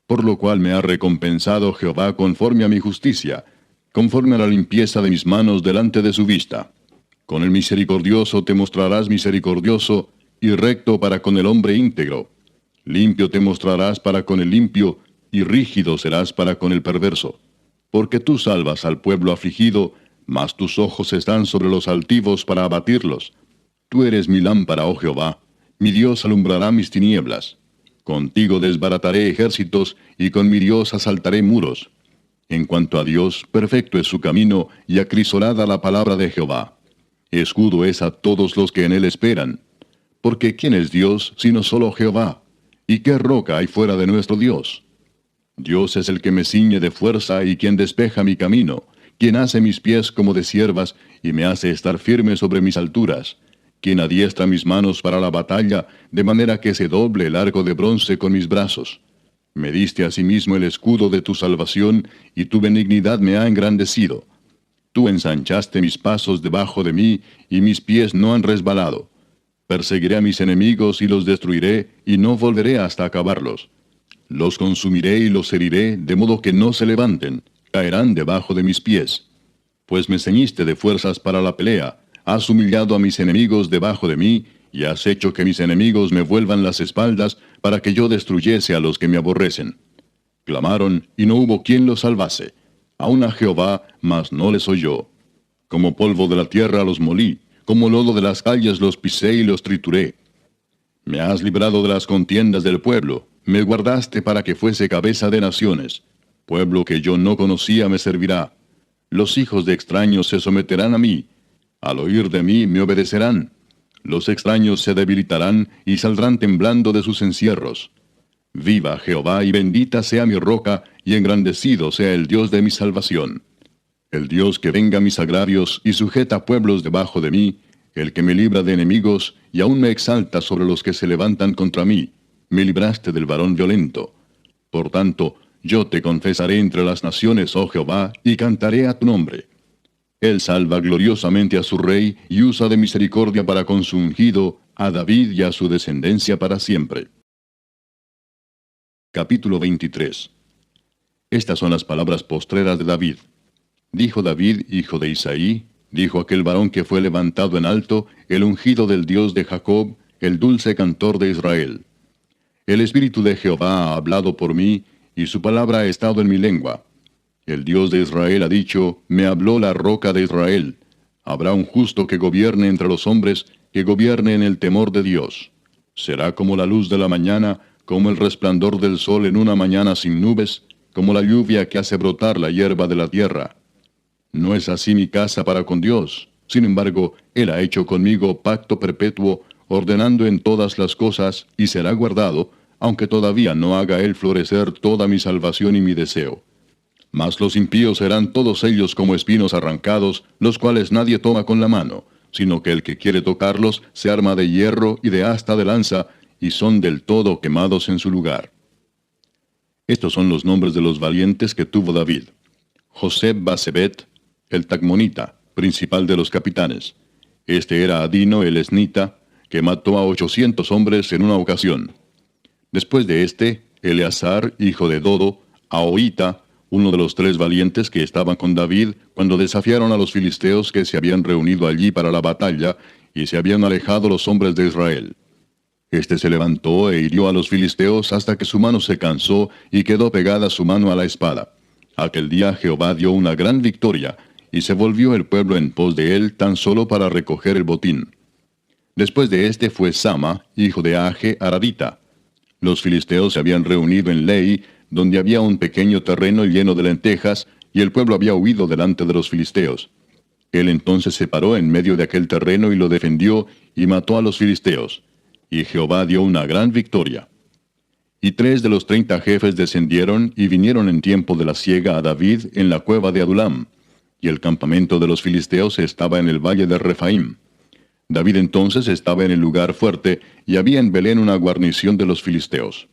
Speaker 1: Por lo cual me ha recompensado Jehová conforme a mi justicia, conforme a la limpieza de mis manos delante de su vista. Con el misericordioso te mostrarás misericordioso, y recto para con el hombre íntegro. Limpio te mostrarás para con el limpio, y rígido serás para con el perverso. Porque tú salvas al pueblo afligido, mas tus ojos están sobre los altivos para abatirlos. Tú eres mi lámpara, oh Jehová, mi Dios alumbrará mis tinieblas. Contigo desbarataré ejércitos, y con mi Dios asaltaré muros. En cuanto a Dios, perfecto es su camino, y acrisolada la palabra de Jehová. Escudo es a todos los que en él esperan. Porque ¿quién es Dios, sino solo Jehová? ¿Y qué roca hay fuera de nuestro Dios? Dios es el que me ciñe de fuerza, y quien despeja mi camino, quien hace mis pies como de ciervas, y me hace estar firme sobre mis alturas, quien adiestra mis manos para la batalla, de manera que se doble el arco de bronce con mis brazos. Me diste asimismo el escudo de tu salvación, y tu benignidad me ha engrandecido. Tú ensanchaste mis pasos debajo de mí, y mis pies no han resbalado. Perseguiré a mis enemigos y los destruiré, y no volveré hasta acabarlos. Los consumiré y los heriré, de modo que no se levanten, caerán debajo de mis pies. Pues me ceñiste de fuerzas para la pelea, has humillado a mis enemigos debajo de mí, y has hecho que mis enemigos me vuelvan las espaldas, para que yo destruyese a los que me aborrecen. Clamaron, y no hubo quien los salvase. Aun a Jehová, mas no les oyó. Como polvo de la tierra los molí, como lodo de las calles los pisé y los trituré. Me has librado de las contiendas del pueblo, me guardaste para que fuese cabeza de naciones. Pueblo que yo no conocía me servirá. Los hijos de extraños se someterán a mí. Al oír de mí me obedecerán. Los extraños se debilitarán y saldrán temblando de sus encierros. Viva Jehová y bendita sea mi roca, y engrandecido sea el Dios de mi salvación. El Dios que venga mis agravios y sujeta pueblos debajo de mí, el que me libra de enemigos y aún me exalta sobre los que se levantan contra mí. Me libraste del varón violento. Por tanto, yo te confesaré entre las naciones, oh Jehová, y cantaré a tu nombre. Él salva gloriosamente a su rey, y usa de misericordia para con su ungido, a David y a su descendencia para siempre. Capítulo 23. Estas son las palabras postreras de David. Dijo David, hijo de Isaí, dijo aquel varón que fue levantado en alto, el ungido del Dios de Jacob, el dulce cantor de Israel. El Espíritu de Jehová ha hablado por mí, y su palabra ha estado en mi lengua. El Dios de Israel ha dicho, me habló la roca de Israel. Habrá un justo que gobierne entre los hombres, que gobierne en el temor de Dios. Será como la luz de la mañana, como el resplandor del sol en una mañana sin nubes, como la lluvia que hace brotar la hierba de la tierra. No es así mi casa para con Dios. Sin embargo, Él ha hecho conmigo pacto perpetuo, ordenando en todas las cosas, y será guardado, aunque todavía no haga Él florecer toda mi salvación y mi deseo. Mas los impíos serán todos ellos como espinos arrancados, los cuales nadie toma con la mano, sino que el que quiere tocarlos se arma de hierro y de asta de lanza, y son del todo quemados en su lugar. Estos son los nombres de los valientes que tuvo David. Joseb-Basebet, el Tacmonita, principal de los capitanes. Este era Adino el Esnita, que mató a 800 hombres en una ocasión. Después de este, Eleazar, hijo de Dodo, Ahoita, uno de los 3 valientes que estaban con David cuando desafiaron a los filisteos que se habían reunido allí para la batalla, y se habían alejado los hombres de Israel. Este se levantó e hirió a los filisteos hasta que su mano se cansó y quedó pegada su mano a la espada. Aquel día Jehová dio una gran victoria, y se volvió el pueblo en pos de él tan solo para recoger el botín. Después de este fue Sama, hijo de Age Aradita. Los filisteos se habían reunido en Lei, donde había un pequeño terreno lleno de lentejas, y el pueblo había huido delante de los filisteos. Él entonces se paró en medio de aquel terreno y lo defendió, y mató a los filisteos. Y Jehová dio una gran victoria. Y 3 de los 30 jefes descendieron y vinieron en tiempo de la siega a David en la cueva de Adulam, y el campamento de los filisteos estaba en el valle de Refaim. David entonces estaba en el lugar fuerte, y había en Belén una guarnición de los filisteos.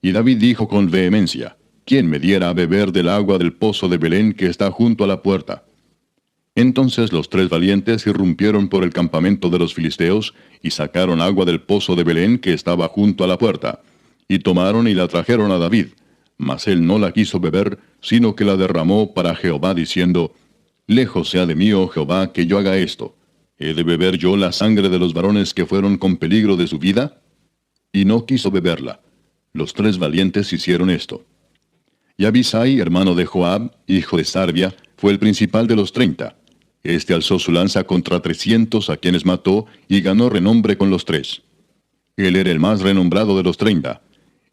Speaker 1: Y David dijo con vehemencia, ¿quién me diera a beber del agua del pozo de Belén que está junto a la puerta? Entonces los 3 valientes irrumpieron por el campamento de los filisteos, y sacaron agua del pozo de Belén que estaba junto a la puerta, y tomaron y la trajeron a David. Mas él no la quiso beber, sino que la derramó para Jehová, diciendo, Lejos sea de mí, oh Jehová, que yo haga esto. ¿He de beber yo la sangre de los varones que fueron con peligro de su vida? Y no quiso beberla. Los 3 valientes hicieron esto. Y Abisai, hermano de Joab, hijo de Sarvia, fue el principal de los 30. Este alzó su lanza contra 300 a quienes mató, y ganó renombre con los 3. Él era el más renombrado de los 30,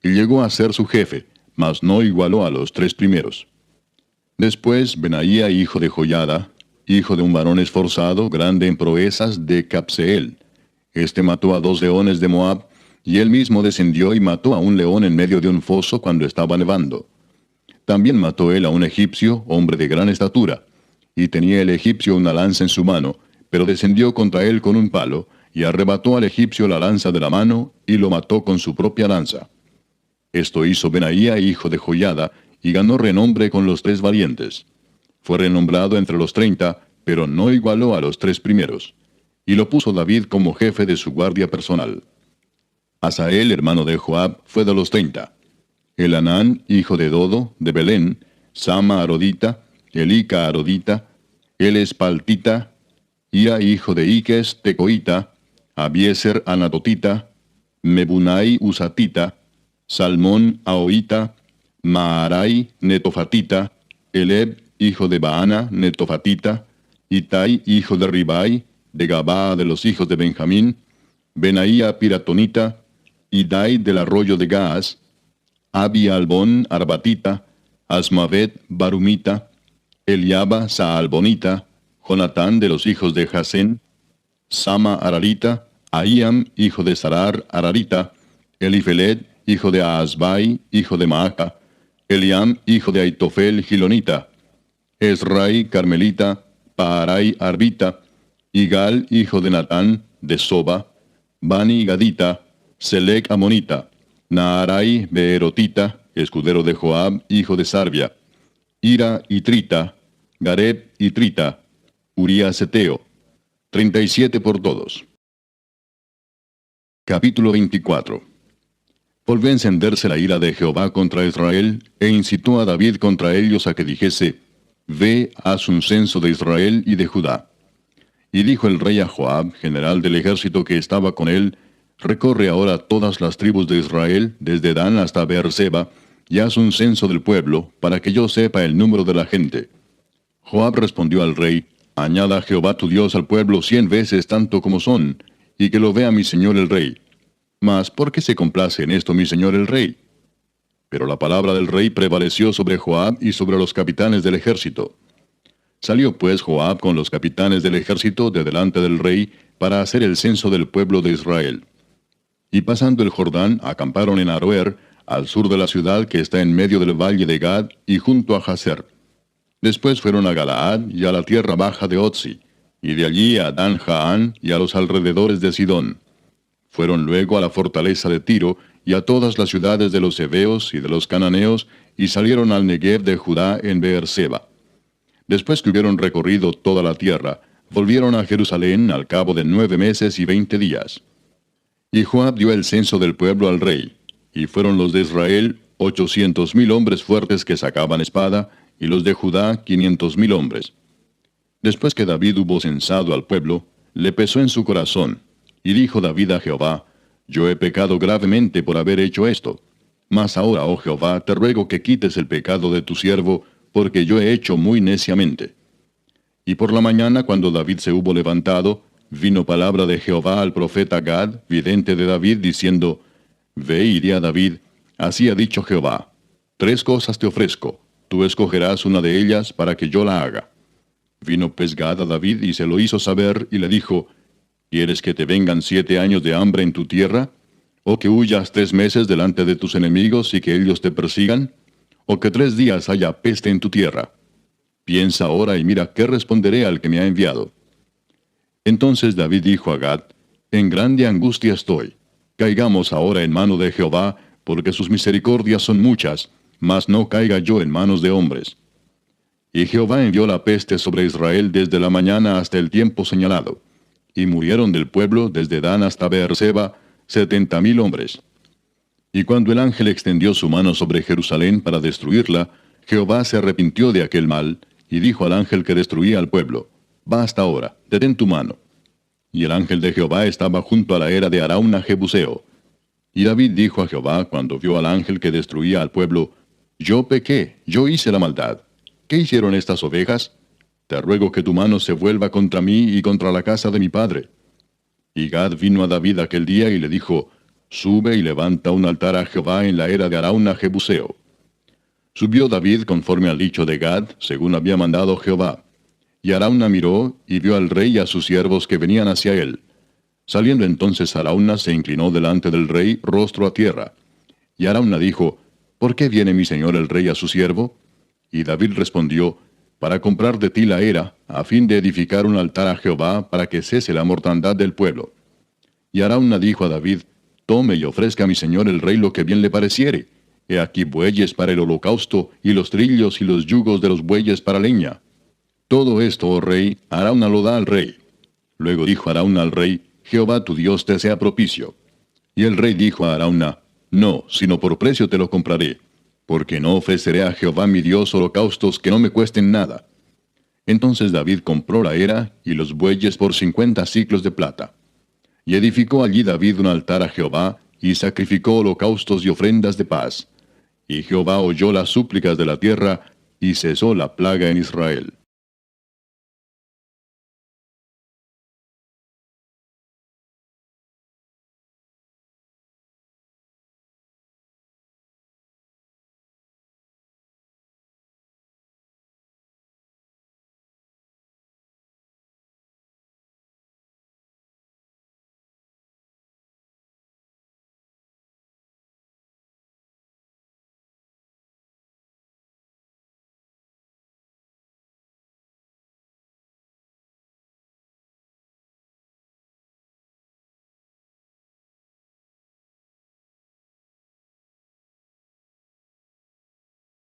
Speaker 1: y llegó a ser su jefe, mas no igualó a los 3 primeros. Después Benaía, hijo de Joiada, hijo de un varón esforzado, grande en proezas, de Capseel. Este mató a 2 leones de Moab, y él mismo descendió y mató a un león en medio de un foso cuando estaba nevando. También mató él a un egipcio, hombre de gran estatura, y tenía el egipcio una lanza en su mano, pero descendió contra él con un palo, y arrebató al egipcio la lanza de la mano, y lo mató con su propia lanza. Esto hizo Benaía, hijo de Joiada, y ganó renombre con los 3 valientes. Fue renombrado entre los 30, pero no igualó a los 3 primeros. Y lo puso David como jefe de su guardia personal. Asael, hermano de Joab, fue de los 30. Elanán, hijo de Dodo, de Belén, Sama Arodita, Elica Arodita, Elespaltita, Ira, hijo de Iques, Tecoita, Abieser Anatotita, Mebunai Usatita, Salmón Ahoita, Maarai Netofatita, Eleb, hijo de Baana, Netofatita, Itai, hijo de Ribai, de Gabaa de los hijos de Benjamín, Benaía Piratonita, Idai del arroyo de Gaas, Abi Albón Arbatita, Asmavet Barumita, Eliaba Saalbonita, Jonatán de los hijos de Jasén, Sama Ararita, Ahiam, hijo de Sarar Ararita, Elifelet, hijo de Aasbai, hijo de Maaca, Eliam, hijo de Aitofel Gilonita, Esrai Carmelita, Paarai Arbita, Igal, hijo de Natán, de Soba, Bani Gadita, Selec Amonita, Naarai Beerotita, escudero de Joab, hijo de Sarvia, Ira y Trita, Gareb y Trita, Urías Eteo, 37 por todos. Capítulo 24. Volvió a encenderse la ira de Jehová contra Israel, e incitó a David contra ellos a que dijese, Ve, haz un censo de Israel y de Judá. Y dijo el rey a Joab, general del ejército que estaba con él, Recorre ahora todas las tribus de Israel, desde Dan hasta Beerseba, y haz un censo del pueblo, para que yo sepa el número de la gente. Joab respondió al rey, Añada Jehová tu Dios al pueblo 100 veces tanto como son, y que lo vea mi señor el rey. Mas, ¿por qué se complace en esto mi señor el rey? Pero la palabra del rey prevaleció sobre Joab y sobre los capitanes del ejército. Salió pues Joab con los capitanes del ejército de delante del rey para hacer el censo del pueblo de Israel. Y pasando el Jordán, acamparon en Aroer, al sur de la ciudad que está en medio del valle de Gad y junto a Jazer. Después fueron a Galaad y a la tierra baja de Otzi, y de allí a Dan Jaán y a los alrededores de Sidón. Fueron luego a la fortaleza de Tiro y a todas las ciudades de los heveos y de los cananeos, y salieron al Negev de Judá en Beerseba. Después que hubieron recorrido toda la tierra, volvieron a Jerusalén al cabo de 9 meses y 20 días. Y Joab dio el censo del pueblo al rey, y fueron los de Israel 800,000 hombres fuertes que sacaban espada, y los de Judá 500,000 hombres. Después que David hubo censado al pueblo, le pesó en su corazón, y dijo David a Jehová, Yo he pecado gravemente por haber hecho esto. Mas ahora, oh Jehová, te ruego que quites el pecado de tu siervo, porque yo he hecho muy neciamente. Y por la mañana, cuando David se hubo levantado, vino palabra de Jehová al profeta Gad, vidente de David, diciendo, Ve y di a David, así ha dicho Jehová, 3 cosas te ofrezco, tú escogerás una de ellas para que yo la haga. Vino pues Gad a David y se lo hizo saber, y le dijo, ¿Quieres que te vengan 7 años de hambre en tu tierra? ¿O que huyas 3 meses delante de tus enemigos y que ellos te persigan? ¿O que 3 días haya peste en tu tierra? Piensa ahora y mira qué responderé al que me ha enviado. Entonces David dijo a Gad, En grande angustia estoy. Caigamos ahora en mano de Jehová, porque sus misericordias son muchas, mas no caiga yo en manos de hombres. Y Jehová envió la peste sobre Israel desde la mañana hasta el tiempo señalado, y murieron del pueblo desde Dan hasta Beerseba 70,000 hombres. Y cuando el ángel extendió su mano sobre Jerusalén para destruirla, Jehová se arrepintió de aquel mal, y dijo al ángel que destruía al pueblo: Basta ahora, detén tu mano. Y el ángel de Jehová estaba junto a la era de Arauna Jebuseo. Y David dijo a Jehová cuando vio al ángel que destruía al pueblo: Yo pequé, yo hice la maldad. ¿Qué hicieron estas ovejas? Te ruego que tu mano se vuelva contra mí y contra la casa de mi padre. Y Gad vino a David aquel día y le dijo: Sube y levanta un altar a Jehová en la era de Arauna Jebuseo. Subió David conforme al dicho de Gad, según había mandado Jehová. Y Arauna miró, y vio al rey y a sus siervos que venían hacia él. Saliendo entonces Arauna se inclinó delante del rey, rostro a tierra. Y Arauna dijo: ¿Por qué viene mi señor el rey a su siervo? Y David respondió: Para comprar de ti la era, a fin de edificar un altar a Jehová, para que cese la mortandad del pueblo. Y Arauna dijo a David: Tome y ofrezca a mi señor el rey lo que bien le pareciere. He aquí bueyes para el holocausto, y los trillos y los yugos de los bueyes para leña. Todo esto, oh rey, Arauna lo da al rey. Luego dijo Arauna al rey: Jehová tu Dios te sea propicio. Y el rey dijo a Arauna: No, sino por precio te lo compraré, porque no ofreceré a Jehová mi Dios holocaustos que no me cuesten nada. Entonces David compró la era y los bueyes por 50 siclos de plata. Y edificó allí David un altar a Jehová, y sacrificó holocaustos y ofrendas de paz. Y Jehová oyó las súplicas de la tierra, y cesó la plaga en Israel.